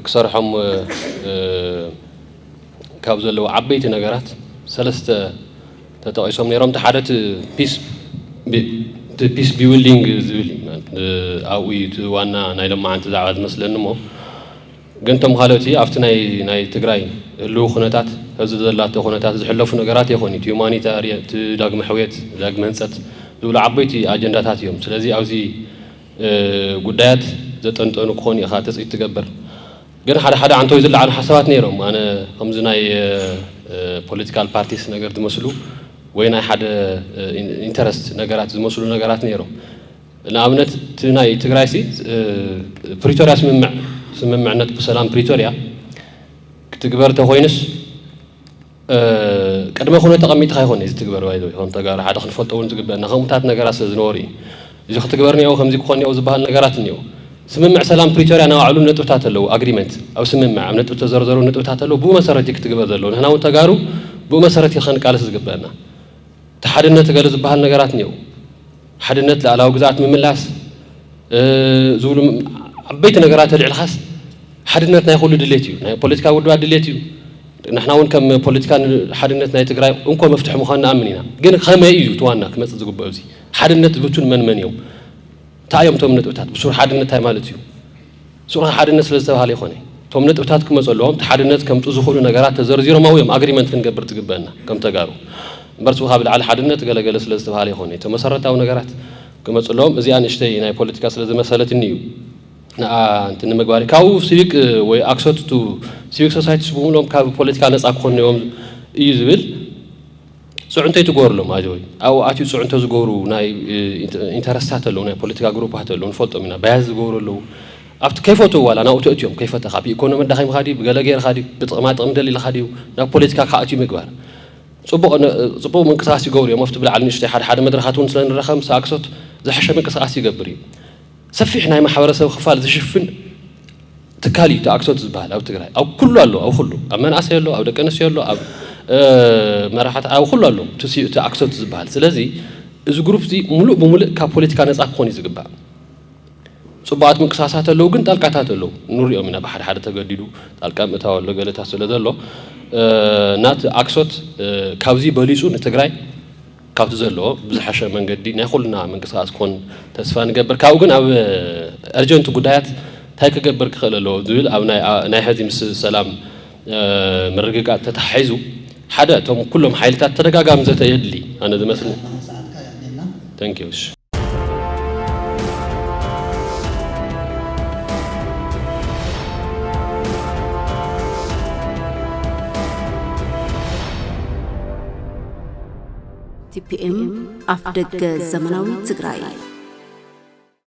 ክሰርሖም ካብ ዘለዎ ዓበይቲ ነገራት ሰለስተ ተጠቂሶም ነይሮም እቲ ሓደ ፒስ ቢውልዲንግ ዝብል ኣብኡ እቲ ዋና ናይ ለማዓንቲ ዛዕባ ዝመስለኒ እሞ ግን ቶም ካልኦቲ ኣብቲ ናይ ትግራይ ህልው ኩነታት ህዚ ዘላቶ ኩነታት ዝሕለፉ ነገራት ይኾኑ እቲ ሁማኒታሪ እቲ ዳግመ ሕውየት ዳግመ ህንፀት ዝብሉ ዓበይቲ ኣጀንዳታት እዮም ስለዚ ኣብዚ ጉዳያት ዘጠንጠኑ ክኾኑ ኢኻ ተፅኢት ትገብር ግን ሓደ ዓንተወይ ዝለዓሉ ሓሳባት ነይሮም ኣነ ከምዚ ናይ ፖለቲካል ፓርቲስ ነገር ዝመስሉ ወይ ናይ ሓደ ኢንተረስት ነገራት ዝመስሉ ነገራት ነይሮም ንኣብነት እቲ ናይ ትግራይ ሲ ፕሪቶሪያ ስምምዕነት ብሰላም ፕሪቶሪያ ክትግበር ተኮይንስ ቅድመ ኩነት ተቐሚጥካ ይኾን እዚ ትግበር ባይዞ ከም ተጋሩ ሓደ ክንፈልጦ እውን ዝግበአና ከምኡታት ነገራት ስለዝነበሩ እዩ እዚ ክትግበር እኒአው ከምዚ ክኾን እኒአው ዝበሃል ነገራት እኒአው ስምምዕ ሰላም ፕሪቶሪያ ናይ ባዕሉ ነጥብታት ኣለዉ ኣግሪመንት ኣብ ስምምዕ ኣብ ነጥብ ተዘርዘሩ ነጥብታት ኣለዉ ብኡ መሰረት ክትግበር ዘለዎ ንሕና እውን ተጋሩ ብኡ መሰረት ከንቃልስ ዝግበአና እቲ ሓድነት ገለ ዝበሃል ነገራት እኒአው ሓድነት ላዕላዊ ግዛኣት ምምላስ ዝብሉ ዓበይቲ ነገራት ተልዕልኻስ ሓድነት ናይ ኩሉ ድሌት እዩ ናይ ፖለቲካ ውድባት ድሌት እዩ ንሕና እውን ከም ፖለቲካ ሓድነት ናይ ትግራይ እንኮ መፍትሒ ምዃን ንኣምን ኢና ግን ከመይ እዩ ትዋና ክመፅእ ዝግበኦ እዚ ሓድነት ብቱን መን እዮም እንታይ እዮም ቶም ነጥብታት ብሱር ሓድነት እንታይ ማለት እዩ ሱር ሓድነት ስለ ዝተባሃለ ይኾነ ቶም ነጥብታት ክመፁ ኣለዎም እቲ ሓድነት ከምፁ ዝኽእሉ ነገራት ተዘርዚሮም እዮም ኣግሪመንት ክንገብር ዝግበአና ከም ተጋሩ እምበር ስቡ ካብ ላዕሊ ሓድነት ገለገለ ስለ ዝተባሃለ ይኾነ እቶም መሰረታዊ ነገራት ክመፁ ኣለዎም እዚኣ ንእሽተይ ናይ ፖለቲካ ስለ ዝመሰለትኒ እዩ ንኣ እንትን ንምግባር ካብኡ ሲቪክ ወይ ኣክሶት ቱ ሲቪክ ሶሳይቲስ ብምሎም ካብ ፖለቲካ ነፃ ክኾኑ እዮም እዩ ዝብል ፅዑንተይ ትገብርሎም ኣጆይ ኣብኡ ኣትዩ ፅዑንተ ዝገብሩ ናይ ኢንተረስታት ኣለዉ ናይ ፖለቲካ ግሩፓት ኣለዉ ንፈልጦም ኢና ባያዝ ዝገብሩ ኣለዉ ኣብቲ ከይፈትው ዋላ ናብኡ ተእትዮም ከይፈተኻ ብኢኮኖሚ ዳኺምካ ድዩ ብገለ ጌርካ ድዩ ብጥቕማ ጥቕሚ ደሊልካ ድዩ ናብ ፖለቲካ ካኣትዩ ምግባር ፅቡቅ ምንቅስቃስ ይገብሩ እዮም ኣብቲ ብላዕሊ ንእሽተይ ሓደ መድረኻት እውን ስለንረኸብ ምስ ኣክሶት ዝሓሸ ምንቅስቃስ ይገብር እዩ ሰፊሕ ናይ ማሕበረሰብ ክፋል ዝሽፍን تكالي تأكسوت زبال أو تجري أو كله الله أو كله أما أنا أسير له أو دكان أسير له أو مراحات أو كله الله تأكسوت زبال سلازي إذا جروب دي ملء بملء كبوليتيكا ناس أكوني زجبا صبعت من قصاصات اللو قنت القطات اللو نور يومنا بحر حدا تجديدو الكام متاول اللو قالت هسه لذا نات أكسوت كاوزي بوليسون تجري كابت زلوا بزحشة من قدي نأخذنا من قصاص كون تسفان قبر كاوجن أو أرجنت قدات تايك قبر خلله ذول أو ناي هذه مس سلام مرققات تتحيزوا حدا توم كلهم حيلتات ترجع مزة يدلي أنا ده مثلا thank you TPM أفدق زمناوي تجري